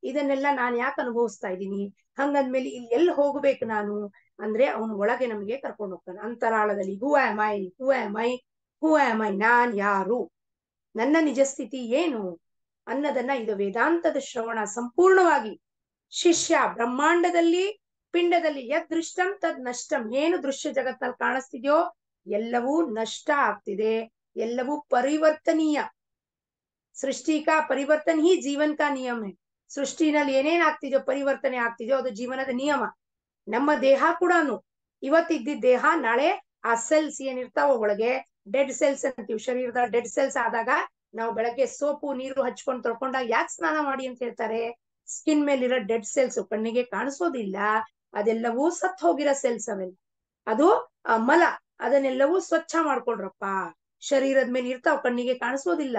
ಇದನ್ನೆಲ್ಲ ನಾನ್ ಯಾಕೆ ಅನುಭವಿಸ್ತಾ ಇದ್ದೀನಿ, ಹಂಗಂದ್ಮೇಲೆ ಇಲ್ಲಿ ಎಲ್ಲಿ ಹೋಗ್ಬೇಕು ನಾನು, ಅಂದ್ರೆ ಅವನ ಒಳಗೆ ನಮಗೆ ಕರ್ಕೊಂಡು ಹೋಗ್ತಾನೆ ಅಂತರಾಳದಲ್ಲಿ. Who am I, who am I, who am I, ನಾನ್ ಯಾರು, ನನ್ನ ನಿಜ ಸ್ಥಿತಿ ಏನು ಅನ್ನೋದನ್ನ ಇದು ವೇದಾಂತದ ಶ್ರವಣ ಸಂಪೂರ್ಣವಾಗಿ ಶಿಷ್ಯ ಬ್ರಹ್ಮಾಂಡದಲ್ಲಿ ಪಿಂಡದಲ್ಲಿ ಯದ್ ದೃಷ್ಟಂ ತದ್ ನಷ್ಟಂ, ಏನು ದೃಶ್ಯ ಜಗತ್ನಲ್ಲಿ ಕಾಣಿಸ್ತಿದ್ಯೋ ಎಲ್ಲವೂ ನಷ್ಟ ಆಗ್ತಿದೆ, ಎಲ್ಲವೂ ಪರಿವರ್ತನೀಯ. ಸೃಷ್ಟಿ ಕಾ ಪರಿವರ್ತನ್ ಹಿ ಜೀವನ್ ಕಾ ನಿಯಮ ಹೈ. ಸೃಷ್ಟಿನಲ್ಲಿ ಏನೇನ್ ಆಗ್ತಿದ್ಯೋ ಪರಿವರ್ತನೆ ಆಗ್ತಿದ್ಯೋ ಅದು ಜೀವನದ ನಿಯಮ. ನಮ್ಮ ದೇಹ ಕೂಡ ಇವತ್ತಿದ್ದ ದೇಹ ನಾಳೆ ಆ ಸೆಲ್ಸ್ ಏನಿರ್ತಾವ ಒಳಗೆ ಡೆಡ್ ಸೆಲ್ಸ್ ಅಂತೀವಿ, ಶರೀರದ ಡೆಡ್ ಸೆಲ್ಸ್ ಆದಾಗ ನಾವು ಬೆಳಗ್ಗೆ ಸೋಪು ನೀರು ಹಚ್ಕೊಂಡು ತೊಳ್ಕೊಂಡಾಗ ಯಾಕೆ ಸ್ನಾನ ಮಾಡಿ ಅಂತ ಹೇಳ್ತಾರೆ? ಸ್ಕಿನ್ ಮೇಲಿರೋ ಡೆಡ್ ಸೆಲ್ಸ್ ಕಣ್ಣಿಗೆ ಕಾಣಿಸೋದಿಲ್ಲ, ಅದೆಲ್ಲವೂ ಸತ್ ಹೋಗಿರೋ ಸೆಲ್ಸ್ ಅವೆಲ್ಲ, ಅದು ಮಲ, ಅದನ್ನೆಲ್ಲವೂ ಸ್ವಚ್ಛ ಮಾಡ್ಕೊಳ್ರಪ್ಪ. ಶರೀರದ ಮೇಲೆ ಇರ್ತಾವ, ಕಣ್ಣಿಗೆ ಕಾಣಿಸೋದಿಲ್ಲ,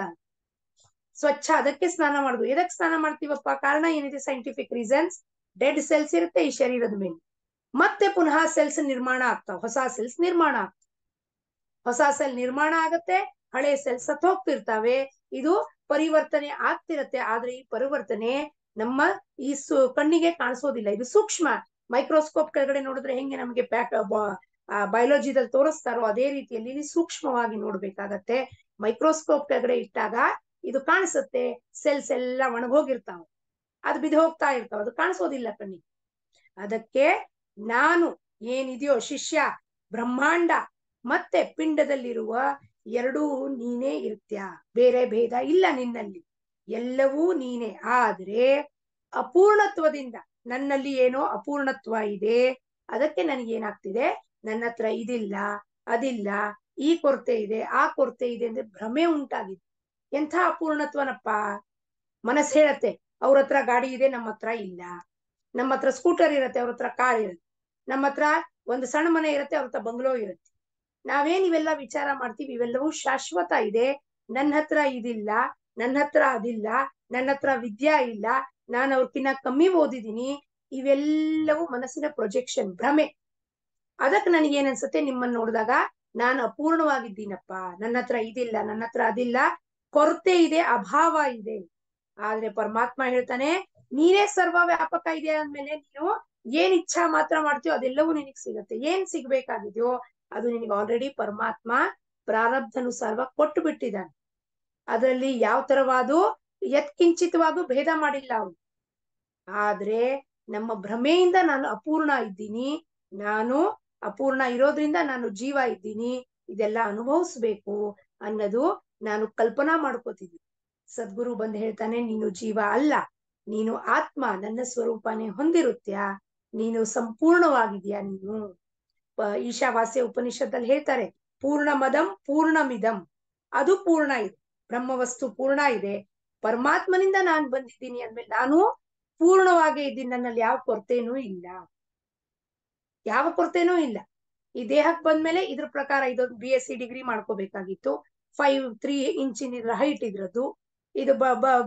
ಸ್ವಚ್ಛ. ಅದಕ್ಕೆ ಸ್ನಾನ ಮಾಡುದು. ಎದಕ್ ಸ್ನಾನ ಮಾಡ್ತೀವಪ್ಪ? ಕಾರಣ ಏನಿದೆ? Scientific reasons. ಡೆಡ್ ಸೆಲ್ಸ್ ಇರುತ್ತೆ ಈ ಶರೀರದ ಮೇಲೆ, ಮತ್ತೆ ಪುನಃ ಸೆಲ್ಸ್ ನಿರ್ಮಾಣ ಆಗ್ತಾವ, ಹೊಸ ಸೆಲ್ಸ್ ನಿರ್ಮಾಣ ಆಗ್ತಾವ, ಹೊಸ ಸೆಲ್ ನಿರ್ಮಾಣ ಆಗತ್ತೆ, ಹಳೆ ಸೆಲ್ ಸತ್ ಹೋಗ್ತಿರ್ತಾವೆ, ಇದು ಪರಿವರ್ತನೆ ಆಗ್ತಿರತ್ತೆ. ಆದ್ರೆ ಈ ಪರಿವರ್ತನೆ ನಮ್ಮ ಈ ಕಣ್ಣಿಗೆ ಕಾಣಿಸೋದಿಲ್ಲ, ಇದು ಸೂಕ್ಷ್ಮ. ಮೈಕ್ರೋಸ್ಕೋಪ್ ಕೆಳಗಡೆ ನೋಡಿದ್ರೆ ಹೆಂಗೆ ನಮಗೆ ಬಯೋಲಜಿದಲ್ಲಿ ತೋರಿಸ್ತಾರೋ ಅದೇ ರೀತಿಯಲ್ಲಿ ಇಲ್ಲಿ ಸೂಕ್ಷ್ಮವಾಗಿ ನೋಡ್ಬೇಕಾಗತ್ತೆ. ಮೈಕ್ರೋಸ್ಕೋಪ್ ಕೆಳಗಡೆ ಇಟ್ಟಾಗ ಇದು ಕಾಣಿಸುತ್ತೆ, ಸೆಲ್ಸ್ ಎಲ್ಲ ಒಣಗೋಗಿರ್ತಾವ, ಅದು ಬಿದ್ದು ಹೋಗ್ತಾ ಇರ್ತಾವ, ಅದು ಕಾಣಿಸೋದಿಲ್ಲ ಕಣ್ಣಿಗೆ. ಅದಕ್ಕೆ ನಾನು ಏನಿದೆಯೋ ಶಿಷ್ಯ, ಬ್ರಹ್ಮಾಂಡ ಮತ್ತೆ ಪಿಂಡದಲ್ಲಿರುವ ಎರಡೂ ನೀನೇ ಇರ್ತ್ಯ, ಬೇರೆ ಭೇದ ಇಲ್ಲ ನಿನ್ನಲ್ಲಿ, ಎಲ್ಲವೂ ನೀನೇ. ಆದ್ರೆ ಅಪೂರ್ಣತ್ವದಿಂದ ನನ್ನಲ್ಲಿ ಏನೋ ಅಪೂರ್ಣತ್ವ ಇದೆ, ಅದಕ್ಕೆ ನನಗೇನಾಗ್ತಿದೆ, ನನ್ನ ಹತ್ರ ಇದಿಲ್ಲ, ಅದಿಲ್ಲ, ಈ ಕೊರತೆ ಇದೆ, ಆ ಕೊರತೆ ಇದೆ ಅಂದ್ರೆ ಭ್ರಮೆ ಉಂಟಾಗಿದೆ. ಎಂಥ ಅಪೂರ್ಣತ್ವನಪ್ಪ? ಮನಸ್ಸು ಹೇಳತ್ತೆ ಅವ್ರ ಹತ್ರ ಗಾಡಿ ಇದೆ, ನಮ್ಮ ಹತ್ರ ಇಲ್ಲ, ನಮ್ಮ ಹತ್ರ ಸ್ಕೂಟರ್ ಇರತ್ತೆ, ಅವ್ರ ಹತ್ರ ಕಾರ್ ಇರುತ್ತೆ, ನಮ್ಮ ಹತ್ರ ಒಂದು ಸಣ್ಣ ಮನೆ ಇರುತ್ತೆ, ಅವ್ರ ಹತ್ರ ಬಂಗ್ಲೋ ಇರುತ್ತೆ. ನಾವೇನ್ ಇವೆಲ್ಲ ವಿಚಾರ ಮಾಡ್ತೀವಿ? ಇವೆಲ್ಲವೂ ಶಾಶ್ವತ ಇದೆ. ನನ್ನ ಹತ್ರ ಇದಿಲ್ಲ, ನನ್ನ ಹತ್ರ ಅದಿಲ್ಲ, ನನ್ನ ಹತ್ರ ವಿದ್ಯಾ ಇಲ್ಲ, ನಾನು ಅವ್ರಕಿನ್ನ ಕಮ್ಮಿ ಓದಿದೀನಿ, ಇವೆಲ್ಲವೂ ಮನಸ್ಸಿನ ಪ್ರೊಜೆಕ್ಷನ್, ಭ್ರಮೆ. ಅದಕ್ಕೆ ನನಗೇನ್ ಅನ್ಸುತ್ತೆ, ನಿಮ್ಮನ್ನ ನೋಡಿದಾಗ ನಾನು ಅಪೂರ್ಣವಾಗಿದ್ದೀನಪ್ಪ, ನನ್ನ ಹತ್ರ ಇದಿಲ್ಲ, ನನ್ನ ಹತ್ರ ಅದಿಲ್ಲ, ಕೊರತೆ ಇದೆ, ಅಭಾವ ಇದೆ. ಆದ್ರೆ ಪರಮಾತ್ಮ ಹೇಳ್ತಾನೆ, ನೀನೇ ಸರ್ವ ವ್ಯಾಪಕ ಇದೆ ಅಂದ್ಮೇಲೆ ನೀನು ಏನ್ ಇಚ್ಛಾ ಮಾತ್ರ ಮಾಡ್ತೀಯೋ ಅದೆಲ್ಲವೂ ನಿನಗ್ ಸಿಗತ್ತೆ. ಏನ್ ಸಿಗ್ಬೇಕಾಗಿದ್ಯೋ ಅದು ನಿನಗೆ ಆಲ್ರೆಡಿ ಪರಮಾತ್ಮ ಪ್ರಾರಬ್ಧನುಸಾರವಾಗಿ ಕೊಟ್ಟು ಬಿಟ್ಟಿದ್ದಾನೆ. ಅದರಲ್ಲಿ ಯಾವ ತರವಾದು ಯತ್ಕಿಂಚಿತವಾಗೂ ಭೇದ ಮಾಡಿಲ್ಲ ಅವನು. ಆದ್ರೆ ನಮ್ಮ ಭ್ರಮೆಯಿಂದ ನಾನು ಅಪೂರ್ಣ ಇದ್ದೀನಿ, ನಾನು ಅಪೂರ್ಣ ಇರೋದ್ರಿಂದ ನಾನು ಜೀವ ಇದ್ದೀನಿ, ಇದೆಲ್ಲ ಅನುಭವಿಸ್ಬೇಕು ಅನ್ನೋದು ನಾನು ಕಲ್ಪನಾ ಮಾಡ್ಕೋತಿದ್ದೀನಿ. ಸದ್ಗುರು ಬಂದು ಹೇಳ್ತಾನೆ, ನೀನು ಜೀವ ಅಲ್ಲ, ನೀನು ಆತ್ಮ, ನನ್ನ ಸ್ವರೂಪನೇ ಹೊಂದಿರುತ್ತ್ಯಾ, ನೀನು ಸಂಪೂರ್ಣವಾಗಿದ್ಯಾ. ನೀನು ಈಶಾವಾಸ್ಯ ಉಪನಿಷತ್ತಲ್ಲಿ ಹೇಳ್ತಾರೆ, ಪೂರ್ಣ ಮದಂ ಪೂರ್ಣಮಿದಂ, ಅದು ಪೂರ್ಣ ಇದೆ, ಬ್ರಹ್ಮವಸ್ತು ಪೂರ್ಣ ಇದೆ. ಪರಮಾತ್ಮನಿಂದ ನಾನು ಬಂದಿದ್ದೀನಿ ಅಂದ್ಮೇಲೆ ನಾನು ಪೂರ್ಣವಾಗೇ ಇದ್ದೀನಿ, ನನ್ನಲ್ಲಿ ಯಾವ ಕೊರತೆನೂ ಇಲ್ಲ, ಯಾವ ಕೊರತೆನೂ ಇಲ್ಲ. ಈ ದೇಹಕ್ಕೆ ಬಂದ್ಮೇಲೆ ಇದ್ರ ಪ್ರಕಾರ ಇದೊಂದು BSc ಡಿಗ್ರಿ ಮಾಡ್ಕೋಬೇಕಾಗಿತ್ತು, 5'3" ಇದ್ರ ಹೈಟ್ ಇದ್ರದ್ದು, ಇದು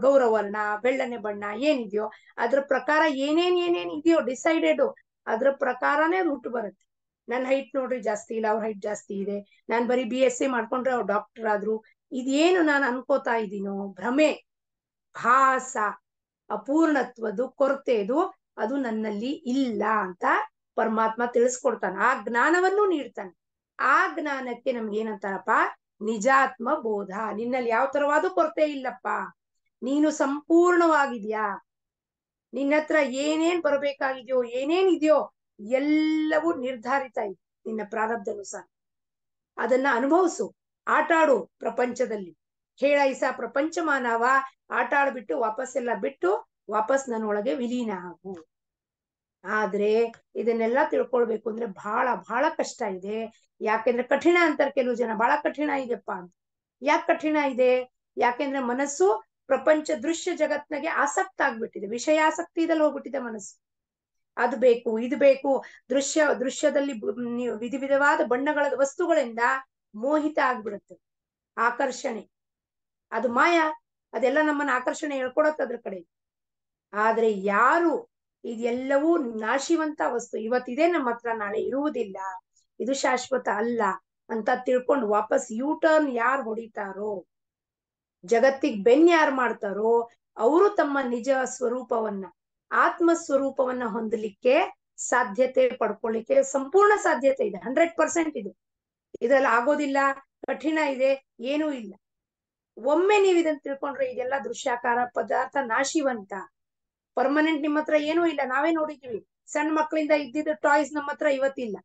ಗೌರವರ್ಣ, ಬೆಳ್ಳನೆ ಬಣ್ಣ ಏನಿದೆಯೋ ಅದ್ರ ಪ್ರಕಾರ ಏನೇನ್ ಇದೆಯೋ ಡಿಸೈಡೆಡ್, ಅದ್ರ ಪ್ರಕಾರನೇ ಹುಟ್ಟು ಬರುತ್ತೆ. ನನ್ನ ಹೈಟ್ ನೋಡ್ರಿ ಜಾಸ್ತಿ ಇಲ್ಲ, ಅವ್ರ ಹೈಟ್ ಜಾಸ್ತಿ ಇದೆ, ನಾನ್ ಬರೀ BSc ಮಾಡ್ಕೊಂಡ್ರೆ ಅವ್ರು ಡಾಕ್ಟರ್ ಆದ್ರು, ಇದೇನು ನಾನು ಅನ್ಕೋತಾ ಇದ್ದೀನೋ ಭ್ರಮೆ, ಭಾಸ, ಅಪೂರ್ಣತ್ವದ್ದು, ಕೊರತೆದು, ಅದು ನನ್ನಲ್ಲಿ ಇಲ್ಲ ಅಂತ ಪರಮಾತ್ಮ ತಿಳಿಸ್ಕೊಡ್ತಾನೆ. ಆ ಜ್ಞಾನವನ್ನು ನೀಡ್ತಾನೆ. ಆ ಜ್ಞಾನಕ್ಕೆ ನಮ್ಗೆ ಏನಂತಾರಪ್ಪ? ನಿಜಾತ್ಮ ಬೋಧ. ನಿನ್ನಲ್ಲಿ ಯಾವ ತರವಾದ ಕೊರತೆ ಇಲ್ಲಪ್ಪ, ನೀನು ಸಂಪೂರ್ಣವಾಗಿದ್ಯಾ, ನಿನ್ನ ಹತ್ರ ಏನೇನ್ ಬರಬೇಕಾಗಿದೆಯೋ ಏನೇನಿದೆಯೋ ಎಲ್ಲವೂ ನಿರ್ಧಾರಿತ ಇದೆ ನಿನ್ನ ಪ್ರಾರಬ್ಧನುಸಾರ. ಅದನ್ನ ಅನುಭವಿಸು, ಆಟಾಡು ಪ್ರಪಂಚದಲ್ಲಿ. ಹೇಳೈಸ ಪ್ರಪಂಚ ಮಾನವ, ಆಟ ಆಡ್ಬಿಟ್ಟು ವಾಪಸ್ಸೆಲ್ಲ ಬಿಟ್ಟು ವಾಪಸ್ ನನ್ನೊಳಗೆ ವಿಲೀನ ಆಗು. ಆದ್ರೆ ಇದನ್ನೆಲ್ಲ ತಿಳ್ಕೊಳ್ಬೇಕು ಅಂದ್ರೆ ಬಹಳ ಬಹಳ ಕಷ್ಟ ಇದೆ. ಯಾಕೆಂದ್ರೆ ಕಠಿಣ ಅಂತಾರೆ ಕೆಲವು ಜನ, ಬಹಳ ಕಠಿಣ ಇದೆಪ್ಪ ಅಂತ. ಯಾಕೆ ಕಠಿಣ ಇದೆ? ಯಾಕೆಂದ್ರೆ ಮನಸ್ಸು ಪ್ರಪಂಚ ದೃಶ್ಯ ಜಗತ್ನಾಗೆ ಆಸಕ್ತ ಆಗ್ಬಿಟ್ಟಿದೆ, ವಿಷಯಾಸಕ್ತಿದಲ್ಲಿ ಹೋಗ್ಬಿಟ್ಟಿದೆ ಮನಸ್ಸು. ಅದು ಬೇಕು, ಇದು ಬೇಕು, ದೃಶ್ಯದಲ್ಲಿ ವಿಧ ವಿಧವಾದ ಬಣ್ಣಗಳ ವಸ್ತುಗಳಿಂದ ಮೋಹಿತ ಆಗ್ಬಿಡುತ್ತೆ. ಆಕರ್ಷಣೆ ಅದು ಮಾಯ, ಅದೆಲ್ಲ ನಮ್ಮನ್ನ ಆಕರ್ಷಣೆ ಹೇಳ್ಕೊಡತ್ತೆ ಅದ್ರ ಕಡೆ. ಆದ್ರೆ ಯಾರು ಇದೆಲ್ಲವೂ ನಾಶಿವಂತ ವಸ್ತು, ಇವತ್ತಿದೆ ನಮ್ಮ ಹತ್ರ, ನಾಳೆ ಇರುವುದಿಲ್ಲ, ಇದು ಶಾಶ್ವತ ಅಲ್ಲ ಅಂತ ತಿಳ್ಕೊಂಡು ವಾಪಸ್ ಟರ್ನ್ ಯಾರು ಹೊಡಿತಾರೋ, ಜಗತ್ತಿಗೆ ಬೆನ್ ಯಾರು ಮಾಡ್ತಾರೋ, ಅವರು ತಮ್ಮ ನಿಜ ಸ್ವರೂಪವನ್ನ, ಆತ್ಮ ಸ್ವರೂಪವನ್ನ ಹೊಂದಲಿಕ್ಕೆ ಸಾಧ್ಯತೆ ಪಡ್ಕೊಳ್ಳಿಕ್ಕೆ ಸಂಪೂರ್ಣ ಸಾಧ್ಯತೆ ಇದೆ. 100% ಇದು ಇದ್ರಲ್ಲಿ ಆಗೋದಿಲ್ಲ, ಕಠಿಣ ಇದೆ, ಏನೂ ಇಲ್ಲ. ಒಮ್ಮೆ ನೀವು ಇದನ್ನ ತಿಳ್ಕೊಂಡ್ರೆ ಇದೆಲ್ಲ ದೃಶ್ಯಾಕಾರ ಪದಾರ್ಥ ನಾಶಿವಂತ, ಪರ್ಮನೆಂಟ್ ನಿಮ್ಮ ಹತ್ರ ಏನೂ ಇಲ್ಲ. ನಾವೇ ನೋಡಿದೀವಿ, ಸಣ್ಣ ಮಕ್ಕಳಿಂದ ಇದ್ದಿದ್ದ ಟಾಯ್ಸ್ ನಮ್ಮ ಹತ್ರ ಇವತ್ತಿಲ್ಲ.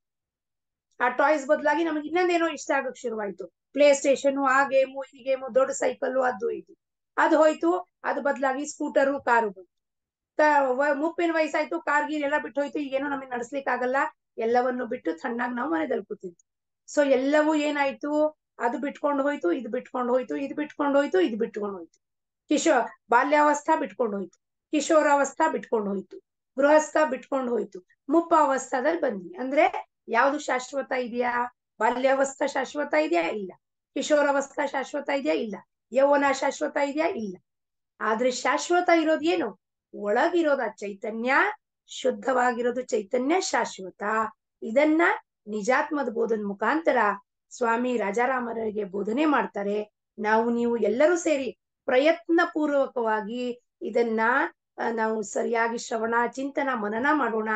ಆ ಟಾಯ್ಸ್ ಬದಲಾಗಿ ನಮಗೆ ಇನ್ನೊಂದೇನೋ ಇಷ್ಟ ಆಗಕ್ ಶುರುವಾಯ್ತು. ಪ್ಲೇ ಸ್ಟೇಷನ್, ಆ ಗೇಮು, ಈ ಗೇಮು, ದೊಡ್ಡ ಸೈಕಲ್, ಅದು ಇದು. ಅದು ಹೋಯ್ತು, ಅದು ಬದಲಾಗಿ ಸ್ಕೂಟರು, ಕಾರು ಬಂತು. ಮುಪ್ಪಿನ ವಯಸ್ಸಾಯ್ತು, ಕಾರ್ ಗೀರ್ ಎಲ್ಲ ಬಿಟ್ಟು ಹೋಯ್ತು. ಈಗೇನೋ ನಮಗೆ ನಡೆಸ್ಲಿಕ್ಕೆ ಆಗಲ್ಲ, ಎಲ್ಲವನ್ನು ಬಿಟ್ಟು ಸಣ್ಣಾಗಿ ನಾವು ಮನೆಯಲ್ಲಿ ಕೂತಿದ್ವಿ. ಸೊ ಎಲ್ಲವೂ ಏನಾಯ್ತು, ಅದು ಬಿಟ್ಕೊಂಡು ಹೋಯ್ತು, ಇದು ಬಿಟ್ಕೊಂಡು ಹೋಯ್ತು, ಇದು ಬಿಟ್ಕೊಂಡು ಹೋಯ್ತು, ಇದು ಬಿಟ್ಕೊಂಡು ಹೋಯ್ತು. ಬಾಲ್ಯಾವಸ್ಥಾ ಬಿಟ್ಕೊಂಡು ಹೋಯ್ತು, ಕಿಶೋರಾವಸ್ಥಾ ಬಿಟ್ಕೊಂಡು ಹೋಯ್ತು, ಗೃಹಸ್ಥ ಬಿಟ್ಕೊಂಡು ಹೋಯ್ತು, ಮುಪ್ಪಾವಸ್ಥಾದಲ್ಲಿ ಬಂದ್ವಿ. ಅಂದ್ರೆ ಯಾವ್ದು ಶಾಶ್ವತ ಇದೆಯಾ? ಬಾಲ್ಯಾವಸ್ಥಾ ಶಾಶ್ವತ ಇದೆಯಾ? ಇಲ್ಲ. ಕಿಶೋರಾವಸ್ಥಾ ಶಾಶ್ವತ ಇದೆಯಾ? ಇಲ್ಲ. ಯೌವನ ಶಾಶ್ವತ ಇದೆಯಾ? ಇಲ್ಲ. ಆದ್ರೆ ಶಾಶ್ವತ ಇರೋದು ಏನು? ಒಳಗಿರೋದ ಚೈತನ್ಯ, ಶುದ್ಧವಾಗಿರೋದು ಚೈತನ್ಯ ಶಾಶ್ವತ. ಇದನ್ನ ನಿಜಾತ್ಮದ ಬೋಧನ ಮುಖಾಂತರ ಸ್ವಾಮಿ ರಾಜಾರಾಮರಿಗೆ ಬೋಧನೆ ಮಾಡ್ತಾರೆ. ನೀವು ಎಲ್ಲರೂ ಸೇರಿ ಪ್ರಯತ್ನ ಪೂರ್ವಕವಾಗಿ ಇದನ್ನ ನಾವು ಸರಿಯಾಗಿ ಶ್ರವಣ, ಚಿಂತನ, ಮನನ ಮಾಡೋಣ.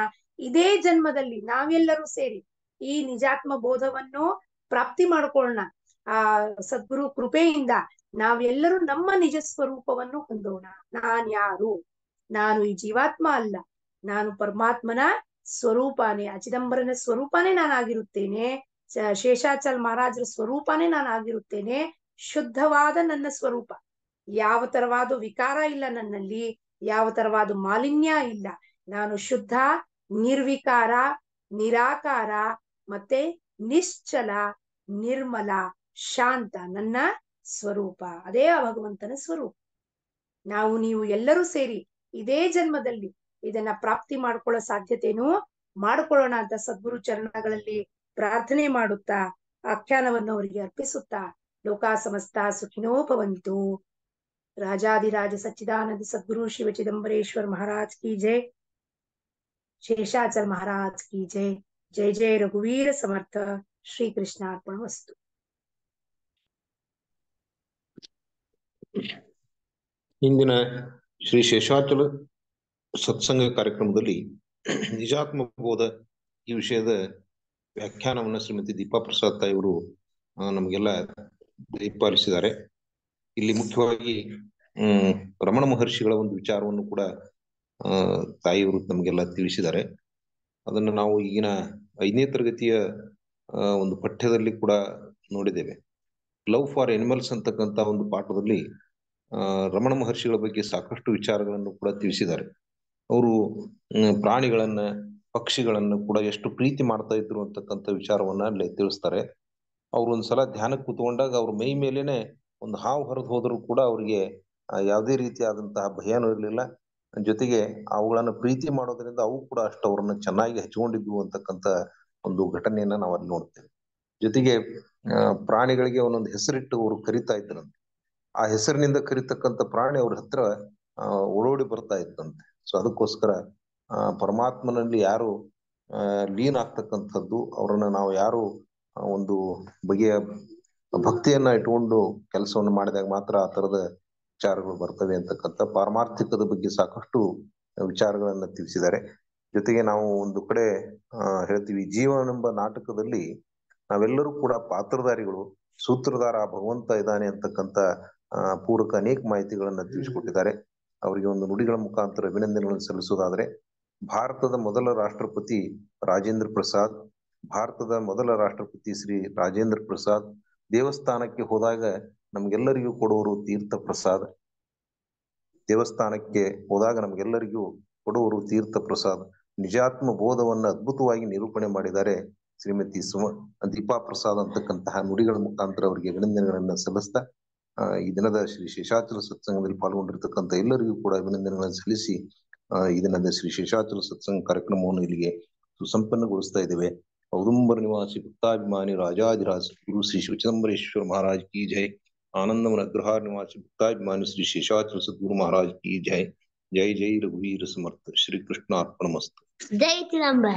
ಇದೇ ಜನ್ಮದಲ್ಲಿ ನಾವೆಲ್ಲರೂ ಸೇರಿ ಈ ನಿಜಾತ್ಮ ಬೋಧವನ್ನು ಪ್ರಾಪ್ತಿ ಮಾಡ್ಕೊಳ್ಳೋಣ. ಆ ಸದ್ಗುರು ಕೃಪೆಯಿಂದ ನಾವೆಲ್ಲರೂ ನಮ್ಮ ನಿಜ ಸ್ವರೂಪವನ್ನು ಹೊಂದೋಣ. ಯಾರು? ನಾನು ಈ ಜೀವಾತ್ಮ ಅಲ್ಲ, ನಾನು ಪರಮಾತ್ಮನ ಸ್ವರೂಪನೇ, ಅಚಿದಂಬರನ ಸ್ವರೂಪನೇ ನಾನಾಗಿರುತ್ತೇನೆ. ಶೇಷಾಚಲ ಮಹಾರಾಜರ ಸ್ವರೂಪನೇ ನಾನಾಗಿರುತ್ತೇನೆ. ಶುದ್ಧವಾದ ನನ್ನ ಸ್ವರೂಪ, ಯಾವ ತರವಾದ ವಿಕಾರ ಇಲ್ಲ ನನ್ನಲ್ಲಿ, ಯಾವ ತರವಾದ ಮಾಲಿನ್ಯ ಇಲ್ಲ. ನಾನು ಶುದ್ಧ, ನಿರ್ವಿಕಾರ, ನಿರಾಕಾರ, ಮತ್ತೆ ನಿಶ್ಚಲ, ನಿರ್ಮಲ, ಶಾಂತ ನನ್ನ ಸ್ವರೂಪ. ಅದೇ ಆ ಭಗವಂತನ ಸ್ವರೂಪ. ನೀವು ಎಲ್ಲರೂ ಸೇರಿ ಇದೇ ಜನ್ಮದಲ್ಲಿ ಇದನ್ನ ಪ್ರಾಪ್ತಿ ಮಾಡ್ಕೊಳ್ಳೋ ಸಾಧ್ಯತೆನೂ ಮಾಡ್ಕೊಳ್ಳೋಣ ಅಂತ ಸದ್ಗುರು ಚರಣಗಳಲ್ಲಿ ಪ್ರಾರ್ಥನೆ ಮಾಡುತ್ತಾ ಆಖ್ಯಾನವನ್ನು ಅವರಿಗೆ ಅರ್ಪಿಸುತ್ತಾ ಲೋಕಾ ಸಮಸ್ತ ಸುಖಿನೋ ಭವಂತು. ರಾಜಾಧಿರಾಜ ಸಚ್ಚಿದಾನಂದ ಸದ್ಗುರು ಶಿವ ಚಿದಂಬರೇಶ್ವರ ಮಹಾರಾಜ್ की जय, शेषाचल महाराज की जय. जय जय रघुवीर समर्थ. श्री कृष्णार्पणमस्तु. ಇಂದಿನ ಶ್ರೀ ಶೇಷಾಚಲ ಸತ್ಸಂಗ ಕಾರ್ಯಕ್ರಮದಲ್ಲಿ ನಿಜಾತ್ಮ ಬೋಧ ಈ ವಿಷಯದ ವ್ಯಾಖ್ಯಾನವನ್ನು ಶ್ರೀಮತಿ ದೀಪಾ ಪ್ರಸಾದ್ ತಾಯಿಯವರು ನಮಗೆಲ್ಲ ದಯಪಾಲಿಸಿದ್ದಾರೆ. ಇಲ್ಲಿ ಮುಖ್ಯವಾಗಿ ರಮಣ ಮಹರ್ಷಿಗಳ ಒಂದು ವಿಚಾರವನ್ನು ಕೂಡ ತಾಯಿಯವರು ನಮಗೆಲ್ಲ ತಿಳಿಸಿದ್ದಾರೆ. ಅದನ್ನು ನಾವು ಈಗಿನ 5ನೇ ತರಗತಿಯ ಒಂದು ಪಠ್ಯದಲ್ಲಿ ಕೂಡ ನೋಡಿದ್ದೇವೆ. ಲವ್ ಫಾರ್ ಎನಿಮಲ್ಸ್ ಅಂತಕ್ಕಂಥ ಒಂದು ಪಾಠದಲ್ಲಿ ರಮಣ ಮಹರ್ಷಿಗಳ ಬಗ್ಗೆ ಸಾಕಷ್ಟು ವಿಚಾರಗಳನ್ನು ಕೂಡ ತಿಳಿಸಿದ್ದಾರೆ. ಅವರು ಪ್ರಾಣಿಗಳನ್ನ, ಪಕ್ಷಿಗಳನ್ನ ಕೂಡ ಎಷ್ಟು ಪ್ರೀತಿ ಮಾಡ್ತಾ ಇದ್ರು ಅಂತಕ್ಕಂಥ ವಿಚಾರವನ್ನ ಅಲ್ಲಿ ತಿಳಿಸ್ತಾರೆ. ಅವ್ರು ಒಂದ್ಸಲ ಧ್ಯಾನಕ್ಕೆ ಕೂತ್ಕೊಂಡಾಗ ಅವ್ರ ಮೈ ಮೇಲೇನೆ ಒಂದು ಹಾವು ಹರಿದು ಹೋದ್ರು ಕೂಡ ಅವ್ರಿಗೆ ಯಾವುದೇ ರೀತಿಯಾದಂತಹ ಭಯನೂ ಇರಲಿಲ್ಲ. ಜೊತೆಗೆ ಅವುಗಳನ್ನ ಪ್ರೀತಿ ಮಾಡೋದ್ರಿಂದ ಅವು ಕೂಡ ಅಷ್ಟು ಅವ್ರನ್ನ ಚೆನ್ನಾಗಿ ಹಚ್ಕೊಂಡಿದ್ವು ಅಂತಕ್ಕಂಥ ಒಂದು ಘಟನೆಯನ್ನ ನಾವು ಅಲ್ಲಿ ನೋಡ್ತೇವೆ. ಜೊತೆಗೆ ಪ್ರಾಣಿಗಳಿಗೆ ಒಂದೊಂದು ಹೆಸರಿಟ್ಟು ಅವರು ಕರಿತಾ ಇದ್ರಂತೆ. ಆ ಹೆಸರಿನಿಂದ ಕರಿತಕ್ಕಂಥ ಪ್ರಾಣಿ ಅವ್ರ ಹತ್ರ ಓಡೋಡಿ ಬರ್ತಾ ಇತ್ತಂತೆ. ಸೊ ಅದಕ್ಕೋಸ್ಕರ ಪರಮಾತ್ಮನಲ್ಲಿ ಯಾರು ಲೀನ್ ಆಗ್ತಕ್ಕಂಥದ್ದು, ಅವರನ್ನ ನಾವು ಯಾರು ಒಂದು ಬಗೆಯ ಭಕ್ತಿಯನ್ನ ಇಟ್ಕೊಂಡು ಕೆಲಸವನ್ನು ಮಾಡಿದಾಗ ಮಾತ್ರ ಆ ತರದ ವಿಚಾರಗಳು ಬರ್ತವೆ ಅಂತಕ್ಕಂಥ ಪಾರಮಾರ್ಥಿಕದ ಬಗ್ಗೆ ಸಾಕಷ್ಟು ವಿಚಾರಗಳನ್ನ ತಿಳಿಸಿದ್ದಾರೆ. ಜೊತೆಗೆ ನಾವು ಒಂದು ಕಡೆ ಹೇಳ್ತೀವಿ, ಜೀವನೆಂಬ ನಾಟಕದಲ್ಲಿ ನಾವೆಲ್ಲರೂ ಕೂಡ ಪಾತ್ರಧಾರಿಗಳು, ಸೂತ್ರಧಾರ ಭಗವಂತ ಇದ್ದಾನೆ ಅಂತಕ್ಕಂಥ ಪೂರಕ ಅನೇಕ ಮಾಹಿತಿಗಳನ್ನ ತಿಳಿಸಿಕೊಟ್ಟಿದ್ದಾರೆ. ಅವರಿಗೆ ಒಂದು ನುಡಿಗಳ ಮುಖಾಂತರ ಅಭಿನಂದನೆಗಳನ್ನು ಸಲ್ಲಿಸೋದಾದ್ರೆ, ಭಾರತದ ಮೊದಲ ರಾಷ್ಟ್ರಪತಿ ರಾಜೇಂದ್ರ ಪ್ರಸಾದ್, ಭಾರತದ ಮೊದಲ ರಾಷ್ಟ್ರಪತಿ ಶ್ರೀ ರಾಜೇಂದ್ರ ಪ್ರಸಾದ್ ದೇವಸ್ಥಾನಕ್ಕೆ ಹೋದಾಗ ನಮ್ಗೆಲ್ಲರಿಗೂ ಕೊಡುವರು ತೀರ್ಥ ಪ್ರಸಾದ್. ದೇವಸ್ಥಾನಕ್ಕೆ ಹೋದಾಗ ನಮ್ಗೆಲ್ಲರಿಗೂ ಕೊಡುವರು ತೀರ್ಥ ಪ್ರಸಾದ್. ನಿಜಾತ್ಮ ಬೋಧವನ್ನ ಅದ್ಭುತವಾಗಿ ನಿರೂಪಣೆ ಮಾಡಿದ್ದಾರೆ ಶ್ರೀಮತಿ ದೀಪಾ ಪ್ರಸಾದ್ ಅಂತಕ್ಕಂತಹ ನುಡಿಗಳ ಮುಖಾಂತರ ಅವರಿಗೆ ಅಭಿನಂದನೆಗಳನ್ನ ಸಲ್ಲಿಸ್ತಾ ಈ ದಿನದ ಶ್ರೀ ಶೇಷಾಚಲ ಸತ್ಸಂಗದಲ್ಲಿ ಪಾಲ್ಗೊಂಡಿರ್ತಕ್ಕಂಥ ಎಲ್ಲರಿಗೂ ಕೂಡ ಅಭಿನಂದನೆಗಳನ್ನು ಸಲ್ಲಿಸಿ ಈ ದಿನದ ಶ್ರೀ ಶೇಷಾಚಲ ಸತ್ಸಂಗ ಕಾರ್ಯಕ್ರಮವನ್ನು ಇಲ್ಲಿಗೆ ಸುಸಂಪನ್ನಗೊಳಿಸ್ತಾ ಇದ್ದೇವೆ. ಔದುಂಬರ ನಿವಾಸಿ ಭಕ್ತಾಭಿಮಾನಿ ರಾಜಾಧಿರಾಜ ಗುರು ಶ್ರೀ ಶಿವಚಿದಂಬರೇಶ್ವರ ಮಹಾರಾಜ್ ಕಿ ಜೈ. ಆನಂದಮನ ಅಗ್ರಹಾರ ನಿವಾಸಿ ಭಕ್ತಾಭಿಮಾನಿ ಶ್ರೀ ಶೇಷಾಚಲ ಸದ್ಗುರು ಮಹಾರಾಜ್ ಕಿ ಜೈ. ಜೈ ಜೈ ರಘುವೀರ ಸಮರ್ಥ. ಶ್ರೀ ಕೃಷ್ಣ ಅರ್ಪಣಮಸ್ತು. ಜೈ ಚಿದಂಬರ.